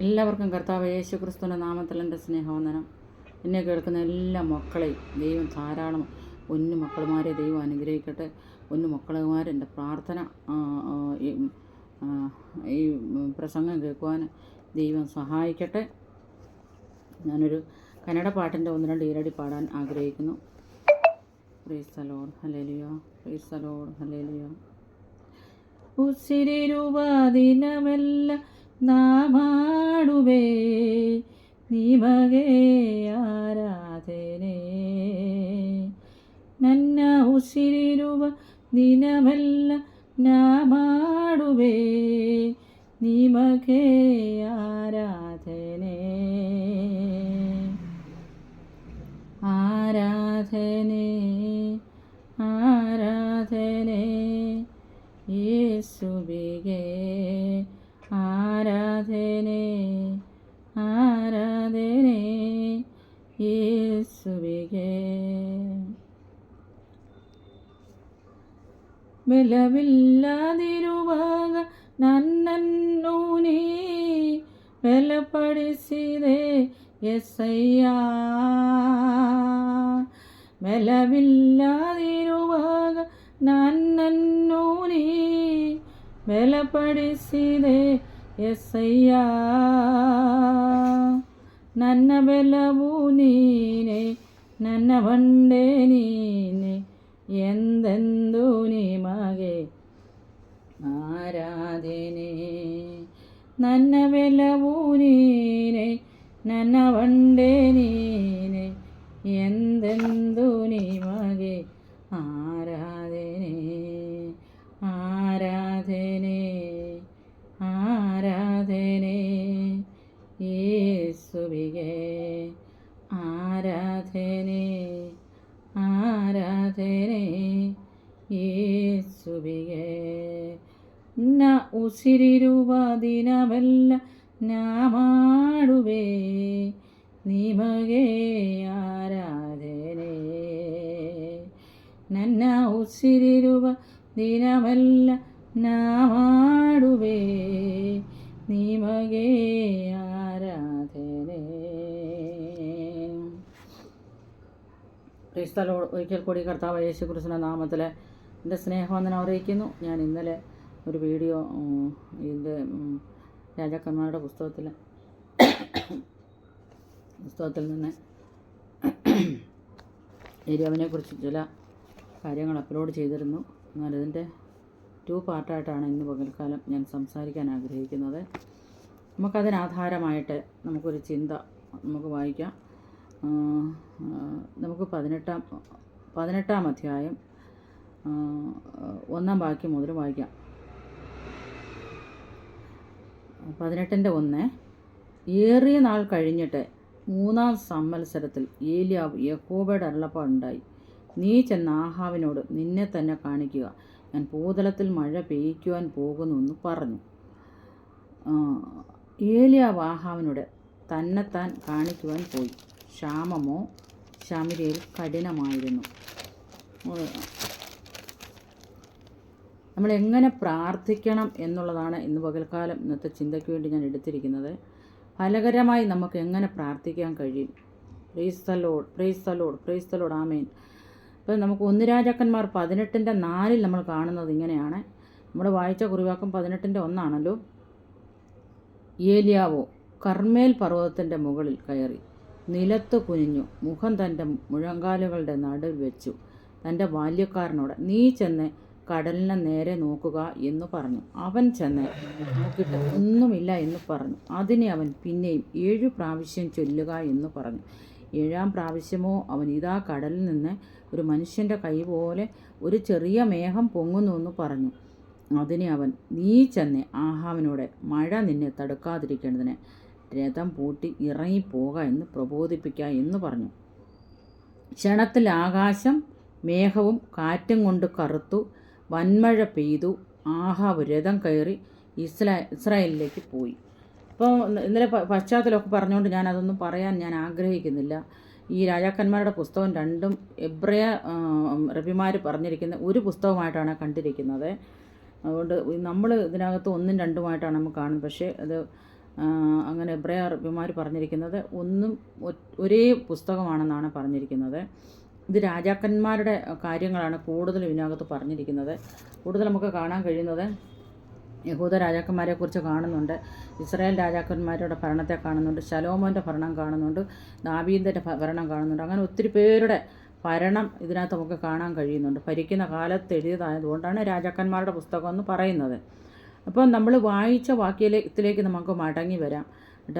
എല്ലാവർക്കും കർത്താവ് യേശു ക്രിസ്തുവിൻ്റെ നാമത്തിൽ എൻ്റെ സ്നേഹവന്ദനം. എന്നെ കേൾക്കുന്ന എല്ലാ മക്കളെയും ദൈവം ധാരാളം ഒന്നു മക്കളുമാരെ ദൈവം അനുഗ്രഹിക്കട്ടെ. ഒന്നു മക്കളുമാരെൻ്റെ പ്രാർത്ഥന ഈ പ്രസംഗം കേൾക്കുവാൻ ദൈവം സഹായിക്കട്ടെ. ഞാനൊരു കന്നഡ പാട്ടിൻ്റെ 1-2 ഈരടി പാടാൻ ആഗ്രഹിക്കുന്നു. Praise the Lord, hallelujah. Praise the Lord, hallelujah. ಉಸಿರಿರುವ ದಿನವೆಲ್ಲ ನಾ ಮಾಡುವೆ ನಿಮಗೆ ಆರಾಧನೆ. ನನ್ನ ಉಸಿರಿರುವ ದಿನವೆಲ್ಲ ನಾ ಮಾಡುವೆ ನಿಮಗೆ ಆರಾಧನೆ. ಆರಾಧನೆ ಆರಾಧನೆ ಯೇಸುವಿಗೆ ಆರಾಧನೆ. ಆರಾಧನೆ ಯೇಸುವಿಗೆ. ಬಲವಿಲ್ಲದಿರುವಾಗ ನನ್ನನ್ನು ನೀ ಬಲಪಡಿಸಿದೆ ಯೆಸಯ್ಯ. ಬಲವಿಲ್ಲದಿರುವಾಗ ನನ್ನನ್ನು ನೀ ಬಲಪಡಿಸಿದೆ ಯೆಸಯ್ಯ. ನನ್ನ ಬೆಲವು ನೀನೆ, ನನ್ನ ಬಂಡೆ ನೀನೆ, ಎಂದೆಂದು ನಿಮಗೆ ಆರಾಧನೆ. ನನ್ನ ಬೆಲವು ನೀನೆ, ನನ್ನ ಬಂಡೆ ನೀನೆ, ಎಂದೆಂದು ನಿಮಗೆ ಆರಾಧನೆ. ಆರಾಧನೆ ಆರಾಧನೆ ಯೇಸುವಿಗೆ. ಆರಾಧನೆ ಆರಾಧನೆ ಯೇಸುವಿಗೆ. ನ ಉಸಿರಿರುವ ದಿನವೆಲ್ಲ ನಾ ಮಾಡುವೆ ನಿಮಗೆ ಆರಾಧನೆ. ನನ್ನ ಉಸಿರಿರುವ ದಿನವೆಲ್ಲ ನಾ ಮಾಡುವೆ ನಿಮಗೆ ആരാധനെ. ക്രിസ്തലോട് ഒരിക്കൽ കൂടി കർത്താവ് യേശു ക്രിസ്തുവിന്റെ നാമത്തിൽ എൻ്റെ സ്നേഹവന്ദനം അറിയിക്കുന്നു. ഞാൻ ഇന്നലെ ഒരു വീഡിയോ ഇതിൻ്റെ രാജാക്കന്മാരുടെ പുസ്തകത്തിൽ നിന്ന് ഏരിയാവിനെക്കുറിച്ച് ചില കാര്യങ്ങൾ അപ്ലോഡ് ചെയ്തിരുന്നു. എന്നാൽ ഇതിൻ്റെ 2 പാർട്ടായിട്ടാണ് ഇന്ന് പകൽക്കാലം ഞാൻ സംസാരിക്കാൻ ആഗ്രഹിക്കുന്നത്. നമുക്കതിനാധാരമായിട്ട് നമുക്കൊരു ചിന്ത നമുക്ക് വായിക്കാം. നമുക്ക് 18-ാം അധ്യായം 1-ാം വാക്യം മുതൽ വായിക്കാം. 18:1. ഏറിയ നാൾ കഴിഞ്ഞിട്ട് 3-ാം സംവത്സരത്തിൽ ഏലിയാവ് യഹോവയുടെ അരുളപ്പാടുണ്ടായി. നീ ചെന്ന ആഹാവിനോട് നിന്നെ തന്നെ കാണിക്കുക, ഞാൻ ഭൂതലത്തിൽ മഴ പെയ്യിക്കുവാൻ പോകുന്നുവെന്ന് പറഞ്ഞു. ഏലിയാവ് ആഹാവിനോട് തന്നെത്താൻ കാണിക്കുവാൻ പോയി. ക്ഷാമമോ ശമര്യയിൽ കഠിനമായിരുന്നു. നമ്മളെങ്ങനെ പ്രാർത്ഥിക്കണം എന്നുള്ളതാണ് ഇന്ന് പകൽക്കാലം ഇന്നത്തെ ചിന്തയ്ക്ക് വേണ്ടി ഞാൻ എടുത്തിരിക്കുന്നത്. ഫലകരമായി നമുക്ക് എങ്ങനെ പ്രാർത്ഥിക്കാൻ കഴിയും? Praise the Lord, praise the Lord, praise the Lord, amen. ഇപ്പം നമുക്ക് 1 രാജാക്കന്മാർ 18:4 നമ്മൾ കാണുന്നത് ഇങ്ങനെയാണ്. നമ്മൾ വായിച്ച കുറിവാക്കം 18:1 ഏലിയാവോ കർമ്മേൽ പർവ്വതത്തിൻ്റെ മുകളിൽ കയറി നിലത്ത് കുനിഞ്ഞു മുഖം തൻ്റെ മുഴങ്കാലുകളുടെ നടുവിൽ വെച്ചു തൻ്റെ ബാല്യക്കാരനോട് നീ ചെന്ന് കടലിനെ നേരെ നോക്കുക എന്ന് പറഞ്ഞു. അവൻ ചെന്ന് നോക്കിയിട്ട് ഒന്നുമില്ല എന്ന് പറഞ്ഞു. അതിനെ അവൻ പിന്നെയും 7 പ്രാവശ്യം ചൊല്ലുക എന്ന് പറഞ്ഞു. 7-ാം പ്രാവശ്യമോ അവൻ ഇതാ കടലിൽ നിന്ന് ഒരു മനുഷ്യൻ്റെ കൈ പോലെ ഒരു ചെറിയ മേഘം പൊങ്ങുന്നുവെന്ന് പറഞ്ഞു. അതിനെ അവൻ നീ ചെന്ന് ആഹാവിനോട് മഴ നിന്നെ തടുക്കാതിരിക്കേണ്ടതിന് രഥം പൂട്ടി ഇറങ്ങിപ്പോക എന്ന് പ്രബോധിപ്പിക്കുക എന്ന് പറഞ്ഞു. ക്ഷണത്തിൽ ആകാശം മേഘവും കാറ്റും കൊണ്ട് കറുത്തു, വൻമഴ പെയ്തു. ആഹാവ് രഥം കയറി ഇസ്രായേലിലേക്ക് പോയി. അപ്പോൾ ഇന്നലെ പശ്ചാത്തലമൊക്കെ പറഞ്ഞുകൊണ്ട് ഞാനതൊന്നും പറയാൻ ഞാൻ ആഗ്രഹിക്കുന്നില്ല. ഈ രാജാക്കന്മാരുടെ പുസ്തകം രണ്ടും എബ്രയ റബിമാർ പറഞ്ഞിരിക്കുന്ന ഒരു പുസ്തകമായിട്ടാണ് കണ്ടിരിക്കുന്നത്. അതുകൊണ്ട് നമ്മൾ ഇതിനകത്ത് 1-2 നമുക്ക് കാണുന്നത്. പക്ഷേ അത് അങ്ങനെ എബ്രായർമാർ പറഞ്ഞിരിക്കുന്നത് ഒരേ പുസ്തകമാണെന്നാണ് പറഞ്ഞിരിക്കുന്നത്. ഇത് രാജാക്കന്മാരുടെ കാര്യങ്ങളാണ് കൂടുതലും ഇതിനകത്ത് പറഞ്ഞിരിക്കുന്നത്. കൂടുതൽ നമുക്ക് കാണാൻ കഴിയുന്നത് യഹൂദ രാജാക്കന്മാരെക്കുറിച്ച് കാണുന്നുണ്ട്, ഇസ്രായേൽ രാജാക്കന്മാരുടെ ഭരണത്തെ കാണുന്നുണ്ട്, ശലോമോൻ്റെ ഭരണം കാണുന്നുണ്ട്, ദാവീദിൻ്റെ ഭരണം കാണുന്നുണ്ട്. അങ്ങനെ ഒത്തിരി പേരുടെ ഭരണം ഇതിനകത്ത് നമുക്ക് കാണാൻ കഴിയുന്നുണ്ട്. ഭരിക്കുന്ന കാലത്ത് എഴുതിയതായതുകൊണ്ടാണ് രാജാക്കന്മാരുടെ പുസ്തകം എന്ന് പറയുന്നത്. അപ്പോൾ നമ്മൾ വായിച്ച വാക്യത്തിലേക്ക് നമുക്ക് മടങ്ങി വരാം.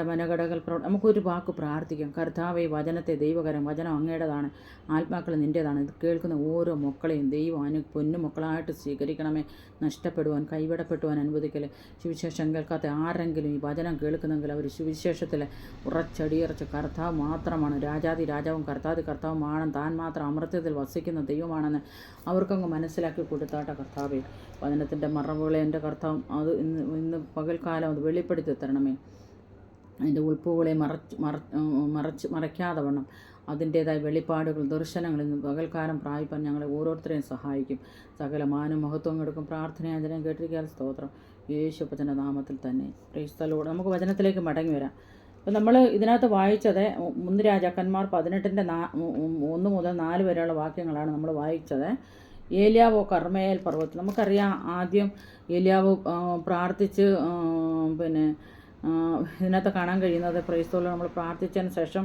മനഘടകൾ നമുക്കൊരു വാക്ക് പ്രാർത്ഥിക്കാം. കർത്താവേ, വചനത്തെ ദൈവകരം, വചനം അങ്ങയുടേതാണ്, ആത്മാക്കൾ നിൻ്റേതാണ്. ഇത് കേൾക്കുന്ന ഓരോ മക്കളെയും ദൈവം പൊന്നു മക്കളായിട്ട് സ്വീകരിക്കണമേ. നഷ്ടപ്പെടുവാൻ, കൈവിടപ്പെടുവാൻ അനുവദിക്കൽ. സുവിശേഷം കേൾക്കാത്ത ആരെങ്കിലും ഈ വചനം കേൾക്കുന്നെങ്കിൽ അവർ സുവിശേഷത്തിൽ ഉറച്ചടിയറച്ച് കർത്താവ് മാത്രമാണ് രാജാതി രാജാവും കർത്താതി കർത്താവുമാണ്, താൻ മാത്രം അമൃത്യത്തിൽ വസിക്കുന്ന ദൈവമാണെന്ന് അവർക്കങ്ങ് മനസ്സിലാക്കി കൊടുത്താട്ടെ കർത്താവേ. വചനത്തിൻ്റെ മറവുകളെ എൻ്റെ കർത്താവ് അത് ഇന്ന് പകൽക്കാലം അത് വെളിപ്പെടുത്തി തരണമേ. അതിൻ്റെ ഉൾപ്പുകളെ മറയ്ക്കാതെ വണ്ണം അതിൻ്റേതായ വെളിപ്പാടുകൾ, ദർശനങ്ങളിൽ നിന്ന് പകൽക്കാലം പ്രാപിപ്പാൻ ഞങ്ങളെ ഓരോരുത്തരെയും സഹായിക്കും. സകല മാനം മഹത്വം എടുക്കും. പ്രാർത്ഥനയാചനം കേട്ടിരിക്കാൻ സ്തോത്രം. യേശുപ്പച്ചൻ്റെ നാമത്തിൽ തന്നെ. Price the Lord. നമുക്ക് വചനത്തിലേക്ക് മടങ്ങി വരാം. അപ്പം നമ്മൾ ഇതിനകത്ത് വായിച്ചത് 3 രാജാക്കന്മാർ 18-ന്റെ 1 മുതൽ 4 വരെയുള്ള വാക്യങ്ങളാണ് നമ്മൾ വായിച്ചത്. ഏലിയാവ് കർമ്മേൽ പർവ്വതത്തിൽ, നമുക്കറിയാം ആദ്യം ഏലിയാവ് പ്രാർത്ഥിച്ച് ഇതിനകത്ത് കാണാൻ കഴിയുന്നത് ക്രൈസ്തവർ നമ്മൾ പ്രാർത്ഥിച്ചതിന് ശേഷം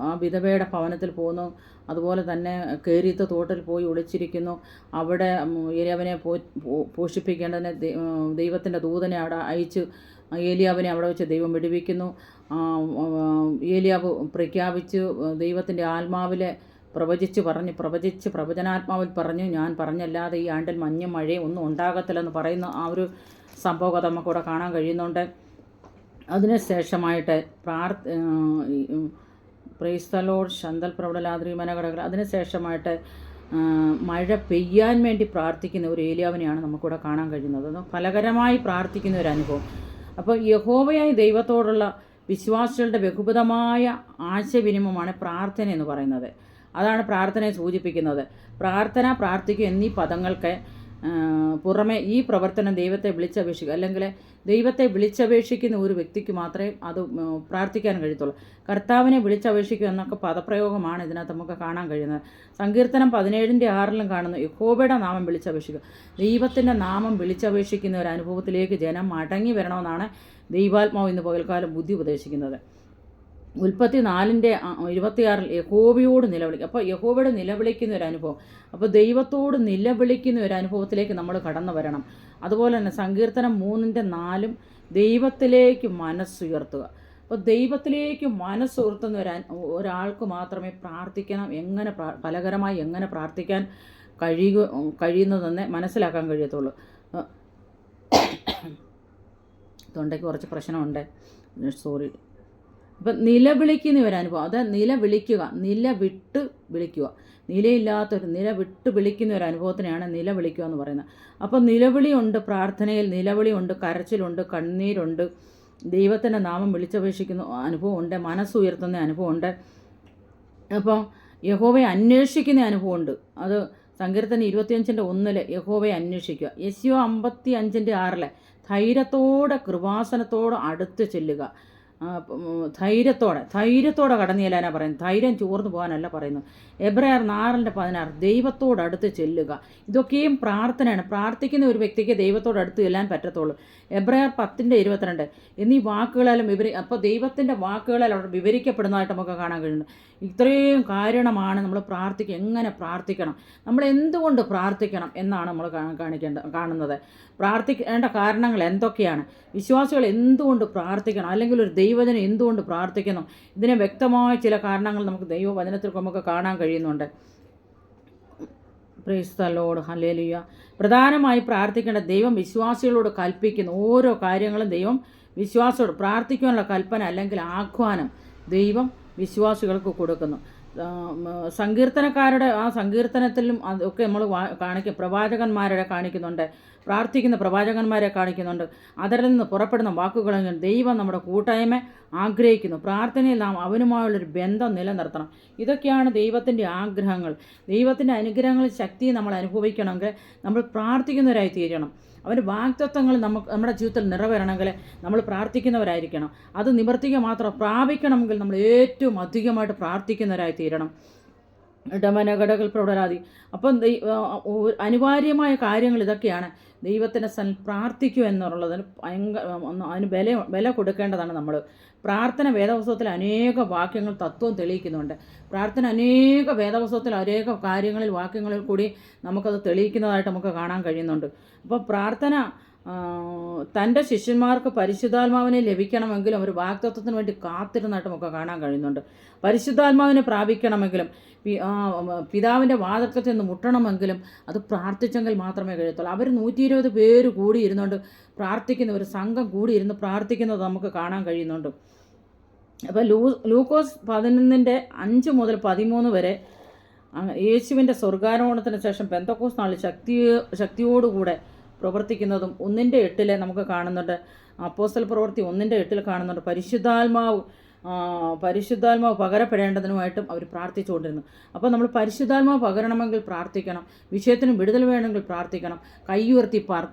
ആ വിധവയുടെ ഭവനത്തിൽ പോകുന്നു. അതുപോലെ തന്നെ കേരീത്ത് തോട്ടിൽ പോയി ഒളിച്ചിരിക്കുന്നു. അവിടെ ഏലിയാവിനെ പോഷിപ്പിക്കേണ്ടതിന് ദൈവത്തിൻ്റെ ദൂതനെ അവിടെ അയച്ച് ഏലിയാവിനെ അവിടെ വെച്ച് ദൈവം വിടുവിക്കുന്നു. ഏലിയാവ് പ്രഖ്യാപിച്ച് ദൈവത്തിൻ്റെ ആത്മാവിലെ പ്രവചിച്ച് പ്രവചനാത്മാവിൽ പറഞ്ഞു, ഞാൻ പറഞ്ഞല്ലാതെ ഈ ആണ്ടിൽ മഞ്ഞും മഴയും ഒന്നും ഉണ്ടാകത്തില്ലെന്ന് പറയുന്ന ആ ഒരു സംഭവം നമുക്കിവിടെ കാണാൻ കഴിയുന്നുണ്ട്. അതിനുശേഷമായിട്ട് പ്രൈസ് ദി ലോർഡ് ശന്തൽ പ്രബലലാദ്രി മനഘടകൾ. അതിനുശേഷമായിട്ട് മഴ പെയ്യാൻ വേണ്ടി പ്രാർത്ഥിക്കുന്ന ഒരു ഏലിയാവിനെയാണ് നമുക്കിവിടെ കാണാൻ കഴിയുന്നത്. ഫലകരമായി പ്രാർത്ഥിക്കുന്ന ഒരു അനുഭവം. അപ്പോൾ യഹോവയായ ദൈവത്തോടുള്ള വിശ്വാസികളുടെ ബഹുവിധമായ ആശയവിനിമയമാണ് പ്രാർത്ഥന എന്ന് പറയുന്നത്. അതാണ് പ്രാർത്ഥനയെ സൂചിപ്പിക്കുന്നത്. പ്രാർത്ഥിക്കുക എന്നീ പദങ്ങൾക്ക് പുറമെ ഈ പ്രവർത്തനം ദൈവത്തെ വിളിച്ചപേക്ഷിക്കുക, അല്ലെങ്കിൽ ദൈവത്തെ വിളിച്ചപേക്ഷിക്കുന്ന ഒരു വ്യക്തിക്ക് മാത്രമേ അത് പ്രാർത്ഥിക്കാൻ കഴിയത്തുള്ളൂ. കർത്താവിനെ വിളിച്ചപേക്ഷിക്കുക എന്നൊക്കെ പദപ്രയോഗമാണ് ഇതിനകത്ത് നമുക്ക് കാണാൻ കഴിയുന്നത്. സങ്കീർത്തനം 17:6 കാണുന്നു, യഹോവയുടെ നാമം വിളിച്ചപേക്ഷിക്കുക. ദൈവത്തിൻ്റെ നാമം വിളിച്ചപേക്ഷിക്കുന്ന ഒരു അനുഭവത്തിലേക്ക് ജനം മടങ്ങി വരണമെന്നാണ് ദൈവാത്മാവ് ഇന്ന് പകൽക്കാലം ബുദ്ധി ഉപദേശിക്കുന്നത്. ഉൽപ്പത്തി 4:26 യഹോവയോട് നിലവിളിക്കുക. അപ്പോൾ യഹോവയോട് നിലവിളിക്കുന്ന ഒരു അനുഭവം, അപ്പോൾ ദൈവത്തോട് നിലവിളിക്കുന്ന ഒരു അനുഭവത്തിലേക്ക് നമ്മൾ കടന്നു വരണം. അതുപോലെ തന്നെ സങ്കീർത്തനം 3:4 ദൈവത്തിലേക്ക് മനസ്സുയർത്തുക. അപ്പോൾ ദൈവത്തിലേക്ക് മനസ്സുയർത്തുന്ന ഒരാൾക്ക് മാത്രമേ പ്രാർത്ഥിക്കണം ഫലകരമായി എങ്ങനെ പ്രാർത്ഥിക്കാൻ കഴിയുന്നതെന്ന് മനസ്സിലാക്കാൻ കഴിയത്തുള്ളൂ. തൊണ്ടയ്ക്ക് കുറച്ച് പ്രശ്നമുണ്ട്, സോറി. അപ്പം നിലവിളിക്കുന്ന ഒരു അനുഭവം, അത് നിലവിട്ട് വിളിക്കുക. നിലയില്ലാത്തൊരു നിലവിട്ട് വിളിക്കുന്ന ഒരു അനുഭവത്തിനെയാണ് നിലവിളിക്കുക എന്ന് പറയുന്നത്. അപ്പം നിലവിളിയുണ്ട്, പ്രാർത്ഥനയിൽ നിലവിളിയുണ്ട്, കരച്ചിലുണ്ട്, കണ്ണീരുണ്ട്, ദൈവത്തിൻ്റെ നാമം വിളിച്ചപേക്ഷിക്കുന്ന അനുഭവമുണ്ട്, മനസ്സുയർത്തുന്ന അനുഭവമുണ്ട്. അപ്പോൾ യഹോവയെ അന്വേഷിക്കുന്ന അനുഭവമുണ്ട്. അത് സങ്കീർത്തനം 25:1 യഹോവയെ അന്വേഷിക്കുക. യെശയ്യാ 55:6 ധൈര്യത്തോടെ കൃപാസനത്തോടെ അടുത്ത് ചെല്ലുക. ധൈര്യത്തോടെ കടന്നു ചെല്ലാനാണ് പറയുന്നത്, ധൈര്യം ചോർന്നു പോകാനല്ല പറയുന്നത്. എബ്രായർ 4:16 ദൈവത്തോടടുത്ത് ചെല്ലുക. ഇതൊക്കെയും പ്രാർത്ഥനയാണ്. പ്രാർത്ഥിക്കുന്ന ഒരു വ്യക്തിക്ക് ദൈവത്തോടടുത്ത് ചെല്ലാൻ പറ്റത്തുള്ളൂ. എബ്രായർ 10:22 എന്നീ വാക്കുകളാലും അപ്പോൾ ദൈവത്തിൻ്റെ വാക്കുകളാൽ അവിടെ വിവരിക്കപ്പെടുന്നതായിട്ട് നമുക്ക് കാണാൻ കഴിയുന്നുണ്ട്. ഇത്രയും കാരണമാണ് നമ്മൾ എങ്ങനെ പ്രാർത്ഥിക്കണം, നമ്മൾ എന്തുകൊണ്ട് പ്രാർത്ഥിക്കണം എന്നാണ് നമ്മൾ കാണുന്നത്. പ്രാർത്ഥിക്കേണ്ട കാരണങ്ങൾ എന്തൊക്കെയാണ്, വിശ്വാസികൾ എന്തുകൊണ്ട് പ്രാർത്ഥിക്കണം, അല്ലെങ്കിൽ ഒരു ദൈവജനം എന്തുകൊണ്ട് പ്രാർത്ഥിക്കണം, ഇതിന് വ്യക്തമായ ചില കാരണങ്ങൾ നമുക്ക് ദൈവവചനത്തിൽ നമുക്ക് കാണാൻ കഴിയുന്നുണ്ട്. Price the Lord, hallelujah. പ്രധാനമായി പ്രാർത്ഥിക്കേണ്ട ദൈവം വിശ്വാസികളോട് കൽപ്പിക്കുന്ന ഓരോ കാര്യങ്ങളും ദൈവം വിശ്വാസികളോട് പ്രാർത്ഥിക്കാനുള്ള കൽപ്പന അല്ലെങ്കിൽ ആഹ്വാനം ദൈവം വിശ്വാസികൾക്ക് കൊടുക്കുന്നു. സങ്കീർത്തനക്കാരുടെ ആ സങ്കീർത്തനത്തിലും അതൊക്കെ നമ്മൾ പ്രവാചകന്മാരുടെ കാണിക്കുന്നുണ്ട്. പ്രാർത്ഥിക്കുന്ന പ്രവാചകന്മാരെ കാണിക്കുന്നുണ്ട്. അതിൽ നിന്ന് പുറപ്പെടുന്ന വാക്കുകളെങ്കിൽ ദൈവം നമ്മുടെ കൂട്ടായ്മ ആഗ്രഹിക്കുന്നു. പ്രാർത്ഥനയിൽ നാം അവനുമായുള്ളൊരു ബന്ധം നിലനിർത്തണം. ഇതൊക്കെയാണ് ദൈവത്തിൻ്റെ ആഗ്രഹങ്ങൾ. ദൈവത്തിൻ്റെ അനുഗ്രഹങ്ങളിൽ ശക്തി നമ്മൾ അനുഭവിക്കണമെങ്കിൽ നമ്മൾ പ്രാർത്ഥിക്കുന്നവരായി തീരണം. അവൻ്റെ വാഗ്ദത്തങ്ങൾ നമ്മുടെ ജീവിതത്തിൽ നിറവേറണമെങ്കിൽ നമ്മൾ പ്രാർത്ഥിക്കുന്നവരായിരിക്കണം. അത് നിവർത്തിക്കുക മാത്രം പ്രാപിക്കണമെങ്കിൽ നമ്മൾ ഏറ്റവും അധികമായിട്ട് പ്രാർത്ഥിക്കുന്നവരായി തീരണം. ഇടമനഘടകൾ പ്രൗഢരാതി. അപ്പം അനിവാര്യമായ കാര്യങ്ങൾ ഇതൊക്കെയാണ്. ദൈവത്തിൻ്റെ പ്രാർത്ഥിക്കുക എന്നുള്ളതിന് അതിന് വില കൊടുക്കേണ്ടതാണ് നമ്മൾ. പ്രാർത്ഥന വേദപുസ്തകത്തിൽ അനേക വാക്യങ്ങൾ തത്വം തെളിയിക്കുന്നുണ്ട്. പ്രാർത്ഥന അനേക വേദപുസ്തകത്തിൽ അനേക കാര്യങ്ങളിൽ വാക്യങ്ങളിൽ കൂടി നമുക്കത് തെളിയിക്കുന്നതായിട്ട് നമുക്ക് കാണാൻ കഴിയുന്നുണ്ട്. അപ്പോൾ പ്രാർത്ഥന തൻ്റെ ശിഷ്യന്മാർക്ക് പരിശുദ്ധാത്മാവിനെ ലഭിക്കണമെങ്കിലും അവർ വാഗ്ദത്തത്തിന് വേണ്ടി കാത്തിരുന്നായിട്ട് നമുക്ക് കാണാൻ കഴിയുന്നുണ്ട്. പരിശുദ്ധാത്മാവിനെ പ്രാപിക്കണമെങ്കിലും പിതാവിൻ്റെ വാതിൽക്കൽ നിന്ന് മുട്ടണമെങ്കിലും അത് പ്രാർത്ഥിച്ചെങ്കിൽ മാത്രമേ കഴിയത്തുള്ളൂ. അവർ 120 പേര് കൂടി ഇരുന്നുകൊണ്ട് പ്രാർത്ഥിക്കുന്ന ഒരു സംഘം കൂടി ഇരുന്ന് പ്രാർത്ഥിക്കുന്നത് നമുക്ക് കാണാൻ കഴിയുന്നുണ്ട്. അപ്പോൾ ലൂക്കോസ് 11:5 മുതൽ 13 വരെ യേശുവിൻ്റെ സ്വർഗാരോഹണത്തിന് ശേഷം പെന്തക്കോസ്ത് നാളിൽ ശക്തിയോടുകൂടെ പ്രവർത്തിക്കുന്നതും 1:8 നമുക്ക് കാണുന്നുണ്ട്. അപ്പോസ്തല പ്രവൃത്തി 1:8 കാണുന്നുണ്ട്. പരിശുദ്ധാത്മാവ് പകരപ്പെടേണ്ടതിനുമായിട്ടും അവർ പ്രാർത്ഥിച്ചുകൊണ്ടിരുന്നു. അപ്പോൾ നമ്മൾ പരിശുദ്ധാത്മാവ് പകരണമെങ്കിൽ പ്രാർത്ഥിക്കണം. വിഷയത്തിന് വിടുതൽ വേണമെങ്കിൽ പ്രാർത്ഥിക്കണം. കൈ ഉയർത്തി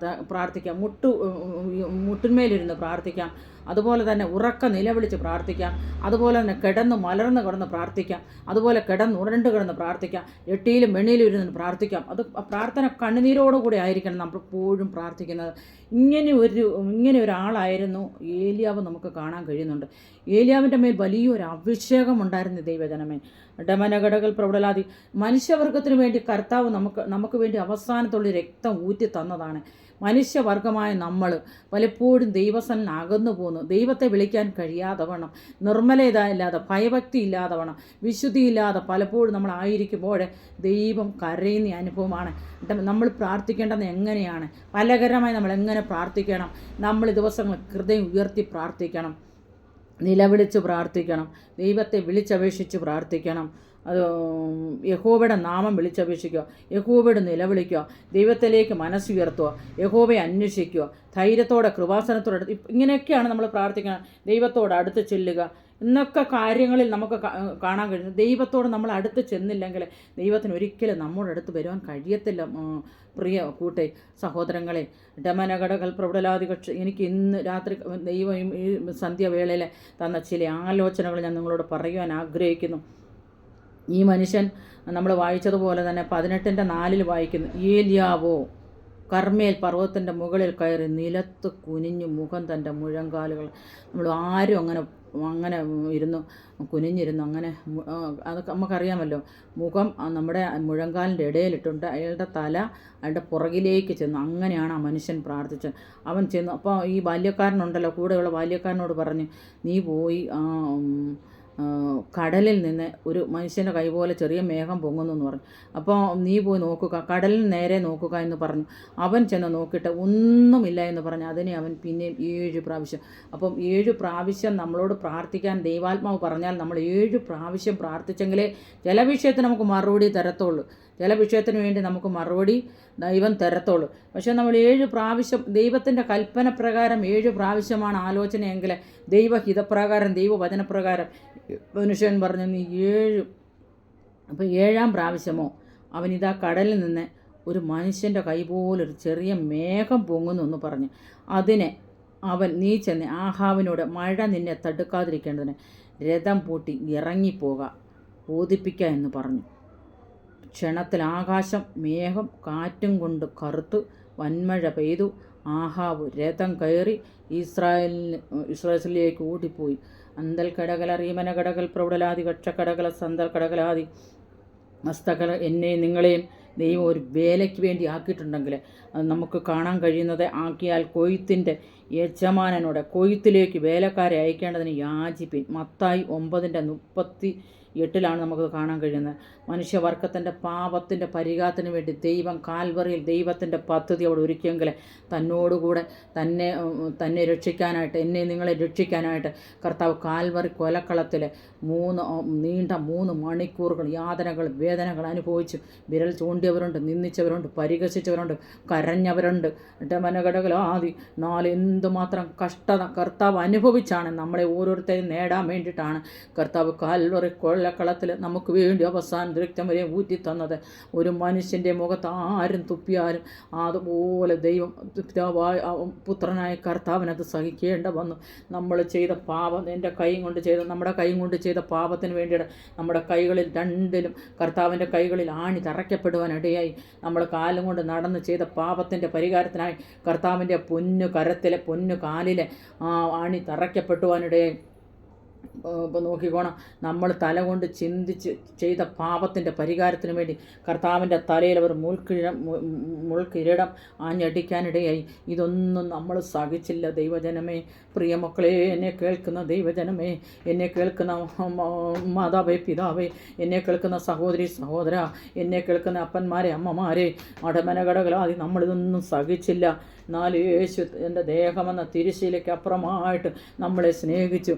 പ്രാർത്ഥിക്കാം. മുട്ടിന്മേലിരുന്ന് പ്രാർത്ഥിക്കാം. അതുപോലെ തന്നെ ഉറക്ക നിലവിളിച്ച് പ്രാർത്ഥിക്കാം. അതുപോലെ തന്നെ മലർന്ന് കിടന്ന് പ്രാർത്ഥിക്കാം. അതുപോലെ ഉരുണ്ട് കിടന്ന് പ്രാർത്ഥിക്കാം. എട്ടിയിലും വെണ്ണിയിലും ഇരുന്ന് പ്രാർത്ഥിക്കാം. അത് പ്രാർത്ഥന കണ്ണുനീരോടുകൂടി ആയിരിക്കണം നമ്മൾ എപ്പോഴും പ്രാർത്ഥിക്കുന്നത്. ഇങ്ങനെ ഒരാളായിരുന്നു ഏലിയാവ് നമുക്ക് കാണാൻ കഴിയുന്നുണ്ട്. ഏലിയാവിൻ്റെ മേൽ വലിയൊരു അഭിഷേകം ഉണ്ടായിരുന്നു ദൈവജനമേ. ഡമനഘടകൾ പ്രൗഢലാതി. മനുഷ്യവർഗത്തിന് വേണ്ടി കർത്താവ് നമുക്ക് വേണ്ടി അവസാനത്തുള്ള രക്തം ഊറ്റി തന്നതാണ്. മനുഷ്യവർഗമായ നമ്മൾ പലപ്പോഴും ദൈവസന്നിധിയിൽ അകന്നു പോകുന്നു. ദൈവത്തെ വിളിക്കാൻ കഴിയാതവണ്ണം, നിർമ്മലത ഇല്ലാതെ, ഭയഭക്തി ഇല്ലാതവണ്ണം, വിശുദ്ധി ഇല്ലാതെ പലപ്പോഴും നമ്മൾ ആയിരിക്കുമ്പോൾ ദൈവം കരയുന്ന അനുഭവമാണ്. നമ്മൾ പ്രാർത്ഥിക്കേണ്ടത് എങ്ങനെയാണ്? ഫലകരമായി നമ്മൾ എങ്ങനെ പ്രാർത്ഥിക്കണം? നമ്മൾ ദിവസങ്ങൾ ഹൃദയം ഉയർത്തി പ്രാർത്ഥിക്കണം. നിലവിളിച്ച് പ്രാർത്ഥിക്കണം. ദൈവത്തെ വിളിച്ചപേക്ഷിച്ച് പ്രാർത്ഥിക്കണം. അത് യഹോവയുടെ നാമം വിളിച്ചപേക്ഷിക്കുക. യഹോവയോട് നിലവിളിക്കുക. ദൈവത്തിലേക്ക് മനസ്സുയർത്തുക. യഹോവയെ അന്വേഷിക്കുക. ധൈര്യത്തോടെ കൃപാസനത്തോടെ ഇങ്ങനെയൊക്കെയാണ് നമ്മൾ പ്രാർത്ഥിക്കണം. ദൈവത്തോട് അടുത്ത് ചെല്ലുക എന്നൊക്കെ കാര്യങ്ങളിൽ നമുക്ക് കാണാൻ കഴിയും. ദൈവത്തോട് നമ്മൾ അടുത്ത് ചെന്നില്ലെങ്കിൽ ദൈവത്തിന് ഒരിക്കലും നമ്മുടെ അടുത്ത് വരുവാൻ കഴിയത്തില്ല. പ്രിയ സഹോദരങ്ങളെ, ഡമനഘടകൾ പ്രൗഢലാദികക്ഷ എനിക്ക് ഇന്ന് രാത്രി ദൈവം ഈ സന്ധ്യവേളയിൽ തന്ന ചില ആലോചനകൾ ഞാൻ നിങ്ങളോട് പറയുവാൻ ആഗ്രഹിക്കുന്നു. ഈ മനുഷ്യൻ നമ്മൾ വായിച്ചതുപോലെ തന്നെ 18:4 വായിക്കുന്നു. ഏലിയാവോ കർമ്മേൽ പർവ്വതത്തിൻ്റെ മുകളിൽ കയറി നിലത്ത് കുനിഞ്ഞു മുഖം തൻ്റെ മുഴങ്കാലുകൾ. നമ്മൾ ആരും അങ്ങനെ കുനിഞ്ഞിരുന്നു അതൊക്കെ നമുക്കറിയാമല്ലോ. മുഖം നമ്മുടെ മുഴങ്കാലിൻ്റെ ഇടയിലിട്ടുണ്ട്. അയാളുടെ തല അയാളുടെ പുറകിലേക്ക് ചെന്നു. അങ്ങനെയാണ് ആ മനുഷ്യൻ പ്രാർത്ഥിച്ചത്. അവൻ ചെന്നു. അപ്പോൾ ഈ ബാല്യക്കാരനുണ്ടല്ലോ, കൂടെയുള്ള ബാല്യക്കാരനോട് പറഞ്ഞു, നീ പോയി കടലിൽ നിന്ന് ഒരു മനുഷ്യൻ്റെ കൈ പോലെ ചെറിയ മേഘം പൊങ്ങുന്നു എന്ന് പറഞ്ഞു. അപ്പോൾ നീ പോയി നോക്കുക, കടലിൽ നേരെ നോക്കുക എന്ന് പറഞ്ഞു. അവൻ ചെന്ന് നോക്കിയിട്ട് ഒന്നുമില്ല എന്ന് പറഞ്ഞു. അതിനെ അവൻ പിന്നെയും 7 പ്രാവശ്യം. അപ്പം 7 പ്രാവശ്യം നമ്മളോട് പ്രാർത്ഥിക്കാൻ ദൈവാത്മാവ് പറഞ്ഞാൽ നമ്മൾ 7 പ്രാവശ്യം പ്രാർത്ഥിച്ചെങ്കിലേ ചില വിഷയത്തിന് നമുക്ക് മറുപടി തരത്തുള്ളൂ. ചില വിഷയത്തിന് വേണ്ടി നമുക്ക് മറുപടി ദൈവം തരത്തുള്ളൂ. പക്ഷേ നമ്മൾ 7 പ്രാവശ്യം ദൈവത്തിൻ്റെ കൽപ്പന പ്രകാരം 7 പ്രാവശ്യമാണ് ആലോചനയെങ്കിൽ ദൈവഹിതപ്രകാരം ദൈവവചനപ്രകാരം മനുഷ്യൻ പറഞ്ഞു നീ 7. അപ്പോൾ 7-ാം പ്രാവശ്യമോ അവനിതാ കടലിൽ നിന്ന് ഒരു മനുഷ്യൻ്റെ കൈ പോലൊരു ചെറിയ മേഘം പൊങ്ങുന്നു എന്ന് പറഞ്ഞു. അതിനെ നീ ചെന്ന് ആഹാവിനോട് മഴ നിന്നെ തടുക്കാതിരിക്കേണ്ടതിന് രഥം പൂട്ടി ഇറങ്ങിപ്പോക ബോധിപ്പിക്കുക എന്ന് പറഞ്ഞു. ക്ഷണത്തിൽ ആകാശം മേഘം കാറ്റും കൊണ്ട് കറുത്ത് വൻമഴ പെയ്തു. ആഹാവ് രഥം കയറി ഇസ്രായേലിലേക്ക് ഓടിപ്പോയി. അന്തൽ കടകല റീമന കടകൽ പ്രൗഢലാതി കക്ഷക്കടകല സന്തൽ കടകലാതി മസ്തകല എന്നെയും നിങ്ങളെയും ദൈവം ഒരു വേലയ്ക്ക് വേണ്ടി ആക്കിയിട്ടുണ്ടെങ്കിൽ അത് നമുക്ക് കാണാൻ കഴിയുന്നത് ആക്കിയാൽ കൊയ്ത്തിൻ്റെ യജമാനനോട് കൊയ്ത്തിലേക്ക് വേലക്കാരെ അയക്കേണ്ടതിന് യാചിപ്പിൻ. മത്തായി 9:37 8 നമുക്ക് കാണാൻ കഴിയുന്നത്. മനുഷ്യവർഗത്തിൻ്റെ പാപത്തിൻ്റെ പരിഹാരത്തിന് വേണ്ടി ദൈവം കാൽവറിയിൽ ദൈവത്തിൻ്റെ പദ്ധതി അവിടെ ഒരുക്കിയെങ്കിൽ തന്നോടുകൂടെ തന്നെ രക്ഷിക്കാനായിട്ട്, എന്നെ നിങ്ങളെ രക്ഷിക്കാനായിട്ട് കർത്താവ് കാൽവറി കൊലക്കളത്തിൽ നീണ്ട 3 മണിക്കൂറുകൾ യാതനകൾ വേദനകൾ അനുഭവിച്ചു. വിരൽ ചൂണ്ടിയവരുണ്ട്, നിന്ദിച്ചവരുണ്ട്, പരിഹസിച്ചവരുണ്ട്, കരഞ്ഞവരുണ്ട്. മനകടകളാതി എന്തുമാത്രം കഷ്ടത കർത്താവ് അനുഭവിച്ചാണ് നമ്മളെ ഓരോരുത്തരെയും നേടാൻ വേണ്ടിയിട്ടാണ് കർത്താവ് കാൽവറി കൊലക്കളത്തിൽ നമുക്ക് വേണ്ടി അവസാന രക്തം വരെ ഊറ്റിത്തന്നത്. ഒരു മനുഷ്യൻ്റെ മുഖത്ത് ആരും തുപ്പിയാലും അതുപോലെ ദൈവം പുത്രനായ കർത്താവിനത് സഹിക്കേണ്ട വന്നു. നമ്മൾ ചെയ്ത പാപം നമ്മുടെ കൈ കൊണ്ട് ചെയ്ത പാപത്തിന് വേണ്ടിയിട്ട് നമ്മുടെ കൈകളിൽ രണ്ടിലും കർത്താവിൻ്റെ കൈകളിൽ ആണി തറയ്ക്കപ്പെടുവാനിടയായി. നമ്മൾ കാലം കൊണ്ട് നടന്ന് ചെയ്ത പാപത്തിൻ്റെ പരിഹാരത്തിനായി കർത്താവിൻ്റെ പൊന്നു കാലിലെ ആണി തറയ്ക്കപ്പെടുവാനിടയായി. ഇപ്പോൾ നോക്കിക്കോണം, നമ്മൾ തല കൊണ്ട് ചിന്തിച്ച് ചെയ്ത പാപത്തിൻ്റെ പരിഹാരത്തിന് വേണ്ടി കർത്താവിൻ്റെ തലയിൽ അവർ മുൾക്കിരീടം ആഞ്ഞടിക്കാനിടയായി. ഇതൊന്നും നമ്മൾ സഹിച്ചില്ല. ദൈവജനമേ, പ്രിയമക്കളെ, എന്നെ കേൾക്കുന്ന ദൈവജനമേ, എന്നെ കേൾക്കുന്ന മാതാവേ, പിതാവേ, എന്നെ കേൾക്കുന്ന സഹോദരി സഹോദര, എന്നെ കേൾക്കുന്ന അപ്പന്മാരെ അമ്മമാരെ, അടമനകടകളാതി നമ്മളിതൊന്നും സഹിച്ചില്ല. എന്നാൽ യേശു എൻ്റെ ദേഹമെന്ന തിരുശീലയ്ക്ക് അപ്പുറമായിട്ട് നമ്മളെ സ്നേഹിച്ചു.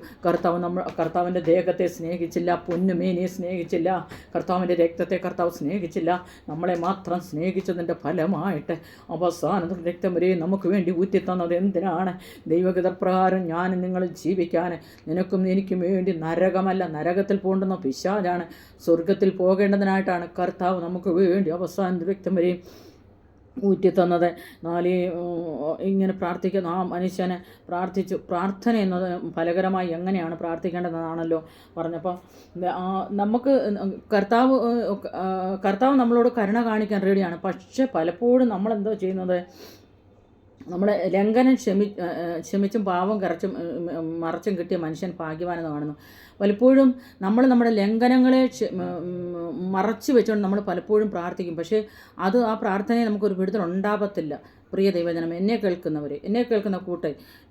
കർത്താവിൻ്റെ ദേഹത്തെ സ്നേഹിച്ചില്ല, പൊന്നുമേനിയെ സ്നേഹിച്ചില്ല, കർത്താവിൻ്റെ രക്തത്തെ കർത്താവ് സ്നേഹിച്ചില്ല. നമ്മളെ മാത്രം സ്നേഹിച്ചതിൻ്റെ ഫലമായിട്ട് അവസാന രക്തം വരെ നമുക്ക് വേണ്ടി ഊറ്റിത്തന്നത് എന്തിനാണ്? ദൈവഗതപ്രകാരം ഞാൻ നിങ്ങൾ ജീവിക്കാൻ, നിനക്കും എനിക്കും വേണ്ടി നരകമല്ല, നരകത്തിൽ പോകേണ്ടുന്ന പിശാചാണ്. സ്വർഗത്തിൽ പോകേണ്ടതിനായിട്ടാണ് കർത്താവ് നമുക്ക് വേണ്ടി അവസാന രക്തം വരെയും ഊറ്റിത്തന്നത്. ഇങ്ങനെ പ്രാർത്ഥിക്കുന്ന ആ മനുഷ്യനെ പ്രാർത്ഥന എന്നത് ഫലകരമായി എങ്ങനെയാണ് പ്രാർത്ഥിക്കേണ്ടതെന്നാണല്ലോ പറഞ്ഞപ്പോൾ നമുക്ക് കർത്താവ് നമ്മളോട് കരുണ കാണിക്കാൻ റെഡിയാണ്. പക്ഷെ പലപ്പോഴും നമ്മളെന്തോ ചെയ്യുന്നത്, നമ്മളെ ലംഘനം ക്ഷമിച്ചും പാവം മറച്ചും കിട്ടിയ മനുഷ്യൻ ഭാഗ്യവാനെന്ന് കാണുന്നു. പലപ്പോഴും നമ്മൾ നമ്മുടെ ലംഘനങ്ങളെ മറച്ചു വെച്ചുകൊണ്ട് നമ്മൾ പലപ്പോഴും പ്രാർത്ഥിക്കും. പക്ഷേ ആ പ്രാർത്ഥനയെ നമുക്കൊരു വിടുതൽ ഉണ്ടാകത്തില്ല. പ്രിയ ദൈവജനം, എന്നെ കേൾക്കുന്ന കൂട്ടെ,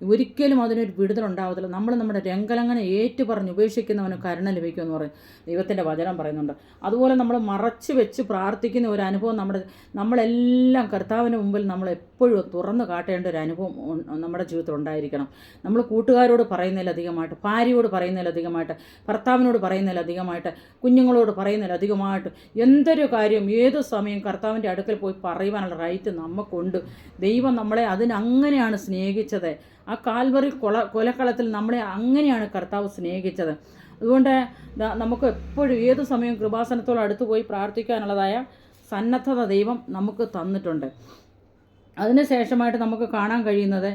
ഒരിക്കലും അതിനൊരു വിടുതൽ ഉണ്ടാകത്തില്ല. നമ്മുടെ ലംഘനങ്ങളെ ഏറ്റുപറഞ്ഞ് ഉപേക്ഷിക്കുന്നവന് കരുണ ലഭിക്കുമെന്ന് പറയും ദൈവത്തിൻ്റെ വചനം പറയുന്നുണ്ട്. അതുപോലെ നമ്മൾ മറച്ചു വെച്ച് പ്രാർത്ഥിക്കുന്ന ഒരു അനുഭവം നമ്മളെല്ലാം കർത്താവിന് മുമ്പിൽ നമ്മളെപ്പോഴും തുറന്നു കാട്ടേണ്ട ഒരു അനുഭവം നമ്മുടെ ജീവിതത്തിൽ ഉണ്ടായിരിക്കണം. നമ്മൾ കൂട്ടുകാരോട് പറയുന്നതിലധികമായിട്ട്, ഭാര്യയോട് പറയുന്നതിലധികമായിട്ട്, ഭർത്താവിനോട് പറയുന്നതിലധികമായിട്ട്, കുഞ്ഞുങ്ങളോട് പറയുന്നതിലധികമായിട്ട്, എന്തൊരു കാര്യം ഏത് സമയം കർത്താവിൻ്റെ അടുക്കൽ പോയി പറയുവാനുള്ള റൈറ്റ് നമുക്കുണ്ട്. ദൈവം നമ്മളെ അതിനങ്ങനെയാണ് സ്നേഹിച്ചത്. ആ കാൽവറി കൊലക്കളത്തിൽ നമ്മളെ അങ്ങനെയാണ് കർത്താവ് സ്നേഹിച്ചത്. അതുകൊണ്ട് നമുക്ക് എപ്പോഴും ഏത് സമയവും കൃപാസനത്തോട് അടുത്ത് പോയി പ്രാർത്ഥിക്കാനുള്ളതായ സന്നദ്ധത ദൈവം നമുക്ക് തന്നിട്ടുണ്ട്. അതിന് ശേഷമായിട്ട് നമുക്ക് കാണാൻ കഴിയുന്നത്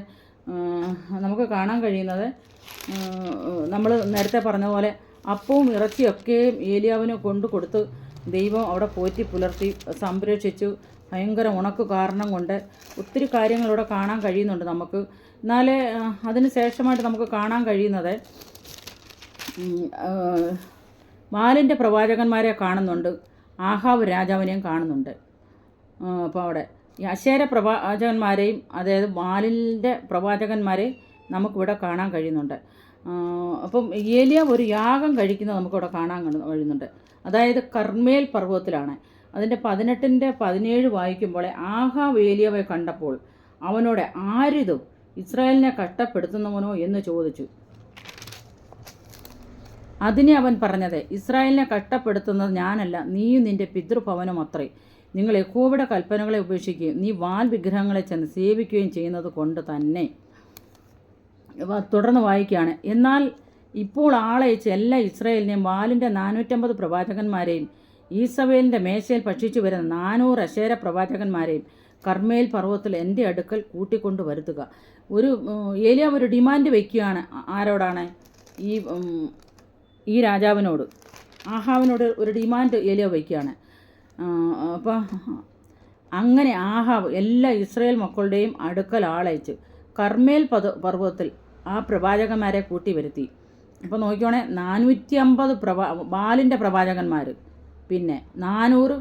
നമ്മൾ നേരത്തെ പറഞ്ഞ പോലെ അപ്പവും ഇറച്ചിയൊക്കെയും ഏലിയാവിന് കൊടുത്ത് ദൈവം അവിടെ പോറ്റി പുലർത്തി സംരക്ഷിച്ചു. ഭയങ്കര ഉണക്ക് കാരണം കൊണ്ട് ഒത്തിരി കാര്യങ്ങളിവിടെ കാണാൻ കഴിയുന്നുണ്ട് നമുക്ക്. എന്നാൽ അതിന് ശേഷമായിട്ട് നമുക്ക് കാണാൻ കഴിയുന്നത് ബാലിൻ്റെ പ്രവാചകന്മാരെ കാണുന്നുണ്ട്, ആഹാബ് രാജാവിനെയും കാണുന്നുണ്ട്. അപ്പോൾ അവിടെ ഈ അശേര പ്രവാചകന്മാരെയും, അതായത് ബാലിൻ്റെ പ്രവാചകന്മാരെയും നമുക്കിവിടെ കാണാൻ കഴിയുന്നുണ്ട്. അപ്പം ഏലിയ ഒരു യാഗം കഴിക്കുന്നത് നമുക്കിവിടെ കാണാൻ കഴിയുന്നുണ്ട്. അതായത് കർമ്മേൽ പർവ്വതത്തിലാണ്. അതിൻ്റെ 18-17 വായിക്കുമ്പോൾ ആഹാബ് ഏലിയാവെ കണ്ടപ്പോൾ അവനോട് ആരിതും ഇസ്രായേലിനെ കഷ്ടപ്പെടുത്തുന്നവനോ എന്ന് ചോദിച്ചു. അതിനെ അവൻ പറഞ്ഞത്, ഇസ്രായേലിനെ കഷ്ടപ്പെടുത്തുന്നത് ഞാനല്ല, നീയും നിൻ്റെ പിതൃഭവനും അത്രേ. നിങ്ങൾ യഹോവയുടെ കൽപ്പനകളെ ഉപേക്ഷിക്കുകയും നീ വാൽ വിഗ്രഹങ്ങളെ ചെന്ന് സേവിക്കുകയും ചെയ്യുന്നത് കൊണ്ട് തന്നെ. തുടർന്ന് വായിക്കുകയാണ്, എന്നാൽ ഇപ്പോൾ ആളയച്ച് എല്ലാ ഇസ്രായേലിനെയും വാലിൻ്റെ 450 പ്രവാചകന്മാരെയും ഈസബേലിൻ്റെ മേശയിൽ ഭക്ഷിച്ചു വരുന്ന 400 അശേര പ്രവാചകന്മാരെയും കർമ്മേൽ പർവ്വതത്തിൽ എൻ്റെ അടുക്കൽ കൂട്ടിക്കൊണ്ട് വരുത്തുക. ഏലിയാവ് ഒരു ഡിമാൻഡ് വയ്ക്കുകയാണ്. ആരോടാണ്? ഈ രാജാവിനോട്, ആഹാവിനോട് ഒരു ഡിമാൻഡ് ഏലിയാവ് വയ്ക്കുകയാണ്. അപ്പോൾ അങ്ങനെ ആഹാവ് എല്ലാ ഇസ്രായേൽ മക്കളുടെയും അടുക്കൽ ആളയച്ച് കർമ്മേൽ പർവ്വതത്തിൽ ആ പ്രവാചകന്മാരെ കൂട്ടി വരുത്തി. അപ്പോൾ നോക്കിക്കോണേ, 450 ബാലിൻ്റെ പ്രവാചകന്മാർ, പിന്നെ 400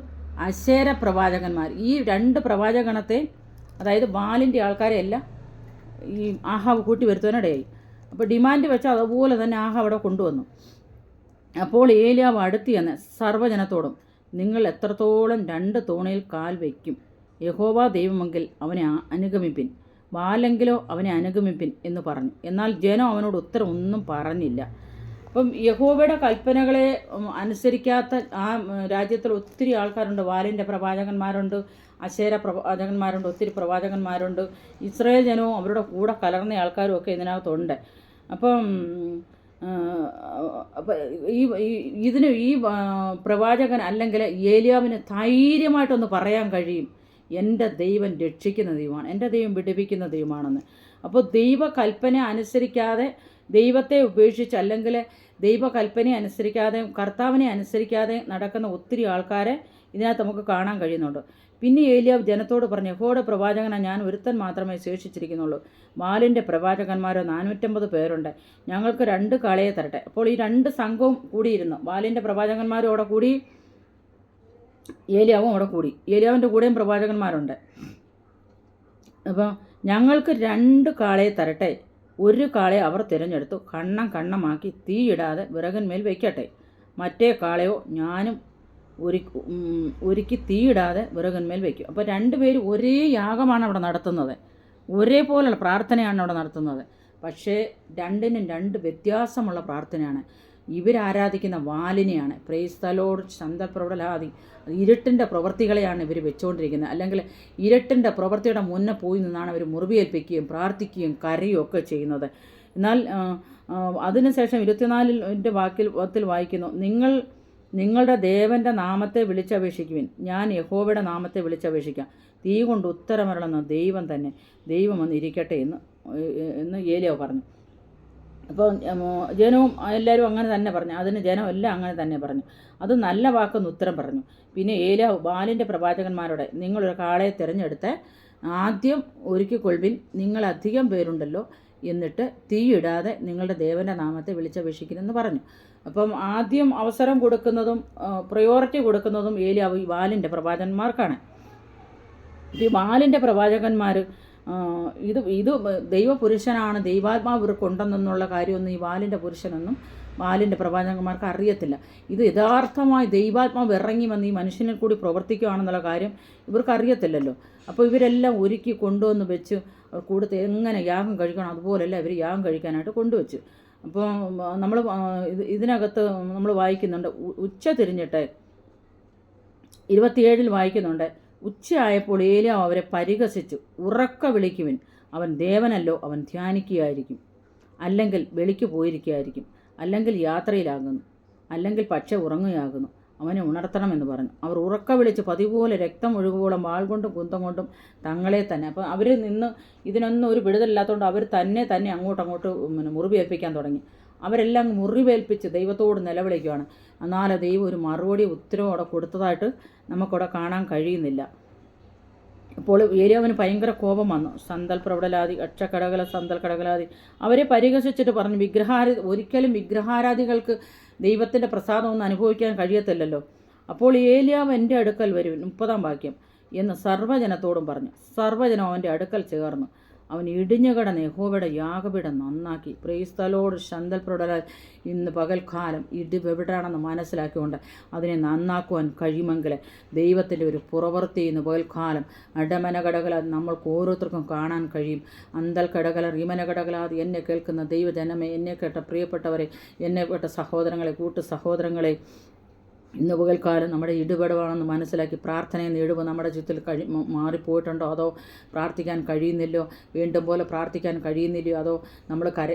അശേര പ്രവാചകന്മാർ. ഈ 2 പ്രവാചകണത്തെ, അതായത് ബാലിൻ്റെ ആൾക്കാരെ എല്ലാം ഈ ആഹാവ് കൂട്ടി വരുത്തുവാനിടയായി. അപ്പോൾ ഡിമാൻഡ് വെച്ച് അതുപോലെ തന്നെ ആഹാവ് അവിടെ കൊണ്ടുവന്നു. അപ്പോൾ ഏലിയാവ് അടുത്ത് ചെന്ന് സർവ്വജനത്തോടും, നിങ്ങൾ എത്രത്തോളം 2 തൂണയിൽ കാൽ വയ്ക്കും? യഹോവ ദൈവമെങ്കിൽ അവനെ അനുഗമിപ്പിൻ, ബാലെങ്കിലോ അവനെ അനുഗമിപ്പിൻ എന്ന് പറഞ്ഞു. എന്നാൽ ജനം അവനോട് ഉത്തരം ഒന്നും പറഞ്ഞില്ല. അപ്പം യഹോവയുടെ കൽപ്പനകളെ അനുസരിക്കാത്ത ആ രാജ്യത്തിൽ ഒത്തിരി ആൾക്കാരുണ്ട്. ബാലിൻ്റെ പ്രവാചകന്മാരുണ്ട്, അശേര പ്രവാചകന്മാരുണ്ട്, ഒത്തിരി പ്രവാചകന്മാരുണ്ട്. ഇസ്രായേൽ ജനവും അവരുടെ കൂടെ കലർന്ന ആൾക്കാരും ഒക്കെ ഇതിനകത്തുണ്ട്. അപ്പം ഈ പ്രവാചകൻ അല്ലെങ്കിൽ ഏലിയാവിന് ധൈര്യമായിട്ടൊന്ന് പറയാൻ കഴിയും, എൻ്റെ ദൈവം രക്ഷിക്കുന്ന ദൈവമാണ്, എൻ്റെ ദൈവം വിടുവിക്കുന്ന ദൈവമാണെന്ന്. അപ്പോൾ ദൈവകൽപ്പന അനുസരിക്കാതെ, ദൈവത്തെ ഉപേക്ഷിച്ച് അല്ലെങ്കിൽ ദൈവകൽപ്പന അനുസരിക്കാതെ, കർത്താവിനെ അനുസരിക്കാതെ നടക്കുന്ന ഒത്തിരി ആൾക്കാരെ ഇതിനകത്ത് നമുക്ക് കാണാൻ കഴിയുന്നുണ്ട്. പിന്നെ ഏലിയാവ് ജനത്തോട് പറഞ്ഞു, യഹോവയുടെ പ്രവാചകനാണ് ഞാൻ ഒരുത്തൻ മാത്രമേ ശേഷിച്ചിരിക്കുന്നുള്ളൂ. ബാലിൻ്റെ പ്രവാചകന്മാരോ 450 പേരുണ്ട്. ഞങ്ങൾക്ക് 2 കാളയെ തരട്ടെ. അപ്പോൾ ഈ 2 സംഘവും കൂടിയിരുന്നു. ബാലിൻ്റെ പ്രവാചകന്മാരും അവിടെ കൂടി, ഏലിയാവും അവിടെ കൂടി. ഏലിയാവിൻ്റെ കൂടെയും പ്രവാചകന്മാരുണ്ട്. അപ്പോൾ ഞങ്ങൾക്ക് 2 കാളയെ തരട്ടെ. 1 കാളയെ അവർ തിരഞ്ഞെടുത്തു കണ്ണമാക്കി തീയിടാതെ വിറകിന്മേൽ വയ്ക്കട്ടെ. മറ്റേ കാളയോ ഞാനും ഒരുക്കി തീയിടാതെ വിറകിന്മേൽ വയ്ക്കും. അപ്പോൾ 2 പേരും ഒരേ യാഗമാണ് അവിടെ നടത്തുന്നത്, ഒരേപോലുള്ള പ്രാർത്ഥനയാണ് അവിടെ നടത്തുന്നത്. പക്ഷേ 2നും 2 വ്യത്യാസമുള്ള പ്രാർത്ഥനയാണ്. ഇവരാരാധിക്കുന്ന വാലിനെയാണ്. പ്രൈസ് ദി ലോർഡ്, ശന്തപ്രവടലാദി ഇരുട്ടിൻ്റെ പ്രവൃത്തികളെയാണ് ഇവർ വെച്ചുകൊണ്ടിരിക്കുന്നത്. അല്ലെങ്കിൽ ഇരുട്ടിൻ്റെ പ്രവൃത്തിയുടെ മുന്നേ പോയി നിന്നാണ് അവർ മുറിവേൽപ്പിക്കുകയും പ്രാർത്ഥിക്കുകയും കരയുകയും ഒക്കെ ചെയ്യുന്നത്. എന്നാൽ അതിനുശേഷം 24 വാക്യത്തിൽ വായിക്കുന്നു, നിങ്ങളുടെ ദേവൻ്റെ നാമത്തെ വിളിച്ചപേക്ഷിക്കുവിൻ, ഞാൻ യഹോവയുടെ നാമത്തെ വിളിച്ചപേക്ഷിക്കാം, തീ കൊണ്ട് ഉത്തരമരുളുന്ന ദൈവം തന്നെ, ദൈവം വന്നിരിക്കട്ടെ എന്ന് ഏലിയാവ് പറഞ്ഞു. അപ്പോൾ ജനവും എല്ലാവരും അങ്ങനെ തന്നെ പറഞ്ഞു. അതിന് ജനം എല്ലാം അങ്ങനെ തന്നെ പറഞ്ഞു. അത് നല്ല വാക്കെന്ന് ഉത്തരം പറഞ്ഞു. പിന്നെ ഏലിയാവ് ബാലിൻ്റെ പ്രവാചകന്മാരോട്, നിങ്ങളൊരു കാളയെ തിരഞ്ഞെടുത്ത് ആദ്യം ഒരുക്കിക്കൊള്ളുവിൻ, നിങ്ങളധികം പേരുണ്ടല്ലോ, എന്നിട്ട് തീയിടാതെ നിങ്ങളുടെ ദേവൻ്റെ നാമത്തെ വിളിച്ചപേക്ഷിക്കുമെന്ന് പറഞ്ഞു. അപ്പം ആദ്യം അവസരം കൊടുക്കുന്നതും പ്രയോറിറ്റി കൊടുക്കുന്നതും ഏലിയാവ് ഈ ബാലിൻ്റെ പ്രവാചകന്മാർക്കാണ്. ഈ ബാലിൻ്റെ പ്രവാചകന്മാർ ഇത് ദൈവപുരുഷനാണ്, ദൈവാത്മാവ് ഇവർക്കുണ്ടെന്നുള്ള കാര്യമൊന്നും ഈ ബാലിൻ്റെ പുരുഷനൊന്നും ബാലിൻ്റെ പ്രവാചകന്മാർക്ക് അറിയത്തില്ല. ഇത് യഥാർത്ഥമായി ദൈവാത്മാവ് ഇറങ്ങി വന്ന് ഈ മനുഷ്യനിൽ കൂടി പ്രവർത്തിക്കുകയാണെന്നുള്ള കാര്യം ഇവർക്ക് അറിയത്തില്ലല്ലോ. അപ്പോൾ ഇവരെല്ലാം ഒരുക്കി കൊണ്ടുവന്ന് വെച്ച് കൂടുതൽ എങ്ങനെ യാഗം കഴിക്കണം അതുപോലെല്ലാം ഇവർ യാഗം കഴിക്കാനായിട്ട് കൊണ്ടുവച്ചു. അപ്പോൾ നമ്മൾ ഇതിനകത്ത് നമ്മൾ വായിക്കുന്നുണ്ട്, ഉച്ച തിരിഞ്ഞിട്ട് 27 വായിക്കുന്നുണ്ട്, ഉച്ചയായപ്പോൾ ഏലിയാവ് അവരെ പരിഹസിച്ചു, ഉറക്ക വിളിക്കുവിൻ, അവൻ ദേവനല്ലോ, അവൻ ധ്യാനിക്കുകയായിരിക്കും, അല്ലെങ്കിൽ വെളിക്ക് പോയിരിക്കുകയായിരിക്കും, അല്ലെങ്കിൽ യാത്രയിലാകുന്നു, അല്ലെങ്കിൽ പക്ഷെ ഉറങ്ങുകയാകുന്നു, അവനെ ഉണർത്തണമെന്ന് പറഞ്ഞു. അവർ ഉറക്ക വിളിച്ച് പതിപോലെ രക്തം ഒഴുകുവോളം വാൾ കൊണ്ടും കുന്തം കൊണ്ടും തങ്ങളെ തന്നെ. അപ്പോൾ അവർ ഇതിനൊന്നും ഒരു വിടുതലില്ലാത്തതുകൊണ്ട് അവർ തന്നെ അങ്ങോട്ട് മുറിവേൽപ്പിക്കാൻ തുടങ്ങി. അവരെല്ലാം മുറിവേൽപ്പിച്ച് ദൈവത്തോട് നിലവിളിക്കുകയാണ്. എന്നാലും ദൈവം ഒരു മറുപടി ഉത്തരവോടെ കൊടുത്തതായിട്ട് നമുക്കവിടെ കാണാൻ കഴിയുന്നില്ല. അപ്പോൾ ഏലിയാവിന് ഭയങ്കര കോപം വന്നു. സന്തൽ പ്രവടലാദി, അക്ഷക്കടകല, സന്തൽ കടകലാദി അവരെ പരിഹസിച്ചിട്ട് പറഞ്ഞു, ഒരിക്കലും വിഗ്രഹാരാധികൾക്ക് ദൈവത്തിൻ്റെ പ്രസാദമൊന്നും അനുഭവിക്കാൻ കഴിയത്തില്ലല്ലോ. അപ്പോൾ ഏലിയാവ് എൻ്റെ അടുക്കൽ വരുവിൻ, 30 വാക്യം, എന്ന് സർവ്വജനത്തോടും പറഞ്ഞു. സർവ്വജനം അവൻ്റെ അടുക്കൽ ചേർന്നു. അവൻ ഇടിഞ്ഞുകിടന്ന് യഹോവയുടെ യാഗപീഠം നന്നാക്കി. പ്രൈസ് ദി ലോർഡ്, ശന്തൽ പ്രവടലാൽ ഇന്ന് പകൽക്കാലം എവിടെയാണെന്ന് മനസ്സിലാക്കിക്കൊണ്ട് അതിനെ നന്നാക്കുവാൻ കഴിയുമെങ്കിൽ ദൈവത്തിൻ്റെ ഒരു പുറവർത്തി ഇന്ന് പകൽക്കാലം അടമന കടകല നമ്മൾക്ക് ഓരോരുത്തർക്കും കാണാൻ കഴിയും. അന്തൽ കടകല, റിമന കടകലാത് എന്നെ കേൾക്കുന്ന ദൈവജനമേ, എന്നെ കേട്ട പ്രിയപ്പെട്ടവരെ, എന്നെ കേട്ട സഹോദരങ്ങളെ, സഹോദരങ്ങളെ, ഇന്ന് പകൽക്കാലം നമ്മുടെ ഇടപെടവാണെന്ന് മനസ്സിലാക്കി പ്രാർത്ഥനയിൽ നിന്ന് ഇടിവ് നമ്മുടെ ജീവിതത്തിൽ മാറിപ്പോയിട്ടുണ്ടോ, അതോ പ്രാർത്ഥിക്കാൻ കഴിയുന്നില്ലോ, വീണ്ടും പോലെ പ്രാർത്ഥിക്കാൻ കഴിയുന്നില്ലയോ, അതോ നമ്മൾ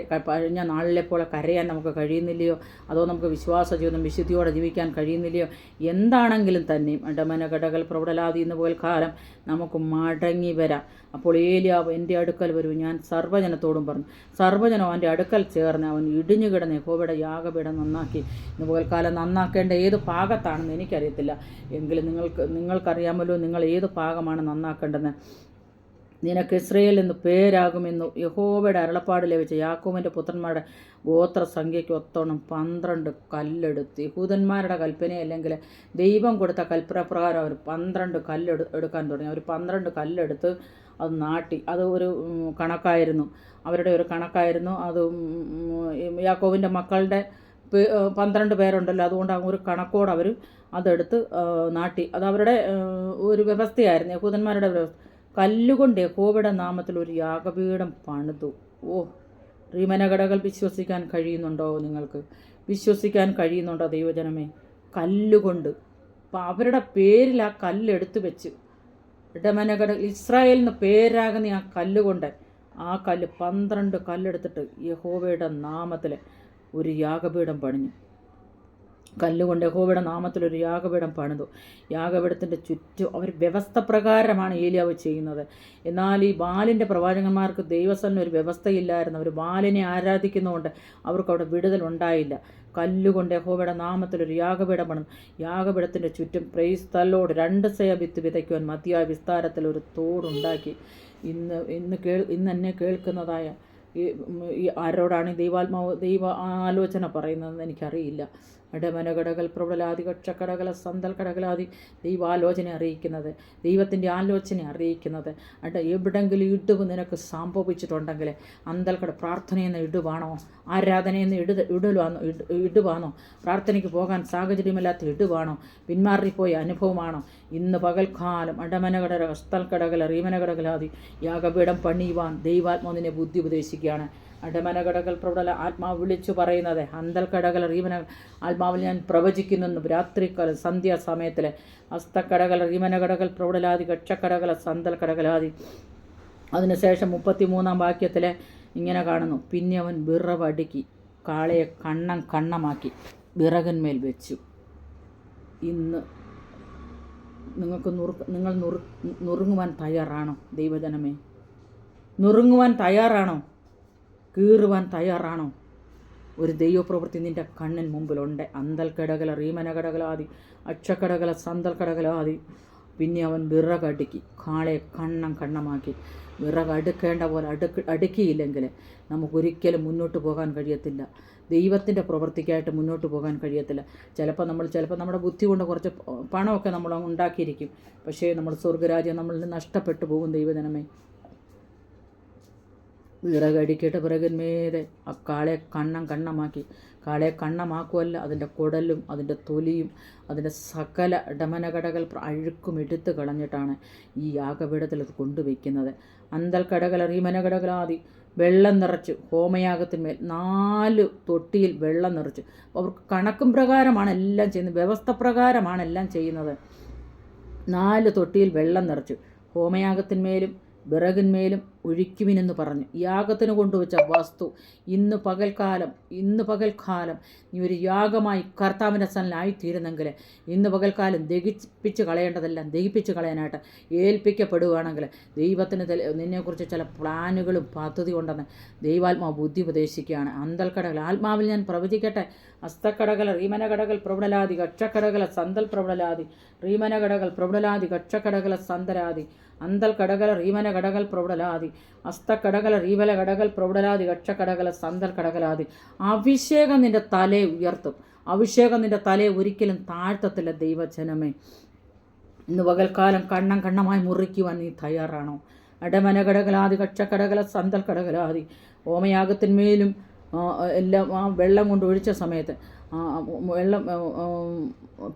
കഴിഞ്ഞ നാളിലെ പോലെ കരയാൻ നമുക്ക് കഴിയുന്നില്ലയോ, അതോ നമുക്ക് വിശ്വാസ ജീവിതം വിശുദ്ധിയോടെ ജീവിക്കാൻ കഴിയുന്നില്ലയോ, എന്താണെങ്കിലും തന്നെയും ഇടമന കടകൾ പ്രവടലാതി ഇന്ന് പകൽക്കാലം നമുക്ക് മടങ്ങി വരാം. അപ്പോൾ ഏലിയാവ് എൻ്റെ അടുക്കൽ വരൂ, ഞാൻ സർവ്വജനത്തോടും പറഞ്ഞു. സർവ്വജനം അവൻ്റെ അടുക്കൽ ചേർന്ന് അവൻ ഇടിഞ്ഞു കിടന്ന് യഹോവയുടെ യാഗപീഠം നന്നാക്കി. ഇന്ന് പകൽക്കാലം നന്നാക്കേണ്ട ഏത് ഭാഗത്താണെന്ന് എനിക്കറിയത്തില്ല, എങ്കിലും നിങ്ങൾക്കറിയാമല്ലോ നിങ്ങൾ ഏത് ഭാഗമാണ് നന്നാക്കേണ്ടതെന്ന്. നിനക്ക് ഇസ്രയേൽ എന്ന് പേരാകുമെന്നു യഹോവയുടെ അരുളപ്പാട് ലഭിച്ച യാക്കോബിൻ്റെ പുത്രന്മാരുടെ ഗോത്രസംഖ്യയ്ക്ക് ഒത്തോണം 12 കല്ലെടുത്ത്. യഹൂദന്മാരുടെ കൽപ്പന അല്ലെങ്കിൽ ദൈവം കൊടുത്ത കൽപ്പന പ്രകാരം അവർ 12 കല്ലെടുക്കാൻ തുടങ്ങി. അവർ 12 കല്ലെടുത്ത് അത് നാട്ടി. അത് ഒരു കണക്കായിരുന്നു, അവരുടെ ഒരു കണക്കായിരുന്നു. അത് യാക്കോബിൻ്റെ മക്കളുടെ 12 പേരുണ്ടല്ലോ, അതുകൊണ്ട് ഒരു കണക്കോട് അവർ അതെടുത്ത് നാട്ടി. അത് അവരുടെ ഒരു വ്യവസ്ഥയായിരുന്നു, യഹൂദന്മാരുടെ വ്യവസ്ഥ. കല്ലുകൊണ്ട് യഹോവയുടെ നാമത്തിൽ ഒരു യാഗപീഠം പണിതു. ഓ, റീമനകടകൾ വിശ്വസിക്കാൻ കഴിയുന്നുണ്ടോ? നിങ്ങൾക്ക് വിശ്വസിക്കാൻ കഴിയുന്നുണ്ടോ ദൈവജനമേ? കല്ലുകൊണ്ട്, അപ്പം അവരുടെ പേരിൽ ആ കല്ലെടുത്ത് വെച്ച്, ഇടമനകട ഇസ്രായേലിന് പേരാകുന്ന ആ കല്ലുകൊണ്ട്, ആ കല്ല് 12 കല്ലെടുത്തിട്ട് യഹോവയുടെ നാമത്തിൽ ഒരു യാഗപീഠം പണിഞ്ഞു. കല്ലുകൊണ്ട് യഹോവയുടെ നാമത്തിൽ ഒരു യാഗപീഠം പണിതു. യാഗപീഠത്തിൻ്റെ ചുറ്റും അവർ വ്യവസ്ഥ പ്രകാരമാണ് ഏലിയാവ് ചെയ്യുന്നത്. എന്നാൽ ഈ ബാലിൻ്റെ പ്രവാചകന്മാർക്ക് ദൈവസ്ഥലിന് ഒരു വ്യവസ്ഥയില്ലായിരുന്നു. അവർ ബാലിനെ ആരാധിക്കുന്നതുകൊണ്ട് അവർക്ക് അവിടെ വിടുതൽ ഉണ്ടായില്ല. കല്ലുകൊണ്ട് യഹോവയുടെ നാമത്തിൽ ഒരു യാഗപീഠം പണിതു. യാഗപീഠത്തിൻ്റെ ചുറ്റും പ്രൈസ് തല്ലോട് 2 സെയ വിത്ത് വിതയ്ക്കുവാൻ മതിയായ വിസ്താരത്തിൽ ഒരു തോടുണ്ടാക്കി. ഇന്ന് എന്നെ കേൾക്കുന്നതായ ഈ ആരോടാണ് ദൈവ ആലോചന പറയുന്നതെന്ന് എനിക്കറിയില്ല. ഇടമനകടകൾ പ്രബലാദി കക്ഷക്കടകല സന്തൽ കടകലാദി ദൈവാലോചന അറിയിക്കുന്നത്, ദൈവത്തിൻ്റെ ആലോചന അറിയിക്കുന്നത്. എവിടെങ്കിലും ഇടിവ് നിനക്ക് സംഭവിച്ചിട്ടുണ്ടെങ്കിൽ അന്തൽക്കട പ്രാർത്ഥനയെന്ന ഇടിവാണോ, ആരാധനയെന്ന് ഇടിവാണോ, പ്രാർത്ഥനയ്ക്ക് പോകാൻ സാഹചര്യമില്ലാത്ത ഇടിവാണോ, പിന്മാറിപ്പോയ അനുഭവമാണോ, ഇന്ന് പകൽക്കാലം അടമനകട സ്ഥൽക്കടകല റീമനകടകലാദി യാഗപീഠം പണിയുവാൻ ദൈവാത്മാവിനെ ബുദ്ധി ഉപദേശിക്കുകയാണ്. അടമനകടകൾ പ്രബല ആത്മാവ് വിളിച്ചു പറയുന്നത്, അന്തൽക്കടകൾ റീമന ആത്മാവിൽ ഞാൻ പ്രവചിക്കുന്നു. രാത്രിക്കാലം സന്ധ്യാസമയത്തിൽ ഹസ്തക്കടകൾ റീമനകടകൾ പ്രബലാദി കക്ഷക്കടകൾ സന്തൽ കടകലാദി. അതിനുശേഷം 33-ാം വാക്യത്തിൽ ഇങ്ങനെ കാണുന്നു, പിന്നെ അവൻ വിറവടുക്കി കാളയെ കണ്ണമാക്കി വിറകന്മേൽ വെച്ചു. ഇന്ന് നിങ്ങൾ നുറുങ്ങുവാൻ തയ്യാറാണോ ദൈവജനമേ? നുറുങ്ങുവാൻ തയ്യാറാണോ? കീറുവാൻ തയ്യാറാണോ? ഒരു ദൈവപ്രവൃത്തി നിൻ്റെ കണ്ണിന് മുമ്പിലുണ്ട്. അന്തൽക്കടകല റീമനകടകലാദി അക്ഷക്കടകല സന്തൽക്കടകലാദി. പിന്നെ അവൻ വിറകടുക്കി കാളയെ കണ്ണമാക്കി. വിറക് അടുക്കേണ്ട പോലെ അടുക്കിയില്ലെങ്കിൽ നമുക്കൊരിക്കലും മുന്നോട്ട് പോകാൻ കഴിയത്തില്ല. ദൈവത്തിൻ്റെ പ്രവൃത്തിക്കായിട്ട് മുന്നോട്ട് പോകാൻ കഴിയത്തില്ല. ചിലപ്പോൾ നമ്മുടെ ബുദ്ധി കൊണ്ട് കുറച്ച് പണമൊക്കെ നമ്മൾ ഉണ്ടാക്കിയിരിക്കും, പക്ഷേ നമ്മൾ സ്വർഗ്ഗരാജ്യം നമ്മളിൽ നഷ്ടപ്പെട്ടു പോകും ദൈവജനമേ. വിറകടിക്കിട്ട് പിറകിന്മേതെ ആ കാളയെ കണ്ണമാക്കി. കാളയെ കണ്ണമാക്കുമല്ല, അതിൻ്റെ കുടലും അതിൻ്റെ തൊലിയും അതിൻ്റെ സകല ഇടമനകടകൾ അഴുക്കും എടുത്ത് കളഞ്ഞിട്ടാണ് ഈ യാഗപീഠത്തിൽ അത് കൊണ്ടുവയ്ക്കുന്നത്. അന്തൽക്കടകൾ റീമനകടകളാദി വെള്ളം നിറച്ച് ഹോമയാഗത്തിന്മേൽ 4 തൊട്ടിയിൽ വെള്ളം നിറച്ച്. അവർക്ക് കണക്കും പ്രകാരമാണ് എല്ലാം ചെയ്യുന്നത്, വ്യവസ്ഥ പ്രകാരമാണ് എല്ലാം ചെയ്യുന്നത്. 4 തൊട്ടിയിൽ വെള്ളം നിറച്ച് ഹോമയാഗത്തിന്മേലും വിറകിന്മേലും ഒഴിക്കുവിനെന്ന് പറഞ്ഞു. യാഗത്തിന് കൊണ്ടുവച്ച വസ്തു ഇന്ന് പകൽക്കാലം നീ ഒരു യാഗമായി കർത്താവിൻ്റെ സന്നിധിയിലായിത്തീരുന്നെങ്കിൽ, ഇന്ന് പകൽക്കാലം ദഹിപ്പിച്ച് കളയേണ്ടതെല്ലാം ദഹിപ്പിച്ച് കളയാനായിട്ട് ഏൽപ്പിക്കപ്പെടുകയാണെങ്കിൽ, ദൈവത്തിന് നിന്നെക്കുറിച്ച് ചില പ്ലാനുകളും പദ്ധതി ഉണ്ടെന്ന് ദൈവാത്മാവ് ബുദ്ധി ഉപദേശിക്കുകയാണ്. അന്തൽക്കടകൾ ആത്മാവിൽ ഞാൻ പ്രവചിക്കട്ടെ. ഹസ്തക്കടകൾ റീമനകടകൾ പ്രബലാദി കക്ഷക്കടകൾ സന്തൽ പ്രബലാദി റീമനകടകൾ പ്രബലാദി കക്ഷക്കടകൾ സന്തരാദി അന്തൽക്കടകൾ റീമനകടകൾ പ്രബലാദി ഹസ്തക്കടകൾ റീമലകടകൾ പ്രബലാദി കക്ഷക്കടകൾ സന്തൽ കടകലാദി. അഭിഷേകം നിൻ്റെ തലയെ ഉയർത്തും. അഭിഷേകം നിൻ്റെ തലയെ ഒരിക്കലും താഴ്ത്തത്തില്ല ദൈവജനമേ. ഇന്ന് പകൽക്കാലം കണ്ണമായി മുറിക്കുവാൻ നീ തയ്യാറാണോ? അടമനകടകലാദി കക്ഷക്കടകൾ സന്തൽ കടകലാദി. ഹോമയാഗത്തിന്മേലും എല്ലാം ആ വെള്ളം കൊണ്ട് ഒഴിച്ച സമയത്ത്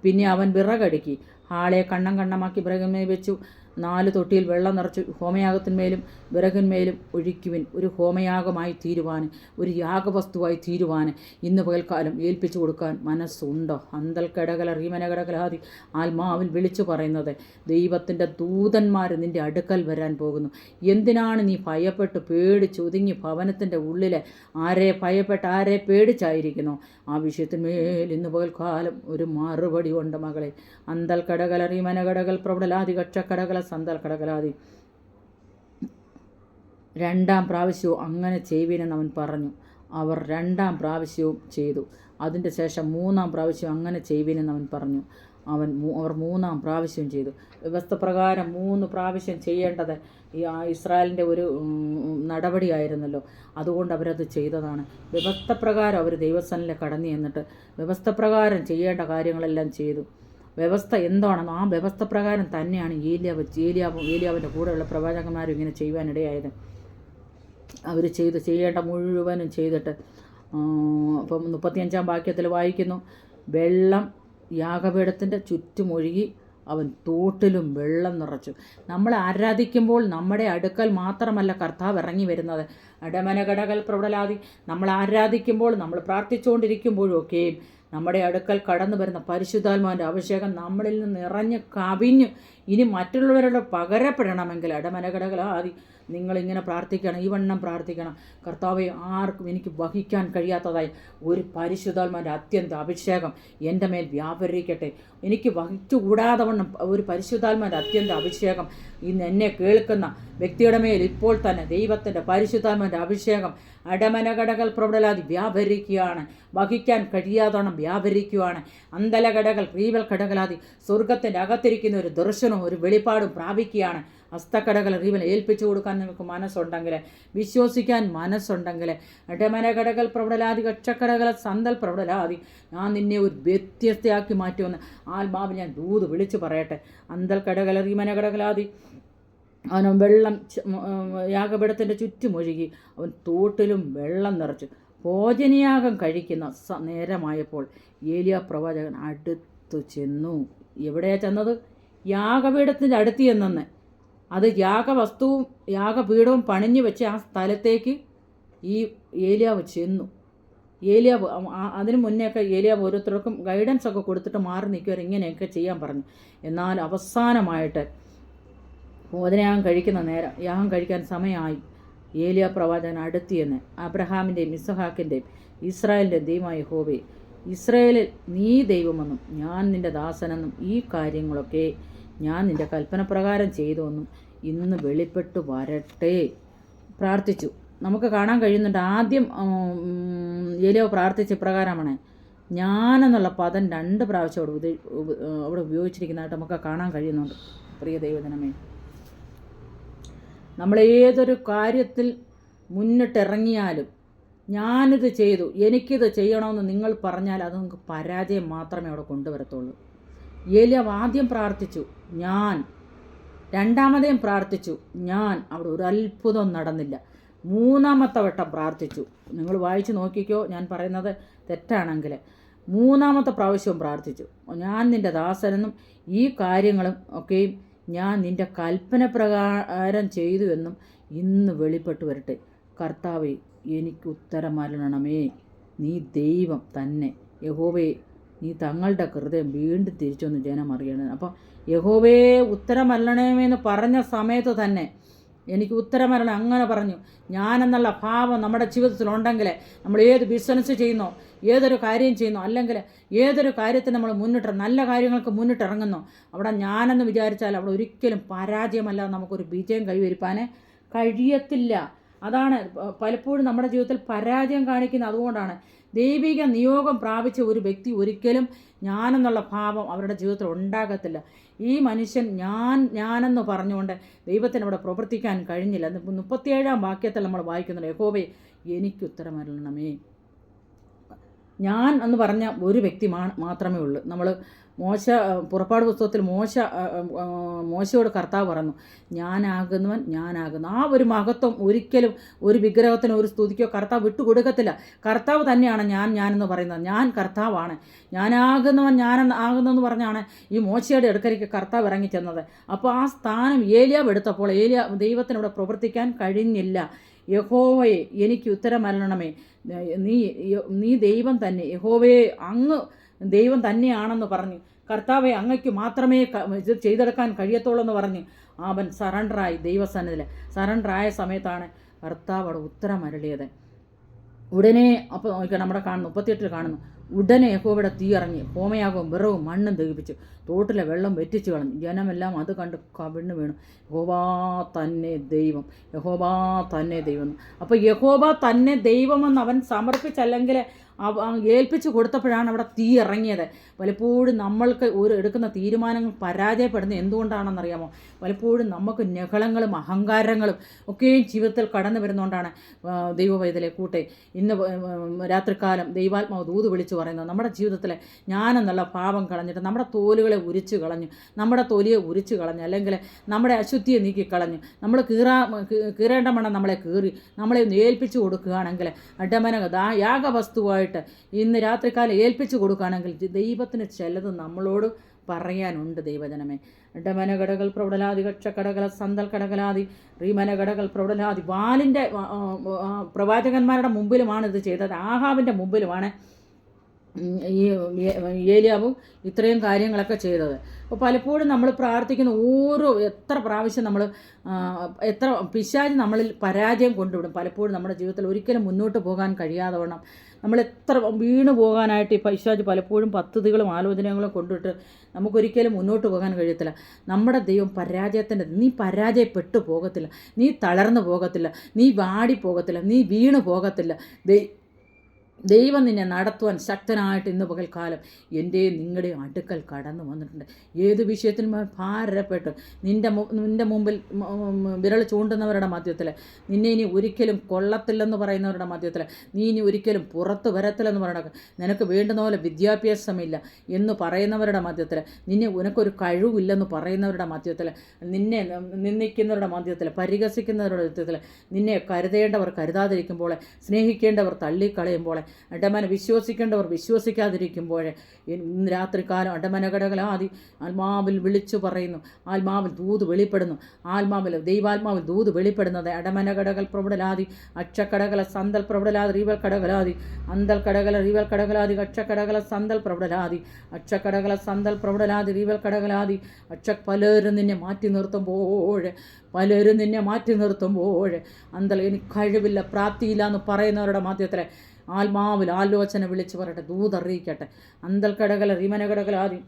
പിന്നെ അവൻ വിറകടുക്കി ആളെ കണ്ണമാക്കി വിറകിന്മേൽ വെച്ചു. 4 തൊട്ടിയിൽ വെള്ളം നിറച്ച് ഹോമയാഗത്തിന്മേലും വിറകിന്മേലും ഒഴിക്കുവിൻ. ഒരു ഹോമയാഗമായി തീരുവാൻ, ഒരു യാഗവസ്തുവായി തീരുവാൻ ഇന്ന് പകൽക്കാലം ഏൽപ്പിച്ചു കൊടുക്കാൻ മനസ്സുണ്ടോ? അന്തൽക്കടകല റീമനകടകലാദി ആത്മാവിൽ വിളിച്ചു പറയുന്നത്, ദൈവത്തിൻ്റെ ദൂതന്മാർ നിൻ്റെ അടുക്കൽ വരാൻ പോകുന്നു. എന്തിനാണ് നീ ഭയപ്പെട്ട് പേടിച്ചൊതുങ്ങി ഭവനത്തിൻ്റെ ഉള്ളിൽ ആരെ ഭയപ്പെട്ട് ആരെ പേടിച്ചായിരിക്കുന്നു? ആ വിഷയത്തിന്മേൽ ഇന്ന് പകൽക്കാലം ഒരു മറുപടി ഉണ്ട് മകളെ. അന്തൽക്കടകല റീമനകടകൾ പ്രബലാദി കക്ഷക്കടകല സന്തൽ കടകലാദി. 2ാം പ്രാവശ്യവും അങ്ങനെ ചെയ്യുവിനെന്ന് അവൻ പറഞ്ഞു. അവർ 2ാം പ്രാവശ്യവും ചെയ്തു. അതിൻ്റെ ശേഷം 3ാം പ്രാവശ്യം അങ്ങനെ ചെയ്യുവിനെന്ന് അവൻ പറഞ്ഞു. അവർ 3ാം പ്രാവശ്യം ചെയ്തു. വ്യവസ്ഥ പ്രകാരം 3 പ്രാവശ്യം ചെയ്യേണ്ടത് ഈ ഇസ്രായേലിൻ്റെ ഒരു നടപടിയായിരുന്നല്ലോ. അതുകൊണ്ട് അവരത് ചെയ്തതാണ്. വ്യവസ്ഥ പ്രകാരം അവർ ദൈവസന്നിധിയിൽ കടന്നു ചെന്നിട്ട് വ്യവസ്ഥ പ്രകാരം ചെയ്യേണ്ട കാര്യങ്ങളെല്ലാം ചെയ്തു. വ്യവസ്ഥ എന്താണെന്നോ ആ വ്യവസ്ഥ പ്രകാരം തന്നെയാണ് ഏലിയാവിൻ്റെ കൂടെയുള്ള പ്രവാചകന്മാരും ഇങ്ങനെ ചെയ്യുവാനിടയായത്. അവർ ചെയ്യേണ്ട മുഴുവനും ചെയ്തിട്ട് അപ്പം 35 വാക്യത്തിൽ വായിക്കുന്നു, വെള്ളം യാഗപീഠത്തിൻ്റെ ചുറ്റുമൊഴുകി അവൻ തോട്ടിലും വെള്ളം നിറച്ചു. നമ്മൾ ആരാധിക്കുമ്പോൾ നമ്മുടെ അടുക്കൽ മാത്രമല്ല കർത്താവ് ഇറങ്ങി വരുന്നത്. അടമനകടകൽ പ്രബലാതി നമ്മൾ ആരാധിക്കുമ്പോൾ, നമ്മൾ പ്രാർത്ഥിച്ചുകൊണ്ടിരിക്കുമ്പോഴൊക്കെയും നമ്മുടെ അടുക്കൽ കടന്നു വരുന്ന പരിശുദ്ധാത്മാവിൻ്റെ അഭിഷേകം നമ്മളിൽ നിന്ന് നിറഞ്ഞ് കവിഞ്ഞ് ഇനി മറ്റുള്ളവരോട് പകരപ്പെടണമെങ്കിൽ അടമനകടകളാതി നിങ്ങളിങ്ങനെ പ്രാർത്ഥിക്കണം, ഈ വണ്ണം പ്രാർത്ഥിക്കണം. കർത്താവെ, ആർക്കും എനിക്ക് വഹിക്കാൻ കഴിയാത്തതായി ഒരു പരിശുദ്ധാത്മാവിൻ്റെ അത്യന്ത അഭിഷേകം എൻ്റെ മേൽ വ്യാപരിക്കട്ടെ. എനിക്ക് വഹിച്ചുകൂടാതെ വണ്ണം ഒരു പരിശുദ്ധാത്മാവിൻ്റെ അത്യന്ത അഭിഷേകം ഇന്ന് എന്നെ കേൾക്കുന്ന വ്യക്തിയുടെ മേൽ ഇപ്പോൾ തന്നെ ദൈവത്തിൻ്റെ പരിശുദ്ധാത്മാവിൻ്റെ അഭിഷേകം അടമനകടകൾ പ്രബലാതി വ്യാപരിക്കുകയാണ്. വഹിക്കാൻ കഴിയാതോണം വ്യാപരിക്കുകയാണ്. അന്തലകടകൾ റീവൽ കടകളാതി സ്വർഗത്തിൻ്റെ അകത്തിരിക്കുന്ന ഒരു ദർശനവും ഒരു വെളിപ്പാടും പ്രാപിക്കുകയാണ്. ഹസ്തക്കടകൾ റീവൽ ഏൽപ്പിച്ചു കൊടുക്കാൻ നിങ്ങൾക്ക് മനസ്സുണ്ടെങ്കിൽ, വിശ്വസിക്കാൻ മനസ്സുണ്ടെങ്കിൽ, അടമനകടകൾ പ്രബലാതി കക്ഷക്കടകൾ സന്തൽ പ്രബലാതി ഞാൻ നിന്നെ ഒരു വ്യത്യസ്തയാക്കി മാറ്റുമെന്ന് ആത്മാവ് ഞാൻ ദൂത് വിളിച്ചു പറയട്ടെ. അന്തൽ കടകൾ റീമനകടകളാതി അവൻ വെള്ളം യാഗപീഠത്തിൻ്റെ ചുറ്റുമൊഴുകി അവൻ തോട്ടിലും വെള്ളം നിറച്ചു. ഭോജനയാഗം കഴിക്കുന്ന നേരമായപ്പോൾ ഏലിയ പ്രവാചകൻ അടുത്തു ചെന്നു. എവിടെയാണ് ചെന്നത്? യാഗപീഠത്തിൻ്റെ അടുത്ത് ചെന്നെന്ന്. അത് യാഗവസ്തുവും യാഗപീഠവും പണിഞ്ഞു വെച്ച് ആ സ്ഥലത്തേക്ക് ഈ ഏലിയാവ് ചെന്നു. ഏലിയാവ് അതിന് മുന്നേയൊക്കെ ഏലിയാവ് ഓരോരുത്തർക്കും ഗൈഡൻസ് ഒക്കെ കൊടുത്തിട്ട് മാറി നിൽക്കുവർ, ഇങ്ങനെയൊക്കെ ചെയ്യാൻ പറഞ്ഞു. എന്നാൽ അവസാനമായിട്ട് ഭോജനയാഗം കഴിക്കുന്ന നേരം, യാഗം കഴിക്കാൻ സമയമായി. ഏലിയ പ്രവാചകൻ അടുത്തിയെന്ന് അബ്രഹാമിൻ്റെയും ഇസ്ഹാക്കിൻ്റെയും ഇസ്രായേലിൻ്റെയും ദൈവമായ യഹോവേ, ഇസ്രായേലിൽ നീ ദൈവമെന്നും ഞാൻ നിൻ്റെ ദാസനെന്നും ഈ കാര്യങ്ങളൊക്കെ ഞാൻ നിൻ്റെ കൽപ്പനപ്രകാരം ചെയ്തുവെന്നും ഇന്ന് വെളിപ്പെട്ടു വരട്ടെ. പ്രാർത്ഥിച്ചു. നമുക്ക് കാണാൻ കഴിയുന്നുണ്ട്. ആദ്യം ഏലിയാവ് പ്രാർത്ഥിച്ച പ്രകാരമാണ്. ഞാനെന്നുള്ള പദം 2 പ്രാവശ്യം അവിടെ ഉപയോഗിച്ചിരിക്കുന്നതായിട്ട് നമുക്ക് കാണാൻ കഴിയുന്നുണ്ട്. പ്രിയ ദൈവജനമേ, നമ്മളേതൊരു കാര്യത്തിൽ മുന്നിട്ടിറങ്ങിയാലും ഞാനിത് ചെയ്തു, എനിക്കിത് ചെയ്യണമെന്ന് നിങ്ങൾ പറഞ്ഞാൽ അത് നിങ്ങൾക്ക് പരാജയം മാത്രമേ അവിടെ കൊണ്ടുവരത്തുള്ളൂ. ഏലിയാവ് ആദ്യം പ്രാർത്ഥിച്ചു ഞാൻ, രണ്ടാമതേയും പ്രാർത്ഥിച്ചു ഞാൻ. അവിടെ ഒരു അത്ഭുതം നടന്നില്ല. 3-ാമത്തെ വട്ടം പ്രാർത്ഥിച്ചു. നിങ്ങൾ വായിച്ച് നോക്കിക്കോ, ഞാൻ പറയുന്നത് തെറ്റാണെങ്കിൽ. 3-ാമത്തെ പ്രാവശ്യവും പ്രാർത്ഥിച്ചു, ഞാൻ നിൻ്റെ ദാസനെന്നും ഈ കാര്യങ്ങളും ഒക്കെയും ഞാൻ നിൻ്റെ കൽപ്പന പ്രകാരം ചെയ്തു എന്നും ഇന്ന് വെളിപ്പെട്ടു വരട്ടെ. കർത്താവേ, എനിക്ക് ഉത്തരമരുളണമേ. നീ ദൈവം തന്നെ. യഹോവേ, നീ തങ്ങളുടെ ഹൃദയം വീണ്ടും തിരിച്ചൊന്ന് ജനം അറിയണം. അപ്പോൾ യഹോവേ ഉത്തരമരണമേന്ന് പറഞ്ഞ സമയത്ത് തന്നെ എനിക്ക് ഉത്തരമരണം അങ്ങനെ പറഞ്ഞു. ഞാനെന്നുള്ള ഭാവം നമ്മുടെ ജീവിതത്തിലുണ്ടെങ്കിൽ, നമ്മൾ ഏത് ബിസിനസ് ചെയ്യുന്നോ, ഏതൊരു കാര്യം ചെയ്യുന്നോ, അല്ലെങ്കിൽ ഏതൊരു കാര്യത്തിന് നമ്മൾ നല്ല കാര്യങ്ങൾക്ക് മുന്നിട്ടിറങ്ങുന്നോ, അവിടെ ഞാനെന്ന് വിചാരിച്ചാൽ അവിടെ ഒരിക്കലും പരാജയമല്ലാതെ നമുക്കൊരു വിജയം കൈവരിപ്പാൻ കഴിയത്തില്ല. അതാണ് പലപ്പോഴും നമ്മുടെ ജീവിതത്തിൽ പരാജയം കാണിക്കുന്നത്. അതുകൊണ്ടാണ് ദൈവിക നിയോഗം പ്രാപിച്ച ഒരു വ്യക്തി ഒരിക്കലും ഞാനെന്നുള്ള ഭാവം അവരുടെ ജീവിതത്തിൽ ഉണ്ടാകത്തില്ല. ഈ മനുഷ്യൻ ഞാനെന്ന് പറഞ്ഞുകൊണ്ട് ദൈവത്തിന് അവിടെ പ്രവർത്തിക്കാൻ കഴിഞ്ഞില്ല. 37-ാം വാക്യത്തിൽ നമ്മൾ വായിക്കുന്നുണ്ട്, യഹോവേ എനിക്ക് ഉത്തരമരുളണമേ. ഞാൻ എന്ന് പറഞ്ഞ ഒരു വ്യക്തി മാത്രമേ ഉള്ളൂ. നമ്മൾ പുറപ്പാട് പുസ്തകത്തിൽ മോശയോട് കർത്താവ് പറഞ്ഞു, ഞാനാകുന്നവൻ ഞാനാകുന്നു. ആ ഒരു മഹത്വം ഒരിക്കലും ഒരു വിഗ്രഹത്തിനോ ഒരു സ്തുതിക്കോ കർത്താവ് വിട്ടുകൊടുക്കത്തില്ല. കർത്താവ് തന്നെയാണ് ഞാനെന്ന് പറയുന്നത്. ഞാൻ കർത്താവാണ്, ഞാനാകുന്നവൻ ആകുന്നെന്ന് പറഞ്ഞാണ് ഈ മോശയുടെ അടുക്കലേക്ക് കർത്താവ് ഇറങ്ങി ചെന്നത്. അപ്പോൾ ആ സ്ഥാനം ഏലിയാവ് എടുത്തപ്പോൾ ദൈവത്തിനവിടെ പ്രവർത്തിക്കാൻ കഴിഞ്ഞില്ല. യഹോവയെ എനിക്ക് ഉത്തരമരുളണമേ. നീ ദൈവം തന്നെ. യഹോവയെ അങ്ങ് ദൈവം തന്നെയാണെന്ന് പറഞ്ഞ്, കർത്താവെ അങ്ങയ്ക്ക് മാത്രമേ ഇത് ചെയ്തെടുക്കാൻ കഴിയത്തുള്ളൂ എന്ന് പറഞ്ഞ് അവൻ സറണ്ടറായി. ദൈവസന്നിധിയിൽ സറണ്ടറായ സമയത്താണ് കർത്താവ് അവിടെ ഉത്തരമരുളിയത്. ഉടനെ അപ്പോൾ നമ്മുടെ 38 കാണുന്നു, ഉടനെ യഹോവയുടെ തീ ഇറങ്ങി ഹോമയാകവും വിറവും മണ്ണും ദഹിപ്പിച്ചു, തോട്ടിലെ വെള്ളം വെറ്റിച്ചു കളഞ്ഞു. ജനമെല്ലാം അത് കണ്ട് കവിണ്ണു വീണു. യഹോവ തന്നെ ദൈവം, യഹോവ തന്നെ ദൈവം. അപ്പോൾ യഹോവ തന്നെ ദൈവമെന്ന് അവൻ സമർപ്പിച്ചല്ലെങ്കിൽ ഏൽപ്പിച്ചു കൊടുത്തപ്പോഴാണ് അവിടെ തീ ഇറങ്ങിയത്. പലപ്പോഴും നമ്മൾക്ക് എടുക്കുന്ന തീരുമാനങ്ങൾ പരാജയപ്പെടുന്നത് എന്തുകൊണ്ടാണെന്നറിയാമോ? പലപ്പോഴും നമുക്ക് ഞകളങ്ങളും അഹങ്കാരങ്ങളും ഒക്കെയും ജീവിതത്തിൽ കടന്നു വരുന്നതുകൊണ്ടാണ്. ദൈവവൈതലെ കൂട്ടെ, ഇന്ന് രാത്രികാലം ദൈവാത്മാവ് ദൂത് വിളിച്ചു പറയുന്നത്, നമ്മുടെ ജീവിതത്തിലെ ഞാനെന്നുള്ള പാപം കളഞ്ഞിട്ട് നമ്മുടെ തോലുകളെ ഉരിച്ചു കളഞ്ഞു, നമ്മുടെ തൊലിയെ ഉരിച്ചു കളഞ്ഞു, അല്ലെങ്കിൽ നമ്മുടെ അശുദ്ധിയെ നീക്കിക്കളഞ്ഞു, നമ്മൾ കീറേണ്ട മണ്ണം നമ്മളെ കീറി നമ്മളെ ഏൽപ്പിച്ചു കൊടുക്കുകയാണെങ്കിൽ, യാഗവസ്തുവായിട്ട് ഇന്ന് രാത്രികാലം ഏൽപ്പിച്ചു കൊടുക്കുകയാണെങ്കിൽ ദൈവത്തിന് ചിലത് നമ്മളോട് പറയാനുണ്ട്. ദൈവജനമേ, ഇടമനകടകൾ പ്രൗഢലാതി കക്ഷക്കടകല സന്തൽ കടകലാതി റീമനകടകൾ പ്രൗഢലാതി. ബാലിൻ്റെ പ്രവാചകന്മാരുടെ മുമ്പിലുമാണ് ഇത് ചെയ്തത്, ആഹാബിൻ്റെ മുമ്പിലുമാണ് ഈ ഏലിയാവും ഇത്രയും കാര്യങ്ങളൊക്കെ ചെയ്തത്. അപ്പോൾ പലപ്പോഴും നമ്മൾ പ്രാർത്ഥിക്കുന്ന എത്ര പ്രാവശ്യം നമ്മൾ പിശാച് നമ്മളിൽ പരാജയം കൊണ്ടുവിടും. പലപ്പോഴും നമ്മുടെ ജീവിതത്തിൽ ഒരിക്കലും മുന്നോട്ട് പോകാൻ കഴിയാതെ വണ്ണം നമ്മൾ എത്ര വീണു പോകാനായിട്ട് ഈ പിശാച് പലപ്പോഴും പദ്ധതികളും ആലോചനകളും കൊണ്ടിട്ട് നമുക്കൊരിക്കലും മുന്നോട്ട് പോകാൻ കഴിയത്തില്ല. നമ്മുടെ ദൈവം നീ പരാജയപ്പെട്ടു പോകത്തില്ല, നീ തളർന്നു പോകത്തില്ല, നീ വാടിപ്പോകത്തില്ല, നീ വീണു പോകത്തില്ല. ദൈവം നിന്നെ നടത്തുവാൻ ശക്തനായിട്ട് ഇന്ന് പകൽക്കാലം എൻ്റെയും നിങ്ങളുടെയും അടുക്കൽ കടന്നു വന്നിട്ടുണ്ട്. ഏത് വിഷയത്തിനും ഭാരപ്പെട്ട് നിൻ്റെ മുമ്പിൽ വിരൽ ചൂണ്ടുന്നവരുടെ മധ്യത്തിൽ, നിന്നെ ഇനി ഒരിക്കലും കൊള്ളത്തില്ലെന്ന് പറയുന്നവരുടെ മധ്യത്തിൽ, നീ ഇനി ഒരിക്കലും പുറത്ത് വരത്തില്ലെന്ന് പറയണ, നിനക്ക് വേണ്ടുന്ന പോലെ വിദ്യാഭ്യാസമില്ല എന്ന് പറയുന്നവരുടെ മധ്യത്തിൽ, നിനക്കൊരു കഴിവില്ലെന്ന് പറയുന്നവരുടെ മധ്യത്തിൽ, നിന്നെ നിന്ദിക്കുന്നവരുടെ മധ്യത്തിൽ, പരിഹസിക്കുന്നവരുടെ മധ്യത്തിൽ, നിന്നെ കരുതേണ്ടവർ കരുതാതിരിക്കുമ്പോൾ, സ്നേഹിക്കേണ്ടവർ തള്ളിക്കളയുമ്പോൾ, വിശ്വസിക്കേണ്ടവർ വിശ്വസിക്കാതിരിക്കുമ്പോൾ, ഇന്ന് രാത്രികാലം അടമനകടകളാതി ആത്മാവിൽ വിളിച്ചു പറയുന്നു, ആത്മാവിൽ ദൂത് വെളിപ്പെടുന്നു, ദൈവാത്മാവിൽ ദൂത് വെളിപ്പെടുന്നത്. അടമനകടകൾ പ്രൗഢലാതി അക്ഷക്കടകല സന്തൽ പ്രൗഢലാതി റീവൽ കടകലാതി അന്തൽ കടകല റീവൽ കടകലാതി അക്ഷക്കടകല സന്തൽ പ്രൗഢലാതി അക്ഷക്കടകല സന്തൽ പ്രൗഢലാതി റീവൽ കടകലാതി പലരും നിന്നെ മാറ്റി നിർത്തുമ്പോൾ അന്തൽ എനിക്ക് കഴിവില്ല, പ്രാപ്തിയില്ല എന്ന് പറയുന്നവരുടെ മധ്യത്തിൽ ആത്മാവിൽ ആലോചന വിളിച്ച് പറയട്ടെ, ദൂതറിയിക്കട്ടെ. അന്തൽക്കടകല റീമനകടകലാതി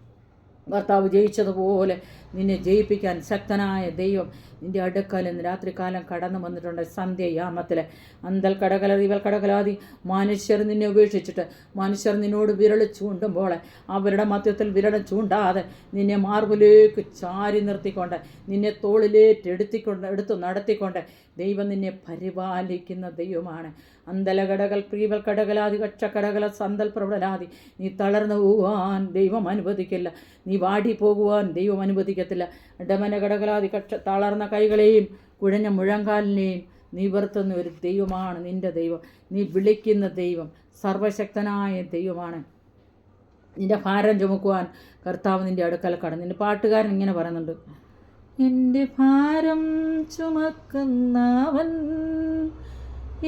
ഭർത്താവ് ജയിച്ചതുപോലെ നിന്നെ ജയിപ്പിക്കാൻ ശക്തനായ ദൈവം നിൻ്റെ അടുക്കൽ ഇന്ന് രാത്രികാലം കടന്നു വന്നിട്ടുണ്ട്. സന്ധ്യയാമത്തിൽ അന്തൽ കടകല റീവൽ കടകലാതി മനുഷ്യർ നിന്നെ ഉപേക്ഷിച്ചിട്ട്, മനുഷ്യർ നിന്നോട് വിരൽ ചൂണ്ടുമ്പോൾ അവരുടെ മധ്യത്തിൽ വിരൽ ചൂണ്ടാതെ നിന്നെ മാർബിലേക്ക് ചാരി നിർത്തിക്കൊണ്ട്, നിന്നെ എടുത്തു നടത്തിക്കൊണ്ട് ദൈവം നിന്നെ പരിപാലിക്കുന്ന ദൈവമാണ്. അന്തലകടകൾ പ്രീവൽ കടകലാതി കക്ഷക്കടകല സന്തൽ പ്രൗഢലാതി. നീ തളർന്നു പോകാൻ ദൈവം അനുവദിക്കില്ല, നീ വാടിപ്പോകുവാൻ ദൈവം അനുവദിക്കത്തില്ല. ഇടമനകടകലാതി തളർന്ന കൈകളെയും കുഴഞ്ഞ മുഴങ്കാലിനെയും നിവർത്തുന്ന ഒരു ദൈവമാണ് നിൻ്റെ ദൈവം. നീ വിളിക്കുന്ന ദൈവം സർവശക്തനായ ദൈവമാണ്. നിൻ്റെ ഭാരം ചുമക്കുവാൻ കർത്താവ് നിൻ്റെ അടുക്കൽ കടന്നു. നിൻ്റെ പാട്ടുകാരൻ ഇങ്ങനെ പറയുന്നുണ്ട്, എൻ്റെ ഭാരം ചുമക്കുന്നവൻ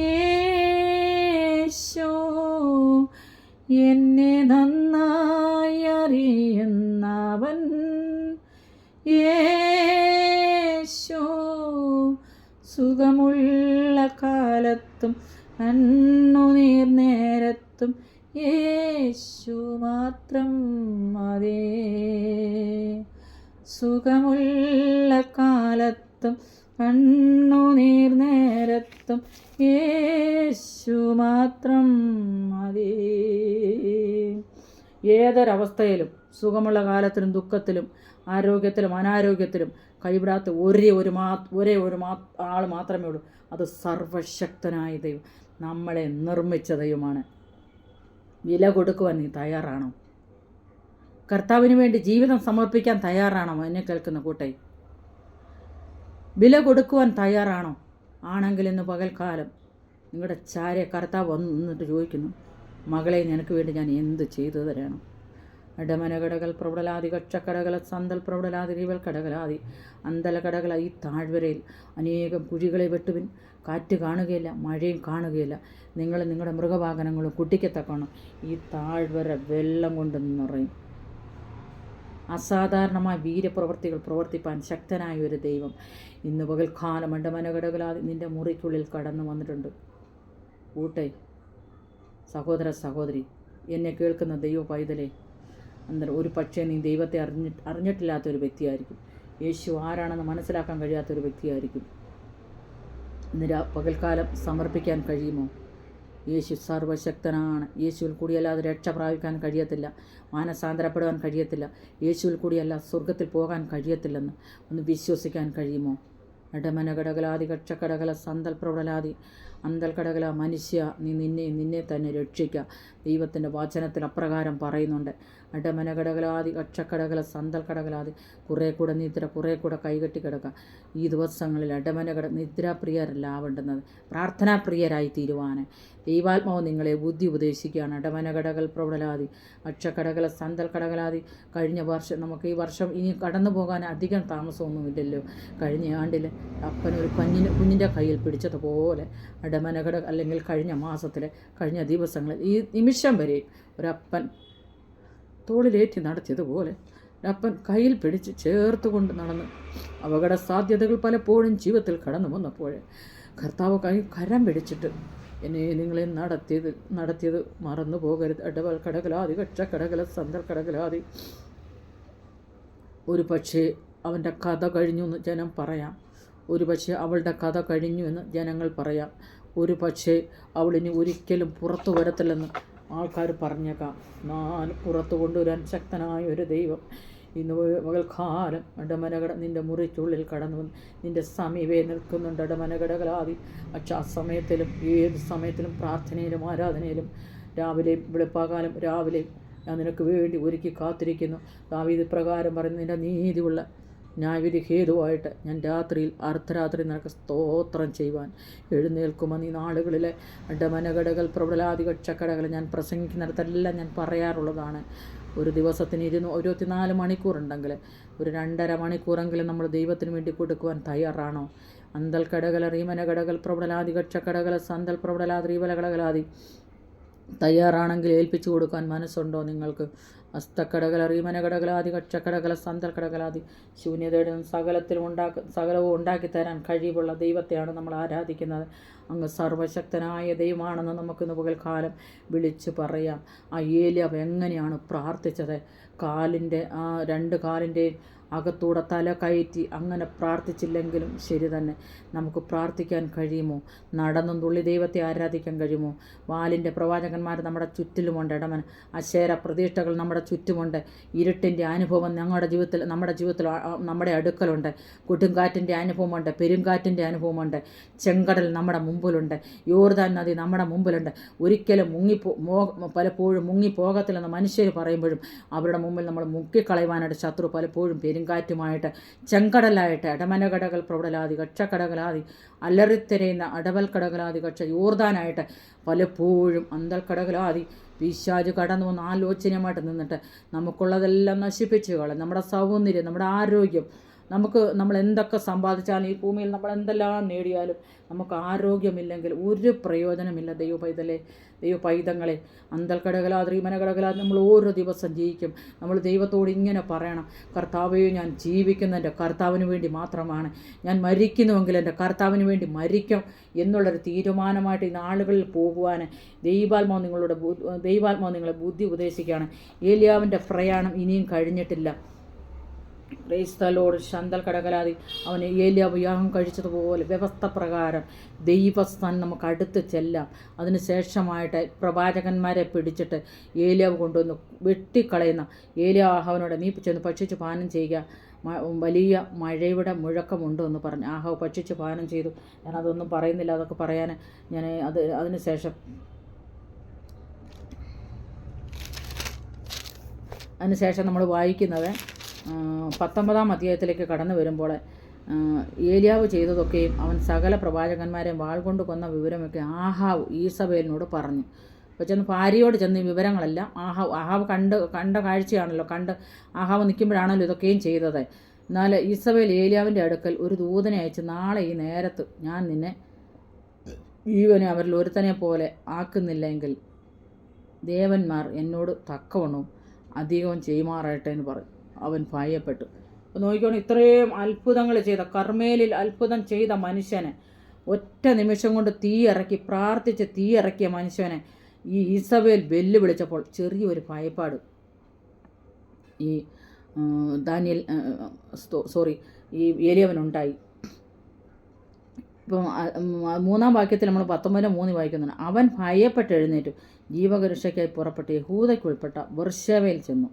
യേശോ, എന്നെ നന്നായി അറിയുന്നവൻ യേശോ, സുഖമുള്ള കാലത്തും കണ്ണുനീർ നേരത്തും യേശു മാത്രം മതി. സുഖമുള്ള കാലത്തും കണ്ണുനീർ നേരത്തും യേശു മാത്രം മതി. ഏതൊരവസ്ഥയിലും, സുഖമുള്ള കാലത്തിലും ദുഃഖത്തിലും ആരോഗ്യത്തിലും അനാരോഗ്യത്തിലും കൈവിടാത്ത ഒരേ ഒരു ആൾ മാത്രമേ ഉള്ളൂ. അത് സർവശക്തനായ ദൈവം, നമ്മളെ നിർമ്മിച്ച ദൈവമാണ്. വില കൊടുക്കുവാൻ നീ തയ്യാറാണോ? കർത്താവിന് വേണ്ടി ജീവിതം സമർപ്പിക്കാൻ തയ്യാറാണോ? എന്നെ കേൾക്കുന്ന കൂട്ടായി, വില കൊടുക്കുവാൻ തയ്യാറാണോ? ആണെങ്കിൽ ഇന്ന് പകൽക്കാലം നിങ്ങളുടെ ചാരെ കർത്താവ് വന്നിട്ട് ചോദിക്കുന്നു, മകളെ നിനക്ക് വേണ്ടി ഞാൻ എന്ത് ചെയ്തു തരണം? ഇടമനകടകൾ പ്രൗഢലാതി കക്ഷക്കടകല സന്തൽ പ്രൗഢലാതി റീവൽ കടകലാതി അന്തലകടകല. ഈ താഴ്വരയിൽ അനേകം കുഴികളെ വെട്ടുവിൻ. കാറ്റ് കാണുകയില്ല, മഴയും കാണുകയില്ല. നിങ്ങളുടെ മൃഗവാഹനങ്ങളും കുട്ടിക്കത്തക്കണം. ഈ താഴ്വര വെള്ളം കൊണ്ട് നിറയും. അസാധാരണമായ വീരപ്രവർത്തികൾ പ്രവർത്തിപ്പാൻ ശക്തനായ ഒരു ദൈവം ഇന്ന് പകൽക്കാലം ഇടമനകടകലാതി നിൻ്റെ മുറിക്കുള്ളിൽ കടന്നു വന്നിട്ടുണ്ട്. കൂട്ടെ, സഹോദര സഹോദരി, എന്നെ കേൾക്കുന്ന ദൈവ പൈതലേ, അന്നേരം ഒരു പക്ഷേ നീ ദൈവത്തെ അറിഞ്ഞിട്ടില്ലാത്തൊരു വ്യക്തിയായിരിക്കും. യേശു ആരാണെന്ന് മനസ്സിലാക്കാൻ കഴിയാത്തൊരു വ്യക്തിയായിരിക്കും. ഇന്ന് പകൽക്കാലം സമർപ്പിക്കാൻ കഴിയുമോ? യേശു സർവശക്തനാണ്. യേശുവിൽ കൂടിയല്ലാതെ രക്ഷ പ്രാപിക്കാൻ കഴിയത്തില്ല, മാനസാന്തരപ്പെടുവാൻ കഴിയത്തില്ല. യേശുവിൽ കൂടിയല്ല സ്വർഗത്തിൽ പോകാൻ കഴിയത്തില്ലെന്ന് ഒന്ന് വിശ്വസിക്കാൻ കഴിയുമോ? ഇടമനകടകലാതി കക്ഷക്കടകല സന്തൽ പ്രബലാതി അന്തൽക്കടകല മനുഷ്യ, നീ നിന്നെ തന്നെ രക്ഷിക്കുക. ദൈവത്തിൻ്റെ വചനത്തിൽ അപ്രകാരം പറയുന്നുണ്ട്. ഇടമനകടകലാതി കക്ഷക്കടകല സന്തൽ കടകലാതി കുറേ കൂടെ നിദ്ര, കുറേ കൂടെ കൈകെട്ടി കിടക്കുക. ഈ ദിവസങ്ങളിൽ നിദ്രാപ്രിയരല്ല ആവേണ്ടുന്നത്, പ്രാർത്ഥനാപ്രിയരായി തീരുവാൻ ദൈവാത്മാവ് നിങ്ങളെ ബുദ്ധി ഉപദേശിക്കുകയാണ്. ഇടമനകടകൽ പ്രബലാതി അക്ഷക്കടകല സന്തൽ കടകലാതി. കഴിഞ്ഞ വർഷം, നമുക്ക് ഈ വർഷം ഇനി കടന്നു പോകാൻ അധികം താമസമൊന്നുമില്ലല്ലോ. കഴിഞ്ഞ ആണ്ടിൽ അപ്പനൊരു കുഞ്ഞിൻ്റെ കയ്യിൽ പിടിച്ചതുപോലെ ഇടമനകട, അല്ലെങ്കിൽ കഴിഞ്ഞ മാസത്തിൽ, കഴിഞ്ഞ ദിവസങ്ങളിൽ, ഈ നിമിഷം വരെ ഒരപ്പൻ തോളിലേറ്റി നടത്തിയതുപോലെ ഒരപ്പൻ കയ്യിൽ പിടിച്ച് ചേർത്ത് കൊണ്ട് നടന്ന് അപകട സാധ്യതകൾ പലപ്പോഴും ജീവിതത്തിൽ കടന്നു വന്നപ്പോഴേ കർത്താവ് കരം പിടിച്ചിട്ട് എന്നെ നിങ്ങളെ നടത്തിയത് മറന്നു പോകരുത്. ഇടവൽ കടകലാതി കക്ഷക്കടകല സന്തൽ കടകലാതി. ഒരു പക്ഷേ അവൻ്റെ കഥ കഴിഞ്ഞു എന്ന് ജനം പറയാം, ഒരു പക്ഷേ അവളുടെ കഥ കഴിഞ്ഞു എന്ന് ജനങ്ങൾ പറയാം, ഒരു പക്ഷേ അവളിനി ഒരിക്കലും പുറത്തു വരത്തില്ലെന്ന് ആൾക്കാർ പറഞ്ഞേക്കാം. ഞാൻ പുറത്തു കൊണ്ടുവരാൻ ശക്തനായ ഒരു ദൈവം ഇന്ന് പകൽക്കാലം നിൻ്റെ മുറിക്കുള്ളിൽ കടന്നു വന്ന് നിൻ്റെ സമീപേ നിൽക്കുന്നുണ്ട്. ഇടമനകടകലാതി ആ സമയത്തിലും ഏത് സമയത്തിലും പ്രാർത്ഥനയിലും ആരാധനയിലും രാവിലെയും വെളുപ്പാകാലം രാവിലെയും ഞാൻ നിനക്ക് വേണ്ടി ഒരുക്കി കാത്തിരിക്കുന്നു. ദാവീദ് പ്രകാരം പറയുന്ന നിൻ്റെ നീതിയുള്ള ന്യായവിധി ഹേതുവായിട്ട് ഞാൻ അർദ്ധരാത്രി നിനക്ക് സ്തോത്രം ചെയ്യുവാൻ എഴുന്നേൽക്കുമെന്ന് ഈ നാളുകളിലെ ഇടമനകടകൾ പ്രബലാതി കക്ഷക്കടകൾ ഞാൻ പ്രസംഗിക്കുന്നിടത്തെല്ലാം ഞാൻ പറയാറുള്ളതാണ്. ഒരു ദിവസത്തിന് 24 മണിക്കൂറുണ്ടെങ്കിൽ ഒരു 2.5 മണിക്കൂറെങ്കിലും നമ്മൾ ദൈവത്തിന് വേണ്ടി കൊടുക്കുവാൻ തയ്യാറാണോ? അന്തൽ കടകല റീമനകടകൾ പ്രബലാതി കക്ഷക്കടകല സന്തൽ പ്രബലാതി റീവലകടകലാതി തയ്യാറാണെങ്കിൽ ഏൽപ്പിച്ചു കൊടുക്കാൻ മനസ്സുണ്ടോ നിങ്ങൾക്ക്? അസ്തക്കടകല റീമനകടകലാതി കക്ഷക്കടകല സന്തൽ കടകലാതി. ശൂന്യതയുടെ സകലവും ഉണ്ടാക്കി തരാൻ കഴിവുള്ള ദൈവത്തെയാണ് നമ്മൾ ആരാധിക്കുന്നത്. അങ്ങ് സർവശക്തനായ ദൈവമാണെന്ന് നമുക്കിന്ന് പകൽക്കാലം വിളിച്ച് പറയാം. ആ ഏലിയാവ് എങ്ങനെയാണ് പ്രാർത്ഥിച്ചത്? ആ 2 കാലിൻ്റെയും അകത്തൂടെ തല കയറ്റി അങ്ങനെ പ്രാർത്ഥിച്ചില്ലെങ്കിലും ശരി തന്നെ, നമുക്ക് പ്രാർത്ഥിക്കാൻ കഴിയുമോ? നടന്നും തുള്ളി ദൈവത്തെ ആരാധിക്കാൻ കഴിയുമോ? വാലിൻ്റെ പ്രവാചകന്മാർ നമ്മുടെ ചുറ്റിലുമുണ്ട്. അശേര പ്രതിഷ്ഠകൾ നമ്മുടെ ചുറ്റുമുണ്ട്. ഇരുട്ടിൻ്റെ അനുഭവം നമ്മുടെ ജീവിതത്തിൽ നമ്മുടെ അടുക്കലുണ്ട്. കൊടുങ്കാറ്റിൻ്റെ അനുഭവമുണ്ട്, പെരുങ്കാറ്റിൻ്റെ അനുഭവമുണ്ട്. ചെങ്കടൽ നമ്മുടെ മുമ്പിലുണ്ട്, യോർദാൻ നദി നമ്മുടെ മുമ്പിലുണ്ട്. ഒരിക്കലും പലപ്പോഴും മുങ്ങിപ്പോകത്തില്ലെന്ന് മനുഷ്യർ പറയുമ്പോഴും അവരുടെ മുമ്പിൽ നമ്മൾ മുക്കിക്കളയുവാനായിട്ട് ശത്രു പലപ്പോഴും പെരുങ്കാറ്റുമായിട്ട്, ചെങ്കടലായിട്ട്, ഇടമനകടകൾ പ്രബലാതി കക്ഷക്കടകലാതി അലറിത്തിരയുന്ന അടവൽ കടകലാതി കക്ഷ യോർദാനായിട്ട് പലപ്പോഴും അന്തൽക്കടകലാതി പിശാച് കടന്നു വന്ന് ആലോചനയുമായിട്ട് നിന്നിട്ട് നമുക്കുള്ളതെല്ലാം നശിപ്പിച്ചു കളയും. നമ്മുടെ സൗന്ദര്യം, നമ്മുടെ ആരോഗ്യം, നമ്മൾ എന്തൊക്കെ സമ്പാദിച്ചാലും ഈ ഭൂമിയിൽ നമ്മൾ എന്തെല്ലാം നേടിയാലും നമുക്ക് ആരോഗ്യമില്ലെങ്കിൽ ഒരു പ്രയോജനമില്ല. ദൈവ പൈതങ്ങളെ അന്തൽക്കടകലാതി റീമനകടകലാതി നമ്മൾ ഓരോ ദിവസം ജീവിക്കും. നമ്മൾ ദൈവത്തോട് ഇങ്ങനെ പറയണം, കർത്താവേ, ഞാൻ ജീവിക്കുന്ന എൻ്റെ കർത്താവിന് വേണ്ടി മാത്രമാണ്, ഞാൻ മരിക്കുന്നുവെങ്കിൽ എൻ്റെ കർത്താവിന് വേണ്ടി മരിക്കും എന്നുള്ളൊരു തീരുമാനമായിട്ട് ഈ നാളുകളിൽ പോകുവാൻ ദൈവാത്മാവ് നിങ്ങളെ ബുദ്ധി ഉപദേശിക്കുകയാണ്. ഏലിയാവിൻ്റെ പ്രയാണം ഇനിയും കഴിഞ്ഞിട്ടില്ല. ക്രൈസ്തലോട് ശന്തൽ കടകലാതി അവന് ഏലിയാവ് വിവാഹം കഴിച്ചതുപോലെ വ്യവസ്ഥ പ്രകാരം ദൈവസ്ഥാനം നമുക്ക് അടുത്ത് ചെല്ലാം. അതിനുശേഷമായിട്ട് പ്രവാചകന്മാരെ പിടിച്ചിട്ട് ഏലിയാവ് കൊണ്ടുവന്ന് വെട്ടിക്കളയുന്ന ആഹാവിനോട് നീ ചെന്ന് ഭക്ഷിച്ച് പാനം ചെയ്യുക, വലിയ മഴയുടെ മുഴക്കമുണ്ടോ എന്ന് പറഞ്ഞു. ആഹാവ് ഭക്ഷിച്ച് പാനം ചെയ്തു. ഞാനതൊന്നും പറയുന്നില്ല, അതൊക്കെ പറയാൻ അതിനുശേഷം നമ്മൾ വായിക്കുന്നത് 19-ാം അധ്യായത്തിലേക്ക് കടന്നു വരുമ്പോൾ ഏലിയാവ് ചെയ്തതൊക്കെയും അവൻ സകല പ്രവാചകന്മാരെയും വാൾ കൊണ്ട് കൊന്ന വിവരമൊക്കെ ആഹാവ് ഈസബേലിനോട് പറഞ്ഞു. അപ്പോൾ ചെന്ന് ഭാര്യയോട് ചെന്ന് ഈ വിവരങ്ങളെല്ലാം ആഹാവ് കണ്ട കാഴ്ചയാണല്ലോ, ആഹാവ് നിൽക്കുമ്പോഴാണല്ലോ ഇതൊക്കെയും ചെയ്തത്. എന്നാൽ ഈസബേൽ ഏലിയാവിൻ്റെ അടുക്കൽ ഒരു ദൂതനെ അയച്ച്, നാളെ ഈ നേരത്ത് ഞാൻ നിന്നെ ജീവനെ അവരിൽ ഒരുത്തനെ പോലെ ആക്കുന്നില്ലെങ്കിൽ ദേവന്മാർ എന്നോട് തക്കവണ്ണവും അധികവും ചെയ്യുമാറാട്ടെ എന്ന് പറയും. അവൻ ഭയപ്പെട്ടു. നോക്കിക്കോണം, ഇത്രയും അത്ഭുതങ്ങൾ ചെയ്ത, കർമ്മേലിൽ അത്ഭുതം ചെയ്ത മനുഷ്യനെ, ഒറ്റ നിമിഷം കൊണ്ട് പ്രാർത്ഥിച്ച് തീയിറക്കിയ മനുഷ്യനെ ഈ ഈസബേൽ വെല്ലുവിളിച്ചപ്പോൾ ചെറിയൊരു ഭയപ്പാട് ഈ ഏലിയാവിനുണ്ടായി. ഇപ്പം 3-ാം വാക്യത്തിൽ നമ്മൾ 19:3 വായിക്കുന്നുണ്ട്. അവൻ ഭയപ്പെട്ട് എഴുന്നേറ്റു ജീവകരക്ഷയ്ക്കായി പുറപ്പെട്ട് യഹൂദയ്ക്കുൾപ്പെട്ട ബെർശേബയിൽ ചെന്നു.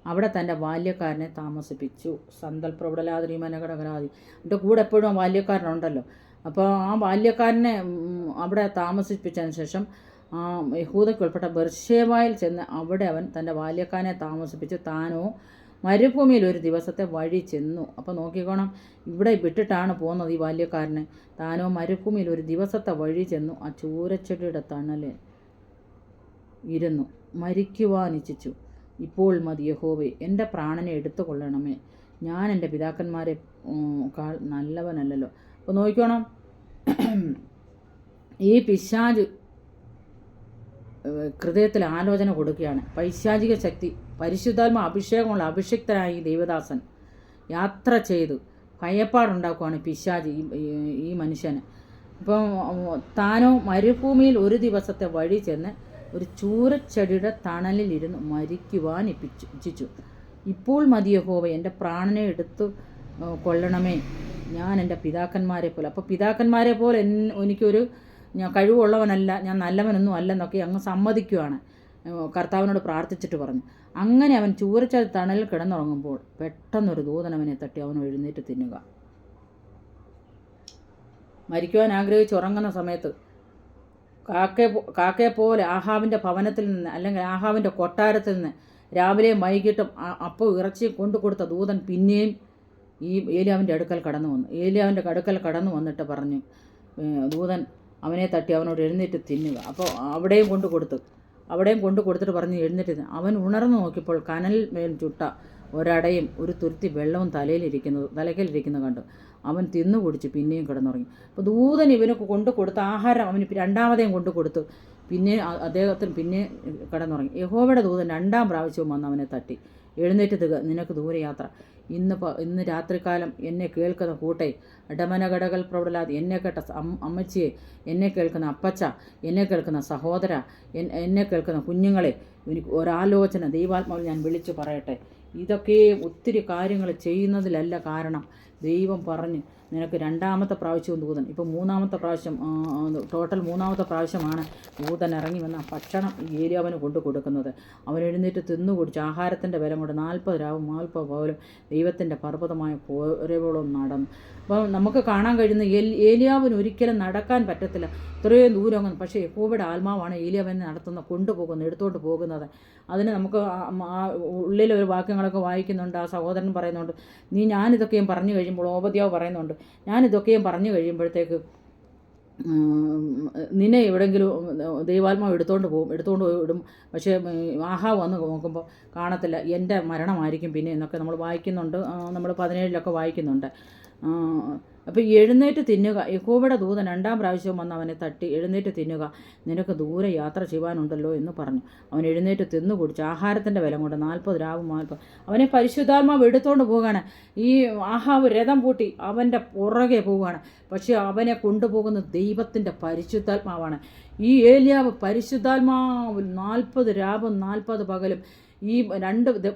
അവിടെ തൻ്റെ ബാല്യക്കാരനെ താമസിപ്പിച്ചു. സന്തൽ പ്രൗഢലാതി മനകടകരാതി എൻ്റെ കൂടെ എപ്പോഴും ആ ബാല്യക്കാരനുണ്ടല്ലോ. അപ്പോൾ ആ ബാല്യക്കാരനെ അവിടെ താമസിപ്പിച്ചതിന് ശേഷം യഹൂദയ്ക്കുൾപ്പെട്ട ബെർശേബയിൽ ചെന്ന് അവിടെ അവൻ തൻ്റെ ബാല്യക്കാരനെ താമസിപ്പിച്ച് താനോ മരുഭൂമിയിൽ ഒരു ദിവസത്തെ വഴി ചെന്നു. അപ്പോൾ നോക്കിക്കോണം, ഇവിടെ വിട്ടിട്ടാണ് പോകുന്നത് ഈ ബാല്യക്കാരനെ. താനോ മരുഭൂമിയിൽ ഒരു ദിവസത്തെ വഴി ചെന്നു. ആ ചൂരച്ചെടിയുടെ തണലിൽ ഇരുന്നു മരിക്കുവാനിച്ഛിച്ചു. ഇപ്പോൾ മതി യഹോവേ, എൻ്റെ പ്രാണനെ എടുത്തു കൊള്ളണമേ, ഞാൻ എൻ്റെ പിതാക്കന്മാരെ കാൾ നല്ലവനല്ലല്ലോ. അപ്പോൾ നോക്കിക്കോണം, ഈ പിശാച് ഹൃദയത്തിൽ ആലോചന കൊടുക്കുകയാണ്. പൈശാചിക ശക്തി പരിശുദ്ധാത്മ അഭിഷേകമുള്ള അഭിഷിക്തനായ ഈ ദൈവദാസൻ യാത്ര ചെയ്ത് ഭയപ്പാടുണ്ടാക്കുകയാണ് പിശാച് ഈ മനുഷ്യന്. അപ്പം താനോ മരുഭൂമിയിൽ ഒരു ദിവസത്തെ വഴി ചെന്ന് ഒരു ചൂരച്ചെടിയുടെ തണലിലിരുന്ന് മരിക്കുവാൻ ഇച്ഛിച്ചു. ഇപ്പോൾ മതി യഹോവ, എൻ്റെ പ്രാണനെ എടുത്തു കൊള്ളണമേ, ഞാൻ എൻ്റെ പിതാക്കന്മാരെ പോലെ. അപ്പോൾ പിതാക്കന്മാരെ പോലെ എനിക്കൊരു ഞാൻ കഴിവുള്ളവനല്ല, ഞാൻ നല്ലവനൊന്നും അല്ലെന്നൊക്കെ അങ്ങ് സമ്മതിക്കുകയാണ്. കർത്താവിനോട് പ്രാർത്ഥിച്ചിട്ട് പറഞ്ഞു. അങ്ങനെ അവൻ ചൂരച്ചെടി തണലിൽ കിടന്നുറങ്ങുമ്പോൾ പെട്ടെന്നൊരു ദൂതൻ അവനെ തട്ടി അവൻ എഴുന്നേറ്റ് തിന്നുക. മരിക്കുവാൻ ആഗ്രഹിച്ച് ഉറങ്ങുന്ന സമയത്ത് കാക്കയെ പോലെ ആഹാബിൻ്റെ ഭവനത്തിൽ നിന്ന് അല്ലെങ്കിൽ ആഹാബിൻ്റെ കൊട്ടാരത്തിൽ നിന്ന് രാവിലെയും വൈകിട്ടും അപ്പോൾ ഇറച്ചി കൊണ്ടു കൊടുത്ത ദൂതൻ പിന്നെയും ഈ ഏലിയാവിൻ്റെ അടുക്കൽ കടന്നു വന്നു. ഏലിയാവിൻ്റെ അടുക്കൽ കടന്നു വന്നിട്ട് പറഞ്ഞു, ദൂതൻ അവനെ തട്ടി അവനോട് എഴുന്നേറ്റ് തിന്നുക. അപ്പോൾ അവിടെയും കൊണ്ടു കൊടുത്തിട്ട് പറഞ്ഞു എഴുന്നേറ്റ് തിന്നു. അവൻ ഉണർന്നു നോക്കിയപ്പോൾ കനൽ മേൽ ചുട്ട ഒരടയും ഒരു തുരുത്തി വെള്ളവും തലയ്ക്കലിരിക്കുന്നത് കണ്ടു. അവൻ തിന്നു കുടിച്ച് പിന്നെയും കിടന്നുറങ്ങി. അപ്പോൾ ദൂതൻ ഇവന് കൊണ്ടു കൊടുത്ത ആഹാരം അവന് രണ്ടാമതേയും കൊണ്ടു കൊടുത്തു. പിന്നെ അദ്ദേഹത്തിന് പിന്നെ കിടന്നുറങ്ങി. യഹോവയുടെ ദൂതൻ 2-ാം പ്രാവശ്യവും വന്ന് അവനെ തട്ടി, എഴുന്നേറ്റ് നിനക്ക് ദൂരയാത്ര. ഇന്ന് രാത്രികാലം എന്നെ കേൾക്കുന്ന കൂട്ടെ, ഇടമനകടകൾ പ്രൗഢലാതി, എന്നെ കേട്ട അമ്മച്ചിയെ, എന്നെ കേൾക്കുന്ന അപ്പച്ച, എന്നെ കേൾക്കുന്ന സഹോദര, എന്നെ കേൾക്കുന്ന കുഞ്ഞുങ്ങളെ, എനിക്ക് ഒരാലോചന ദൈവാത്മാവിൽ ഞാൻ വിളിച്ചു പറയട്ടെ. ഇതൊക്കെ ഒത്തിരി കാര്യങ്ങൾ ചെയ്യുന്നതിലല്ല കാരണം. ദൈവം പറഞ്ഞ് നിനക്ക് 2-ാമത്തെ പ്രാവശ്യവും ദൂതൻ, ഇപ്പോൾ 3-ാമത്തെ പ്രാവശ്യം, ടോട്ടൽ 3-ാമത്തെ പ്രാവശ്യമാണ് ദൂതൻ ഇറങ്ങി വന്ന ഭക്ഷണം ഏലിയാവിന് കൊണ്ടു കൊടുക്കുന്നത്. അവൻ എഴുന്നേറ്റ് തിന്നു കുടിച്ച് ആഹാരത്തിൻ്റെ ബലം കൊണ്ട് 40 രാവും 40 പകലും ദൈവത്തിൻ്റെ പർവ്വതമായ കോരവോളം നടന്നു. അപ്പോൾ നമുക്ക് കാണാൻ കഴിയുന്ന ഏലിയാവിന് ഒരിക്കലും നടക്കാൻ പറ്റത്തില്ല, ഇത്രയും ദൂരം അങ്ങ്. പക്ഷേ യഹോവയുടെ ആത്മാവാണ് ഏലിയാവിനെ എടുത്തുകൊണ്ട് പോകുന്നത്. അതിന് നമുക്ക് ഉള്ളിലൊരു വാക്യങ്ങളൊക്കെ വായിക്കുന്നുണ്ട്. ആ സഹോദരൻ പറയുന്നുണ്ട്, ഞാനിതൊക്കെയും പറഞ്ഞു കഴിയുമ്പോൾ, ഓബദ്യാവ് പറയുന്നുണ്ട്, ഞാനിതൊക്കെയും പറഞ്ഞു കഴിയുമ്പോഴത്തേക്ക് നിന്നെ എവിടെയെങ്കിലും ദൈവാത്മാവ് എടുത്തുകൊണ്ട് വിടും. പക്ഷേ ആഹാവ് വന്ന് നോക്കുമ്പോൾ കാണത്തില്ല, എൻ്റെ മരണമായിരിക്കും പിന്നെ എന്നൊക്കെ നമ്മൾ വായിക്കുന്നുണ്ട്. നമ്മൾ 17-ലൊക്കെ വായിക്കുന്നുണ്ട്. അപ്പോൾ എഴുന്നേറ്റ് തിന്നുക, യഹോവയുടെ ദൂതൻ 2-ാം പ്രാവശ്യവും വന്ന് അവനെ തട്ടി, എഴുന്നേറ്റ് തിന്നുക, നിനക്ക് ദൂരെ യാത്ര ചെയ്യുവാനുണ്ടല്ലോ എന്ന് പറഞ്ഞു. അവൻ എഴുന്നേറ്റ് തിന്നു കുടിച്ച് ആഹാരത്തിൻ്റെ ബലം കൊണ്ട് 40 രാവും 40 അവനെ പരിശുദ്ധാത്മാവ് എടുത്തുകൊണ്ട് പോവുകയാണ്. ഈ ആഹാവ് രഥം പൂട്ടി അവൻ്റെ പുറകെ പോവുകയാണ്. പക്ഷേ അവനെ കൊണ്ടുപോകുന്നത് ദൈവത്തിൻ്റെ പരിശുദ്ധാത്മാവാണ്. ഈ ഏലിയാവ് പരിശുദ്ധാത്മാവ് 40 രാവും 40 പകലും ഈ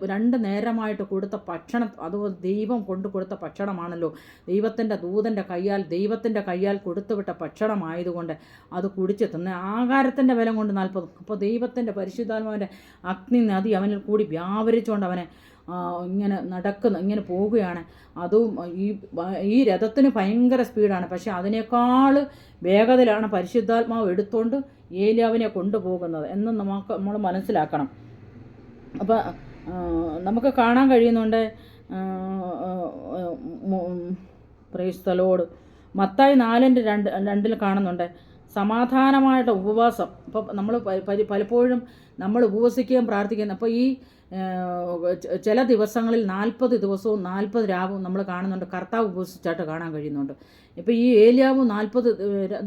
രണ്ട് നേരമായിട്ട് കൊടുത്ത ഭക്ഷണം, അതുപോലെ ദൈവം കൊണ്ടു കൊടുത്ത ഭക്ഷണമാണല്ലോ. ദൈവത്തിൻ്റെ കയ്യാൽ കൊടുത്തുവിട്ട ഭക്ഷണമായതുകൊണ്ട് അത് കുടിച്ച് തിന്ന് ആഹാരത്തിൻ്റെ ബലം കൊണ്ട് 40. അപ്പോൾ ദൈവത്തിൻ്റെ പരിശുദ്ധാത്മാവിൻ്റെ അഗ്നി നദി അവനിൽ കൂടി വ്യാപരിച്ചുകൊണ്ട് അവനെ ഇങ്ങനെ പോവുകയാണ്. അതും ഈ രഥത്തിന് ഭയങ്കര സ്പീഡാണ്, പക്ഷേ അതിനേക്കാൾ വേഗതയിലാണ് പരിശുദ്ധാത്മാവ് എടുത്തുകൊണ്ട് ഏലിയാവിനെ കൊണ്ടുപോകുന്നത് എന്ന് നമ്മൾ മനസ്സിലാക്കണം. അപ്പോൾ നമുക്ക് കാണാൻ കഴിയുന്നുണ്ട്. Price the Lord. മത്തായി 4:2 കാണുന്നുണ്ട് സമാധാനമായിട്ട് ഉപവാസം. അപ്പോൾ നമ്മൾ പലപ്പോഴും നമ്മൾ ഉപവസിക്കുകയും പ്രാർത്ഥിക്കുകയും, അപ്പോൾ ഈ ചില ദിവസങ്ങളിൽ 40 ദിവസവും 40 രാവും നമ്മൾ കാണുന്നുണ്ട് കർത്താവ് ഉപവസിച്ചായിട്ട് കാണാൻ കഴിയുന്നുണ്ട്. ഇപ്പോൾ ഈ ഏലിയാവും 40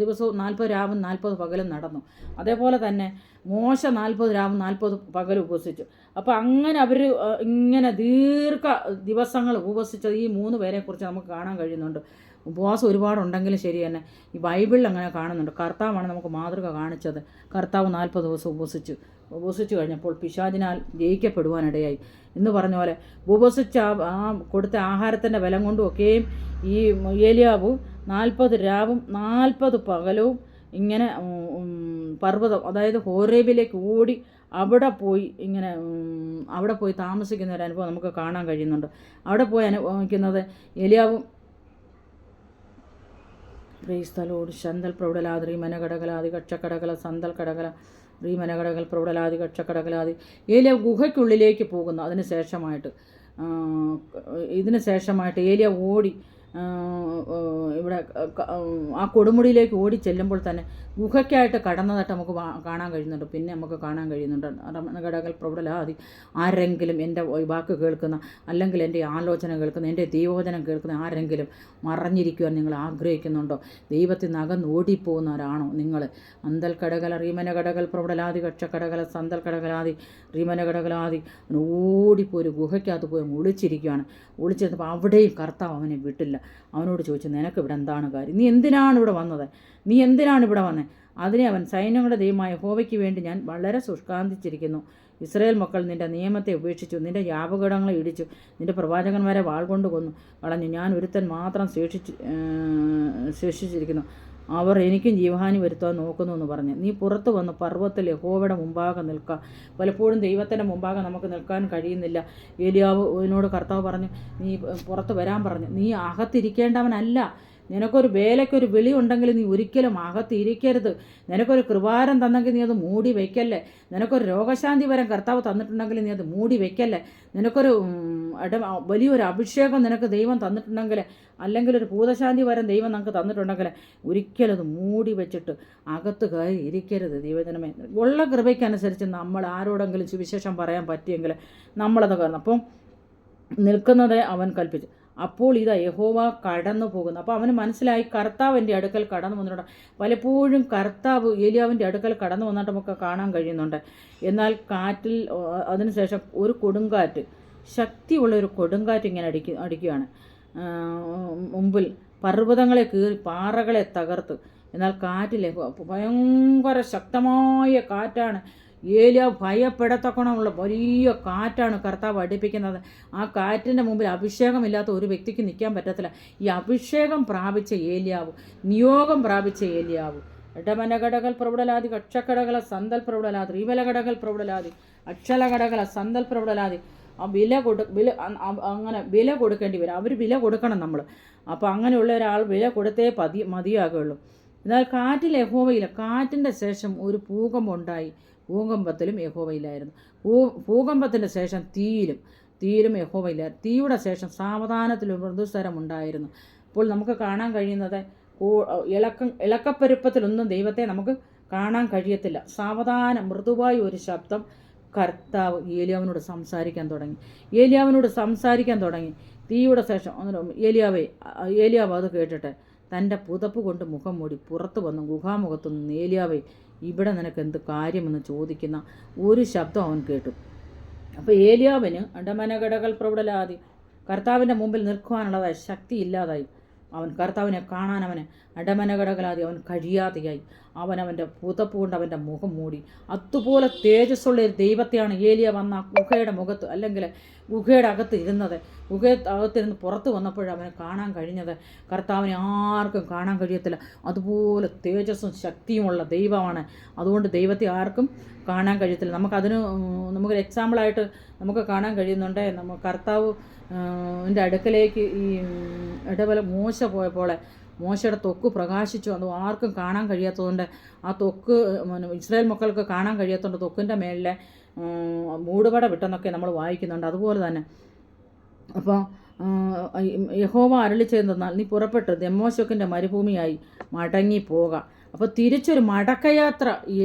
ദിവസവും 40 രാവും 40 പകലും നടന്നു. അതേപോലെ തന്നെ മോശ 40 രാവും 40 പകലും ഉപവസിച്ചു. അപ്പോൾ അങ്ങനെ അവർ ഇങ്ങനെ ദിവസങ്ങൾ ഉപവസിച്ചത് ഈ 3 പേരെക്കുറിച്ച് നമുക്ക് കാണാൻ കഴിയുന്നുണ്ട്. ഉപവാസം ഒരുപാടുണ്ടെങ്കിലും ശരി തന്നെ ഈ ബൈബിളിൽ അങ്ങനെ കാണുന്നുണ്ട്. കർത്താവാണ് നമുക്ക് മാതൃക കാണിച്ചത്. കർത്താവ് 40 ദിവസം ഉപവസിച്ചു കഴിഞ്ഞപ്പോൾ പിശാചിനാൽ ജയിക്കപ്പെടുവാനിടയായി എന്ന് പറഞ്ഞ പോലെ ഉപവസിച്ച കൊടുത്ത ആഹാരത്തിൻ്റെ ബലം കൊണ്ടുമൊക്കെയും ഈ ഏലിയാവ് 40 രാവും 40 പകലവും ഇങ്ങനെ പർവ്വതം, അതായത് ഹോരേബിലേക്ക് ഓടി അവിടെ പോയി ഇങ്ങനെ അവിടെ പോയി താമസിക്കുന്ന ഒരു അനുഭവം നമുക്ക് കാണാൻ കഴിയുന്നുണ്ട്. അവിടെ പോയി അനുഭവിക്കുന്നത് ഏലിയാവും ക്രൈസ്തലോട് ശന്തൽ പ്രൗഢലാതി റീമനകടകലാതി കക്ഷക്കടകല സന്തൽ കടകല റീമനകടകൽ പ്രൗഢലാതി കക്ഷക്കടകലാതി ഏലിയാവ് ഗുഹയ്ക്കുള്ളിലേക്ക് പോകുന്നു. ഇതിന് ശേഷമായിട്ട് ഏലിയാവ് ഓടി ഇവിടെ ആ കൊടുമുടിയിലേക്ക് ഓടി ചെല്ലുമ്പോൾ തന്നെ ഗുഹയ്ക്കായിട്ട് കടന്നതായിട്ട് നമുക്ക് കാണാൻ കഴിയുന്നുണ്ട്. പിന്നെ നമുക്ക് കാണാൻ കഴിയുന്നുണ്ട് ഘടകൽ പ്രൗഢലാതി ആരെങ്കിലും എൻ്റെ വാക്ക് കേൾക്കുന്ന, അല്ലെങ്കിൽ എൻ്റെ ആലോചന കേൾക്കുന്ന, എൻ്റെ ദൈവവചനം കേൾക്കുന്ന ആരെങ്കിലും മറഞ്ഞിരിക്കുവാൻ നിങ്ങൾ ആഗ്രഹിക്കുന്നുണ്ടോ? ദൈവത്തിൽ നിന്ന് അകന്ന് ഓടിപ്പോകുന്നവരാണോ നിങ്ങൾ? അന്തൽ കടകല റീമന കടകൽ പ്രൗഢലാതി കക്ഷക്കടകല സന്തൽ കടകലാതി റീമന കടകലാതി ഓടിപ്പോയി ഒരു ഗുഹയ്ക്കകത്ത് പോയി ഒളിച്ചിരിക്കുകയാണ്. ഒളിച്ചിരുന്നപ്പോൾ അവിടെയും കർത്താവ് അവനെ വിട്ടില്ല. അവനോട് ചോദിച്ചു, നിനക്ക് ഇവിടെ എന്താണ് കാര്യം? നീ എന്തിനാണ് ഇവിടെ വന്നത്? നീ എന്തിനാണ് ഇവിടെ വന്നത്? അതിനെ അവൻ, സൈന്യങ്ങളുടെ ദൈവമായ യഹോവയ്ക്ക് വേണ്ടി ഞാൻ വളരെ ശുഷ്കാന്തിച്ചിരിക്കുന്നു. ഇസ്രായേൽ മക്കൾ നിൻ്റെ നിയമത്തെ ഉപേക്ഷിച്ചു, നിൻ്റെ യാഗപീഠങ്ങളെ ഇടിച്ചു, നിൻ്റെ പ്രവാചകന്മാരെ വാൾ കൊണ്ട് കളഞ്ഞു. ഞാൻ ഒരുത്തൻ മാത്രം ശേഷിച്ചിരിക്കുന്നു, അവർ എനിക്കും ജീവഹാനി വരുത്താൻ നോക്കുന്നു എന്ന് പറഞ്ഞ് നീ പുറത്തു വന്ന് പർവ്വതത്തിൽ യഹോവയുടെ മുമ്പാകെ നിൽക്കുക. പലപ്പോഴും ദൈവത്തിൻ്റെ മുമ്പാകെ നമുക്ക് നിൽക്കാൻ കഴിയുന്നില്ല. ഏലിയാവിനോട് കർത്താവ് പറഞ്ഞു, നീ പുറത്ത് വരാൻ പറഞ്ഞു. നീ അകത്തിരിക്കേണ്ടവനല്ല. നിനക്കൊരു വേലയ്ക്കൊരു വിളി ഉണ്ടെങ്കിൽ നീ ഒരിക്കലും അകത്തിരിക്കരുത്. നിനക്കൊരു കൃപാരം തന്നെങ്കിൽ നീ അത് മൂടി വയ്ക്കല്ലേ. നിനക്കൊരു രോഗശാന്തി വരം കർത്താവ് തന്നിട്ടുണ്ടെങ്കിൽ നീ അത് മൂടി വയ്ക്കല്ലേ. നിനക്കൊരു വലിയൊരു അഭിഷേകം നിനക്ക് ദൈവം തന്നിട്ടുണ്ടെങ്കിൽ, അല്ലെങ്കിൽ ഒരു ഭൂതശാന്തി വരം ദൈവം നമുക്ക് തന്നിട്ടുണ്ടെങ്കിൽ ഒരിക്കലും അത് മൂടി വെച്ചിട്ട് അകത്ത് കയറി ഇരിക്കരുത്. ദൈവജനമേ, ഉള്ള കൃപയ്ക്കനുസരിച്ച് നമ്മൾ ആരോടെങ്കിലും സുവിശേഷം പറയാൻ പറ്റിയെങ്കിൽ നമ്മളത് കാരണം അപ്പം നിൽക്കുന്നതേ അവൻ കൽപ്പിച്ചു. അപ്പോൾ ഇതാ യഹോവ കടന്നു പോകുന്നു. അപ്പോൾ അവന് മനസ്സിലായി കർത്താവിൻ്റെ അടുക്കൽ കടന്നു വന്നിട്ടുണ്ട്. പലപ്പോഴും കർത്താവ് ഏലിയാവിൻ്റെ അടുക്കൽ കടന്നു വന്നിട്ട് നമുക്ക് കാണാൻ കഴിയുന്നുണ്ട്. എന്നാൽ കാറ്റിൽ അതിനുശേഷം ഒരു കൊടുങ്കാറ്റ്, ശക്തിയുള്ള ഒരു കൊടുങ്കാറ്റ് ഇങ്ങനെ അടിക്കുകയാണ്. മുമ്പിൽ പർവ്വതങ്ങളെ കീറി പാറകളെ തകർത്ത്. എന്നാൽ കാറ്റിലെ ഭയങ്കര ശക്തമായ കാറ്റാണ്. ഏലിയാവ് ഭയപ്പെടത്തക്കണമുള്ള വലിയ കാറ്റാണ് കർത്താവ് അടുപ്പിക്കുന്നത്. ആ കാറ്റിൻ്റെ മുമ്പിൽ അഭിഷേകമില്ലാത്ത ഒരു വ്യക്തിക്ക് നിൽക്കാൻ പറ്റത്തില്ല. ഈ അഭിഷേകം പ്രാപിച്ച ഏലിയാവ്, നിയോഗം പ്രാപിച്ച ഏലിയാവ്, ഇടമനഘടകൽ പ്രൗഢലാതി കക്ഷക്കടകല സന്തൽ പ്രൗഢലാതി റീവലഘടകൽ പ്രൗഢലാതി അക്ഷലഘടകല സന്തൽ പ്രൗഢലാതി ആ അങ്ങനെ വില കൊടുക്കേണ്ടി വരും. അവർ വില കൊടുക്കണം നമ്മൾ. അപ്പോൾ അങ്ങനെയുള്ള ഒരാൾ വില കൊടുത്തേ മതിയാകുള്ളൂ. എന്നാൽ കാറ്റിൽ യഹോവയില്ല. കാറ്റിൻ്റെ ശേഷം ഒരു ഭൂകമ്പം ഉണ്ടായി. ഭൂകമ്പത്തിലും യഹോവയില്ലായിരുന്നു. ഭൂകമ്പത്തിൻ്റെ ശേഷം തീയിലും യഹോവയില്ല. തീയുടെ ശേഷം സാവധാനത്തിലും മൃദുസ്വരമുണ്ടായിരുന്നു. അപ്പോൾ നമുക്ക് കാണാൻ കഴിയുന്നത് ഇളക്കപ്പെരുപ്പത്തിലൊന്നും ദൈവത്തെ നമുക്ക് കാണാൻ കഴിയത്തില്ല. സാവധാനം മൃദുവായ ഒരു ശബ്ദം കർത്താവ് ഏലിയാവിനോട് സംസാരിക്കാൻ തുടങ്ങി. തീയുടെ ശേഷം ഏലിയാവ് അത് കേട്ടിട്ട് തൻ്റെ പുതപ്പ് കൊണ്ട് മുഖം മൂടി പുറത്തു വന്നു ഗുഹാമുഖത്തു നിന്ന് ഏലിയാവേ, ഇവിടെ നിനക്ക് എന്ത് കാര്യമെന്ന് ചോദിക്കുന്ന ഒരു ശബ്ദം അവൻ കേട്ടു. അപ്പോൾ ഏലിയാവിന് അണ്ടമനഘടകൽ പ്രൗഢലാതി കർത്താവിൻ്റെ മുമ്പിൽ നിൽക്കുവാനുള്ളതായി ശക്തി ഇല്ലാതായി. അവൻ കർത്താവിനെ കാണാൻ അടമനഘടകലാതി അവൻ കഴിയാതെയായി. അവൻ്റെ പുതപ്പ് കൊണ്ട് അവൻ്റെ മുഖം മൂടി. അതുപോലെ തേജസ്സുള്ള ഒരു ദൈവത്തെയാണ് ഏലിയ വന്ന ഗുഹയുടെ മുഖത്ത്, അല്ലെങ്കിൽ ഗുഹയുടെ അകത്ത് ഇരുന്നത്. അകത്തിരുന്ന് പുറത്ത് വന്നപ്പോഴാണ് അവനെ കാണാൻ കഴിഞ്ഞത്. കർത്താവിനെ ആർക്കും കാണാൻ കഴിയത്തില്ല. അതുപോലെ തേജസ്സും ശക്തിയുമുള്ള ദൈവമാണ്. അതുകൊണ്ട് ദൈവത്തെ ആർക്കും കാണാൻ കഴിയത്തില്ല. നമുക്കൊരു എക്സാമ്പിളായിട്ട് നമുക്ക് കാണാൻ കഴിയുന്നുണ്ട്. കർത്താവ് എൻ്റെ അടുക്കലേക്ക് ഈ ഇടവല മോശ പോയപ്പോൾ മോശയുടെ ത്വക്ക് പ്രകാശിച്ചു. അത് ആർക്കും കാണാൻ കഴിയാത്തതുകൊണ്ട് ആ ത്വക്ക് ഇസ്രായേൽ മക്കൾക്ക് കാണാൻ കഴിയാത്തതുകൊണ്ട് ത്വക്കിൻ്റെ മേളിലെ മൂടുപട വിട്ടെന്നൊക്കെ നമ്മൾ വായിക്കുന്നുണ്ട്. അതുപോലെ തന്നെ അപ്പോൾ യഹോവ അരുളി ചെയ്തെന്നാൽ നീ പുറപ്പെട്ട് ദമ്മേശക്കിൻ്റെ മരുഭൂമിയായി മടങ്ങിപ്പോകാം. അപ്പോൾ തിരിച്ചൊരു മടക്കയാത്ര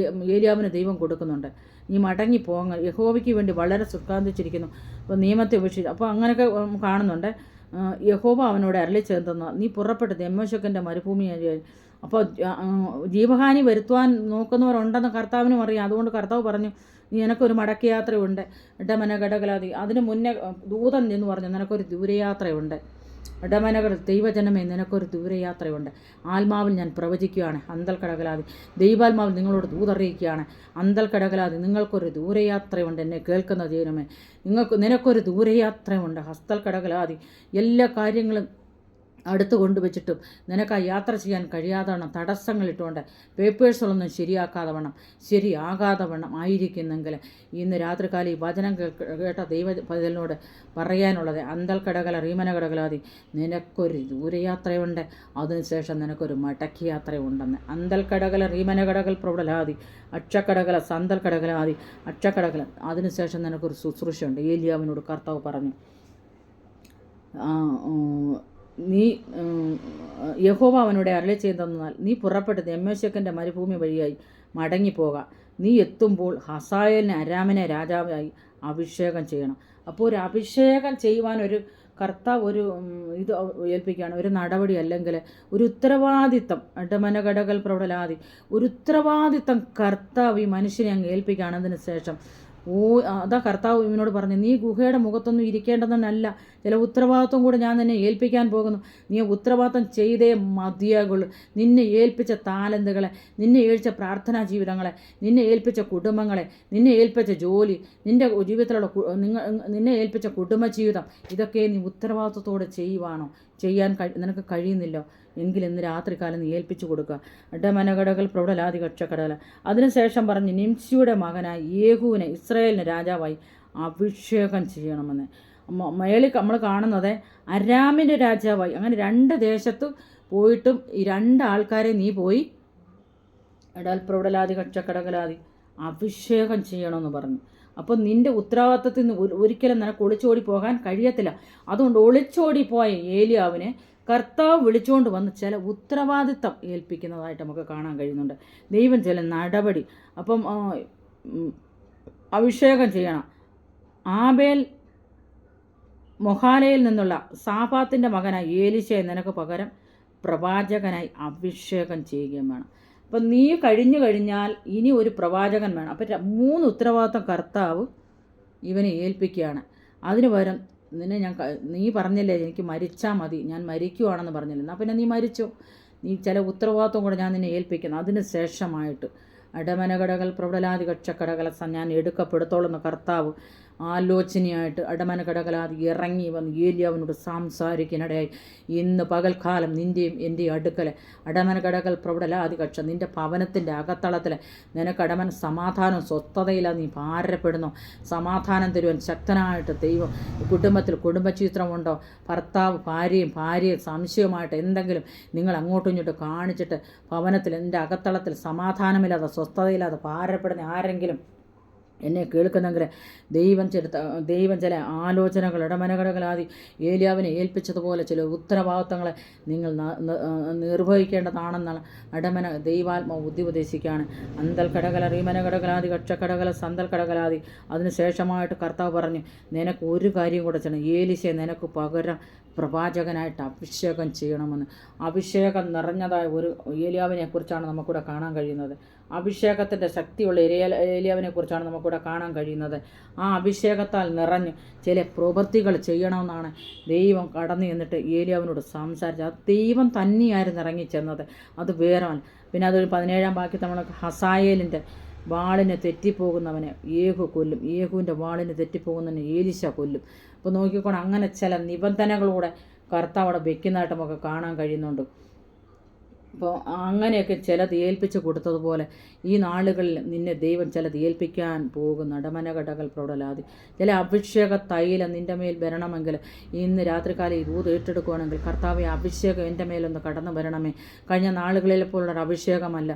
ഏലിയാവിന് ദൈവം കൊടുക്കുന്നുണ്ട്. നീ മടങ്ങിപ്പോകാൻ യഹോവയ്ക്ക് വേണ്ടി വളരെ സുഖാന്തിച്ചിരിക്കുന്നു. അപ്പോൾ നിയമത്തെ ഉപേക്ഷിച്ചു. അപ്പോൾ അങ്ങനെയൊക്കെ കാണുന്നുണ്ട്. യഹോവ അവനോട് അരുളി ചെയ്തെന്നാൽ നീ പുറപ്പെട്ട് ദമ്മേശക്കിൻ്റെ മരുഭൂമിയായി. അപ്പോൾ ജീവഹാനി വരുത്തുവാൻ നോക്കുന്നവരുണ്ടെന്ന് കർത്താവിനും അറിയാം. അതുകൊണ്ട് കർത്താവ് പറഞ്ഞു, നീ നിനക്കൊരു മടക്കയാത്രയുണ്ട്. ഇടമനഘടകലാതി അതിന് മുന്നേ ദൂതൻ എന്ന് പറഞ്ഞു, നിനക്കൊരു ദൂരയാത്രയുണ്ട്. ഇടമനകൾ ദൈവജനമേ, നിനക്കൊരു ദൂരയാത്രയുണ്ട്. ആത്മാവിൽ ഞാൻ പ്രവചിക്കുകയാണ്. അന്തൽ കടകലാതി ദൈവാത്മാവിൽ നിങ്ങളോട് ദൂതറിയിക്കുകയാണ്. അന്തൽ കടകലാതി നിങ്ങൾക്കൊരു ദൂരയാത്രയുണ്ട്. എന്നെ കേൾക്കുന്ന ദൈവമേ, നിനക്കൊരു ദൂരയാത്രയുണ്ട്. ഹസ്തൽ കടകലാതി എല്ലാ കാര്യങ്ങളും അടുത്ത് കൊണ്ടുവച്ചിട്ടും നിനക്ക് ആ യാത്ര ചെയ്യാൻ കഴിയാതെ വണ്ണം തടസ്സങ്ങളിട്ടുകൊണ്ട് പേപ്പേഴ്സുകളൊന്നും ശരിയാകാതെ വണ്ണം ആയിരിക്കുന്നെങ്കിൽ ഇന്ന് രാത്രികാലം ഈ വചനം കേട്ട ദൈവപതിലിനോട് പറയാനുള്ളത് അന്തൽക്കടകല റീമനകടകലാതി നിനക്കൊരു ദൂരയാത്രയുണ്ട്, അതിനുശേഷം നിനക്കൊരു മടക്കി യാത്രയുണ്ടെന്ന്. അന്തൽക്കടകല റീമനകടകൽ പ്രബലാതി അക്ഷക്കടകല സന്തൽക്കടകലാതി അക്ഷക്കടകല, അതിനുശേഷം നിനക്കൊരു ശുശ്രൂഷയുണ്ട്. ഏലിയാവിനോട് കർത്താവ് പറഞ്ഞു, നീ യഹോവ അവനോട് അരുളി ചെയ്തെന്നാൽ, നീ പുറപ്പെട്ട് ദമ്മേശക്കിൻ്റെ മരുഭൂമി വഴിയായി മടങ്ങിപ്പോക. നീ എത്തുമ്പോൾ ഹസായേലിനെ അരാമിനെ രാജാവായി അഭിഷേകം ചെയ്യണം. അപ്പോൾ ഒരു അഭിഷേകം ചെയ്യുവാൻ ഒരു കർത്താവ് ഒരു ഇത് ഏൽപ്പിക്കുകയാണ്, ഒരു നടപടി അല്ലെങ്കിൽ ഒരു ഉത്തരവാദിത്തം. അടമനകടകൽ പ്രബലാതി ഒരു ഉത്തരവാദിത്തം കർത്താവ് ഈ മനുഷ്യനെ അങ്ങ് ഏൽപ്പിക്കുകയാണ്. അതിന് ശേഷം അതാ കർത്താവ് ഇവനോട് പറഞ്ഞു, നീ ഗുഹയുടെ മുഖത്തൊന്നും ഇരിക്കേണ്ടതെന്നല്ല, ചില ഉത്തരവാദിത്വം കൂടെ ഞാൻ നിന്നെ ഏൽപ്പിക്കാൻ പോകുന്നു. നീ ഉത്തരവാദിത്വം ചെയ്തേ മതിയാകുള്ളൂ. നിന്നെ ഏൽപ്പിച്ച താലന്തുകളെ, നിന്നെ ഏൽപ്പിച്ച പ്രാർത്ഥനാ ജീവിതങ്ങളെ, നിന്നെ ഏൽപ്പിച്ച കുടുംബങ്ങളെ, നിന്നെ ഏൽപ്പിച്ച ജോലി, നിൻ്റെ ജീവിതത്തിലുള്ള നിന്നെ ഏൽപ്പിച്ച കുടുംബജീവിതം, ഇതൊക്കെ നീ ഉത്തരവാദിത്വത്തോടെ ചെയ്യാൻ നിനക്ക് കഴിയുന്നില്ലോ എങ്കിൽ ഇന്ന് രാത്രികാലം നീ ഏൽപ്പിച്ചു കൊടുക്കുക. അഡമനകടകൾ പ്രൗഢലാതി കക്ഷക്കടല. അതിനുശേഷം പറഞ്ഞ്, നിംസിയുടെ മകനായി യേഹൂവിനെ ഇസ്രായേലിന് രാജാവായി അഭിഷേകം ചെയ്യണമെന്ന്. മേളിൽ നമ്മൾ കാണുന്നത് അരാമിൻ്റെ രാജാവായി. അങ്ങനെ 2 ദേശത്ത് പോയിട്ടും ഈ 2 ആൾക്കാരെ നീ പോയി ഇടൽ പ്രൗഢലാതി കക്ഷക്കടകലാതി അഭിഷേകം ചെയ്യണമെന്ന് പറഞ്ഞു. അപ്പോൾ നിൻ്റെ ഉത്തരവാദിത്തത്തിൽ നിന്ന് ഒരിക്കലും നിനക്ക് ഒളിച്ചോടി പോകാൻ കഴിയത്തില്ല. അതുകൊണ്ട് ഒളിച്ചോടി പോയ ഏലിയാവിനെ കർത്താവ് വിളിച്ചുകൊണ്ട് വന്ന് ചില ഉത്തരവാദിത്തം ഏൽപ്പിക്കുന്നതായിട്ട് നമുക്ക് കാണാൻ കഴിയുന്നുണ്ട്. ദൈവം ചില നടപടി അപ്പം അഭിഷേകം ചെയ്യണം. ആബേൽ മൊഹാലയിൽ നിന്നുള്ള സാഫാത്തിൻ്റെ മകനായി ഏലീശയെ നിനക്ക് പകരം പ്രവാചകനായി അഭിഷേകം ചെയ്യുകയും വേണം. അപ്പം നീ കഴിഞ്ഞാൽ ഇനി ഒരു പ്രവാചകൻ വേണം. അപ്പം 3 ഉത്തരവാദിത്തം കർത്താവ് ഇവനെ ഏൽപ്പിക്കുകയാണ്. അതിന് പകരം നീ പറഞ്ഞില്ലേ എനിക്ക് മരിച്ചാൽ മതി, ഞാൻ മരിക്കുവാണെന്ന് പറഞ്ഞില്ല, എന്നാൽ പിന്നെ നീ മരിച്ചോ. നീ ചില ഉത്തരവാദിത്വം കൂടെ ഞാൻ നിന്നെ ഏൽപ്പിക്കുന്നു. അതിന് ശേഷമായിട്ട് അടമനകടകൾ പ്രബലാതി കക്ഷക്കടകല ഞാൻ എടുക്കപ്പെടുത്തോളുന്ന കർത്താവ് ആലോചനയായിട്ട് അടമനകടകലാതി ഇറങ്ങി വന്ന് ഏലിയാവിനോട് സംസാരിക്കാനിടയായി. ഇന്ന് പകൽക്കാലം നിൻ്റെയും എൻ്റെയും അടുക്കലെ അടമനകടകൾ പ്രബലാതി കക്ഷ നിൻ്റെ ഭവനത്തിൻ്റെ അകത്തളത്തിൽ നിനക്ക് അടമൻ സമാധാനം സ്വസ്ഥതയില്ല, നീ ഭാരപ്പെടുന്നു. സമാധാനം തരുവാൻ ശക്തനായിട്ട് ദൈവം. കുടുംബത്തിൽ കുടുംബചിത്രമുണ്ടോ, ഭർത്താവ് ഭാര്യയും സംശയമായിട്ട് എന്തെങ്കിലും നിങ്ങൾ അങ്ങോട്ടും ഇങ്ങോട്ടും കാണിച്ചിട്ട് ഭവനത്തിൽ എൻ്റെ അകത്തളത്തിൽ സമാധാനമില്ലാതെ സ്വസ്ഥതയില്ലാതെ ഭാരപ്പെടുന്ന ആരെങ്കിലും എന്നെ കേൾക്കുന്നെങ്കിൽ ദൈവം ചില ആലോചനകൾ ഇടമനകടകളാതി ഏലിയാവിനെ ഏൽപ്പിച്ചതുപോലെ ചില ഉത്തരവാദിത്തങ്ങളെ നിങ്ങൾ നിർവഹിക്കേണ്ടതാണെന്നാണ് ദൈവാത്മാവ് ഉപദേശിക്കുകയാണ്. അന്തൽക്കടകല റീമനകടകലാതി കക്ഷക്കടകല സന്തൽക്കടകലാതി. അതിനുശേഷമായിട്ട് കർത്താവ് പറഞ്ഞു, നിനക്ക് ഒരു കാര്യം കൂടെ ചെയ്യണം, ഏലീശയെ നിനക്ക് പകരം പ്രവാചകനായിട്ട് അഭിഷേകം ചെയ്യണമെന്ന്. അഭിഷേകം നിറഞ്ഞതായ ഒരു ഏലിയാവിനെ കുറിച്ചാണ് നമുക്കിവിടെ കാണാൻ കഴിയുന്നത്. അഭിഷേകത്തിൻ്റെ ശക്തിയുള്ള ഏലിയാവിനെ കുറിച്ചാണ് നമുക്കിവിടെ കാണാൻ കഴിയുന്നത്. ആ അഭിഷേകത്താൽ നിറഞ്ഞ് ചില പ്രവൃത്തികൾ ചെയ്യണമെന്നാണ് ദൈവം കടന്നു ചെന്നിട്ട് ഏലിയാവിനോട് സംസാരിച്ചത്. അത് ദൈവം തന്നെയായിരുന്നു ഇറങ്ങിച്ചെന്നത്, അത് വേറെ. പിന്നെ അതൊരു 17-ാം വാക്യത്തിൽ നമ്മൾ ഹസായേലിൻ്റെ വാളിന് തെറ്റിപ്പോകുന്നവനെ യേഹു കൊല്ലും, യേഹുവിൻ്റെ വാളിന് തെറ്റിപ്പോകുന്നവനെ ഏലീശ കൊല്ലും. അപ്പോൾ നോക്കിക്കോണം, അങ്ങനെ ചില നിബന്ധനകളൂടെ കർത്താവ് അവിടെ വെക്കുന്നതായിട്ട് നമുക്ക് കാണാൻ കഴിയുന്നുണ്ട്. അപ്പോൾ അങ്ങനെയൊക്കെ ചിലത് ഏൽപ്പിച്ച് കൊടുത്തതുപോലെ ഈ നാളുകളിൽ നിന്നെ ദൈവം ചിലത് ഏൽപ്പിക്കാൻ പോകുന്ന അടമനകടകൾ പ്രൗഢലാതി ചില അഭിഷേക തൈലം നിൻ്റെ മേൽ വരണമെങ്കിൽ ഇന്ന് രാത്രികാലം ഈ ദൂത് ഏറ്റെടുക്കുകയാണെങ്കിൽ കർത്താവെ അഭിഷേകം എൻ്റെ മേലൊന്ന് കടന്നു വരണമേ. കഴിഞ്ഞ നാളുകളിൽ പോലുള്ളൊരു അഭിഷേകമല്ല,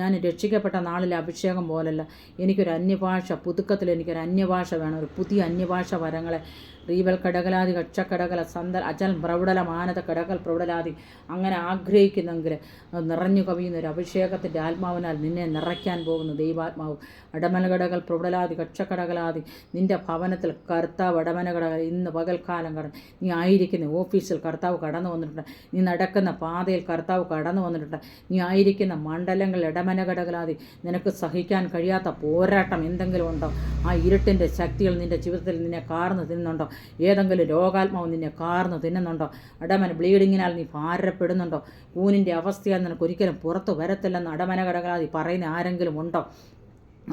ഞാൻ രക്ഷിക്കപ്പെട്ട നാളിലെ അഭിഷേകം പോലല്ല. എനിക്കൊരു അന്യഭാഷ, പുതുക്കത്തിൽ എനിക്കൊരു അന്യഭാഷ വേണം, ഒരു പുതിയ അന്യഭാഷ വരങ്ങളെ റീവൽ കടകലാതി കക്ഷക്കടകല സന്തൽ അചൽ പ്രൗഢല മാനത കടകൽ പ്രൗഢലാതി അങ്ങനെ ആഗ്രഹിക്കുന്നെങ്കിൽ നിറഞ്ഞു കവിയുന്ന ഒരു അഭിഷേകത്തിൻ്റെ ആത്മാവിനാൽ നിന്നെ നിറയ്ക്കാൻ പോകുന്ന ദൈവാത്മാവ് അടമനകടകൾ പ്രൗഢലാതി കക്ഷക്കടകലാതി നിൻ്റെ ഭവനത്തിൽ കർത്താവ് അടമനകടകൾ ഇന്ന് പകൽക്കാലം നീ ആയിരിക്കുന്ന ഓഫീസിൽ കർത്താവ് കടന്നു വന്നിട്ടുണ്ട്, നീ നടക്കുന്ന പാതയിൽ കർത്താവ് കടന്നു വന്നിട്ടുണ്ട്, നീ ആയിരിക്കുന്ന മണ്ഡലങ്ങൾ ഇടമനകടകലാതി നിനക്ക് സഹിക്കാൻ കഴിയാത്ത പോരാട്ടം എന്തെങ്കിലും ഉണ്ടോ? ആ ഇരുട്ടിൻ്റെ ശക്തികൾ നിൻ്റെ ജീവിതത്തിൽ നിന്നെ കാർന്ന് തിന്നുന്നുണ്ടോ? ഏതെങ്കിലും രോഗാത്മാവ് നിന്നെ കാർന്ന് തിന്നുന്നുണ്ടോ? അടമന ബ്ലീഡിങ്ങിനാൽ നീ ഭാരപ്പെടുന്നുണ്ടോ? കൂനിൻ്റെ അവസ്ഥയാൽ നിനക്ക് ഒരിക്കലും പുറത്തു വരത്തില്ലെന്ന് അടമനകടകളാതി പറയുന്ന ആരെങ്കിലും ഉണ്ടോ?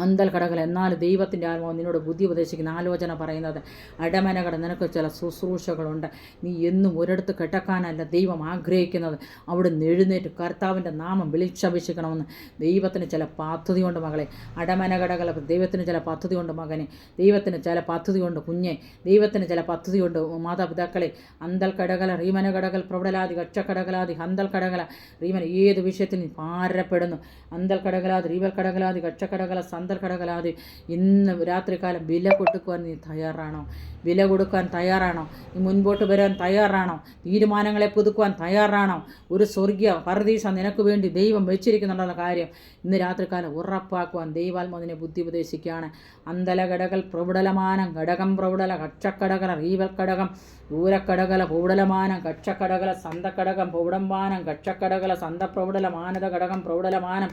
അന്തൽ കടകൾ. എന്നാൽ ദൈവത്തിൻ്റെ ആത്മാവ് നിന്നോട് ബുദ്ധി ഉപദേശിക്കുന്ന ആലോചന പറയുന്നത്, അടമനകട നിനക്ക് ചില ശുശ്രൂഷകളുണ്ട്. നീ എന്നും ഒരിടത്ത് കെട്ടക്കാനല്ല ദൈവം ആഗ്രഹിക്കുന്നത്. അവിടുന്ന് എഴുന്നേറ്റ് കർത്താവിൻ്റെ നാമം വിളിച്ചപേക്ഷിക്കണമെന്ന് ദൈവത്തിന് ചില പദ്ധതിയുണ്ട് മകളെ. അടമനകടകൾ. ദൈവത്തിന് ചില പദ്ധതിയുണ്ട് മകനെ. ദൈവത്തിന് ചില പദ്ധതിയുണ്ട് കുഞ്ഞെ. ദൈവത്തിന് ചില പദ്ധതിയുണ്ട് മാതാപിതാക്കളെ. അന്തൽ കടകല റീമന കടകൾ പ്രബലാതി കച്ചക്കടകലാതി ഹന്തൽ കടകല റീമന. ഏത് വിഷയത്തിൽ നീ ഭാരപ്പെടുന്നു? അന്തൽ കടകലാതി റീവൽ കടകലാതി കച്ചക്കടകല സന്തൽ കടകലാതി. ഇന്ന് രാത്രികാലം വില കൊടുക്കുവാൻ നീ തയ്യാറാണോ? വില കൊടുക്കാൻ തയ്യാറാണോ? നീ മുൻപോട്ട് വരാൻ തയ്യാറാണോ? തീരുമാനങ്ങളെ പുതുക്കുവാൻ തയ്യാറാണോ? ഒരു സ്വർഗീയ പരദീസ നിനക്ക് വേണ്ടി ദൈവം വെച്ചിരിക്കുന്നുണ്ടെന്ന കാര്യം ഇന്ന് രാത്രികാലം ഉറപ്പാക്കുവാൻ ദൈവാത്മാവിനെ ബുദ്ധി ഉപദേശിക്കുകയാണ്. അന്തലകടകൾ പ്രബുടലമാനം ഘടകം പ്രബുടല കച്ചക്കടകല റീവൽ കടകം ദൂരക്കടകല പ്രബുടലമാനം കച്ചക്കടകല സന്തക്കടകം പ്രൗഢമാനം കച്ചക്കടകല സന്തപ്രബുടല മാനത ഘടകം പ്രൗഢലമാനം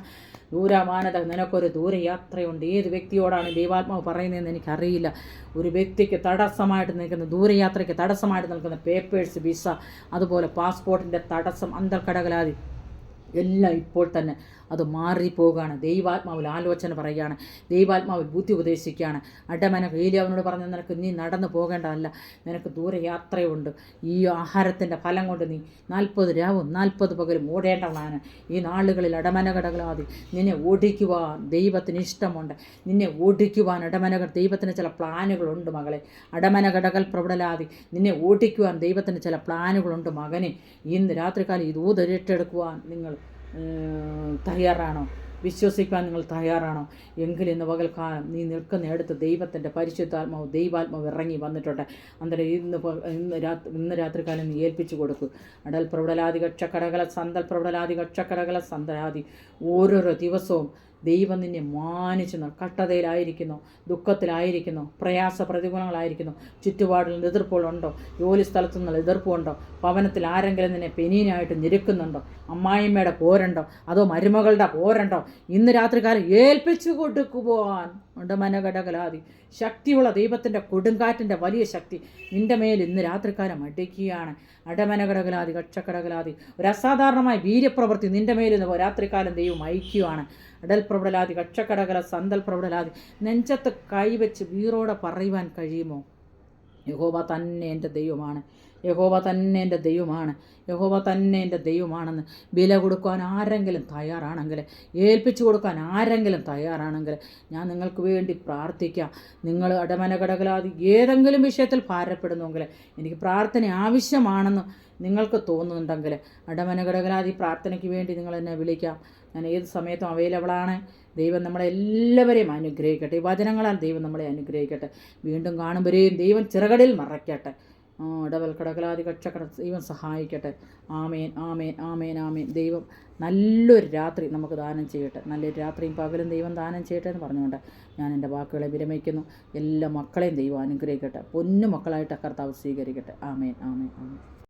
ദൂരമാനത. നിനക്കൊരു ദൂരയാത്രയുണ്ട്. ഏത് വ്യക്തിയോടാണ് ദൈവാത്മാവ് പറയുന്നതെന്ന് എനിക്കറിയില്ല. ഒരു വ്യക്തിക്ക് തടസ്സമായിട്ട് നിൽക്കുന്ന, ദൂരയാത്രയ്ക്ക് തടസ്സമായിട്ട് നിൽക്കുന്ന പേപ്പേഴ്സ്, വിസ, അതുപോലെ പാസ്പോർട്ടിൻ്റെ തടസ്സം, അന്തർക്കടകലാതി എല്ലാം ഇപ്പോൾ തന്നെ അത് മാറിപ്പോവുകയാണ്. ദൈവാത്മാവിൽ ആലോചന പറയുകയാണ്. ദൈവാത്മാവിൽ ബുദ്ധി ഉപദേശിക്കുകയാണ്. അടമന ഏലിയാവിനോട് പറഞ്ഞ നിനക്ക് നീ നടന്നു പോകേണ്ടതല്ല, നിനക്ക് ദൂരയാത്രയുണ്ട്. ഈ ആഹാരത്തിൻ്റെ ഫലം കൊണ്ട് നീ 40 രാവും 40 പകലും ഓടേണ്ടതാണ്. ഈ നാളുകളിൽ അടമനകടകളാതി നിന്നെ ഓടിക്കുവാൻ ദൈവത്തിന് ഇഷ്ടമുണ്ട്. നിന്നെ ഓടിക്കുവാൻ ദൈവത്തിന് ചില പ്ലാനുകളുണ്ട് മകളെ. അടമനകടകൾ പ്രബലാതി നിന്നെ ഓടിക്കുവാൻ ദൈവത്തിന് ചില പ്ലാനുകളുണ്ട് മകനെ. ഇന്ന് രാത്രികാലം ഈ ദൂത് ഏറ്റെടുക്കുവാൻ നിങ്ങൾ തയ്യാറാണോ? വിശ്വസിക്കാൻ നിങ്ങൾ തയ്യാറാണോ? എങ്കിൽ ഇന്ന് പകൽക്കാലം നീ നിൽക്കുന്നിടത്ത് ദൈവത്തിൻ്റെ ദൈവാത്മാവ് ഇറങ്ങി വന്നിട്ടുണ്ട്. അന്നേരം ഇന്ന് രാത്രികാലം നീ ഏൽപ്പിച്ചു കൊടുക്കൂ. അടൽ പ്രബലാതി കക്ഷക്കടകല സന്തൽ പ്രബലാതി കക്ഷക്കടകല സന്തരാതി. ഓരോരോ ദിവസവും ദൈവം നിന്നെ മാനിച്ചു. കഷ്ടതയിലായിരിക്കുന്നു, ദുഃഖത്തിലായിരിക്കുന്നു, പ്രയാസ പ്രതികൂലങ്ങളായിരിക്കുന്നു, ചുറ്റുപാടിൽ എതിർപ്പുകളുണ്ടോ, ജോലി സ്ഥലത്തു നിന്നുള്ള എതിർപ്പുണ്ടോ, ഭവനത്തിൽ ആരെങ്കിലും നിന്നെ പെനീനായിട്ട് ഞെരുക്കുന്നുണ്ടോ, അമ്മായിമ്മയുടെ പോരുണ്ടോ, അതോ മരുമകളുടെ പോരുണ്ടോ, ഇന്ന് രാത്രികാലം ഏൽപ്പിച്ചു കൊടുക്കുവാൻ ഉണ്ടമനകടകലാതി ശക്തിയുള്ള ദൈവത്തിൻ്റെ കൊടുങ്കാറ്റിൻ്റെ വലിയ ശക്തി നിൻ്റെ മേൽ ഇന്ന് രാത്രികാലം അടിക്കുകയാണ്. അടമനകടകലാതി കക്ഷക്കടകലാതി ഒരു അസാധാരണമായ വീര്യപ്രവൃത്തി നിൻ്റെ മേൽ ഇന്ന് രാത്രികാലം ദൈവം അയക്കുകയാണ്. അടൽ പ്രബലാതി കക്ഷക്കടകല സന്തൽ പ്രബലാതി. നെഞ്ചത്ത് കൈവച്ച് വീറോടെ പറയുവാൻ കഴിയുമോ? യഹോവ തന്നെ എൻ്റെ ദൈവമാണ്, യഹോവ തന്നെ എൻ്റെ ദൈവമാണ്, യഹോവ തന്നെ എൻ്റെ ദൈവമാണെന്ന് വില കൊടുക്കാൻ ആരെങ്കിലും തയ്യാറാണെങ്കിൽ, ഏൽപ്പിച്ചു കൊടുക്കാൻ ആരെങ്കിലും തയ്യാറാണെങ്കിൽ ഞാൻ നിങ്ങൾക്ക് വേണ്ടി പ്രാർത്ഥിക്കാം. നിങ്ങൾ അടമനകടകലാതി ഏതെങ്കിലും വിഷയത്തിൽ ഭാരപ്പെടുന്നുവെങ്കിൽ, എനിക്ക് പ്രാർത്ഥന ആവശ്യമാണെന്ന് നിങ്ങൾക്ക് തോന്നുന്നുണ്ടെങ്കിൽ അടമനകടകലാതി പ്രാർത്ഥനയ്ക്ക് വേണ്ടി നിങ്ങൾ എന്നെ വിളിക്കാം. ഞാൻ ഏത് സമയത്തും അവൈലബിളാണ്. ദൈവം നമ്മളെ എല്ലാവരെയും അനുഗ്രഹിക്കട്ടെ. ഈ വചനങ്ങളാൽ ദൈവം നമ്മളെ അനുഗ്രഹിക്കട്ടെ. വീണ്ടും കാണുമ്പോഴേയും ദൈവം ചിറകടിൽ മറയ്ക്കട്ടെ. ഇടവൽ കടകലാതി കക്ഷക്കട ദൈവം സഹായിക്കട്ടെ. ആമേൻ ആമേൻ ആമേൻ ആമേൻ. ദൈവം നല്ലൊരു രാത്രി നമുക്ക് ദാനം ചെയ്യട്ടെ. നല്ലൊരു രാത്രിയും പകലും ദൈവം ദാനം ചെയ്യട്ടെ എന്ന് പറഞ്ഞുകൊണ്ട് ഞാൻ എൻ്റെ വാക്കുകളെ വിരമിക്കുന്നു. എല്ലാ മക്കളെയും ദൈവം അനുഗ്രഹിക്കട്ടെ. പൊന്നു മക്കളായിട്ട് കർത്താവ് സ്വീകരിക്കട്ടെ. ആമേൻ ആമേൻ ആമേൻ.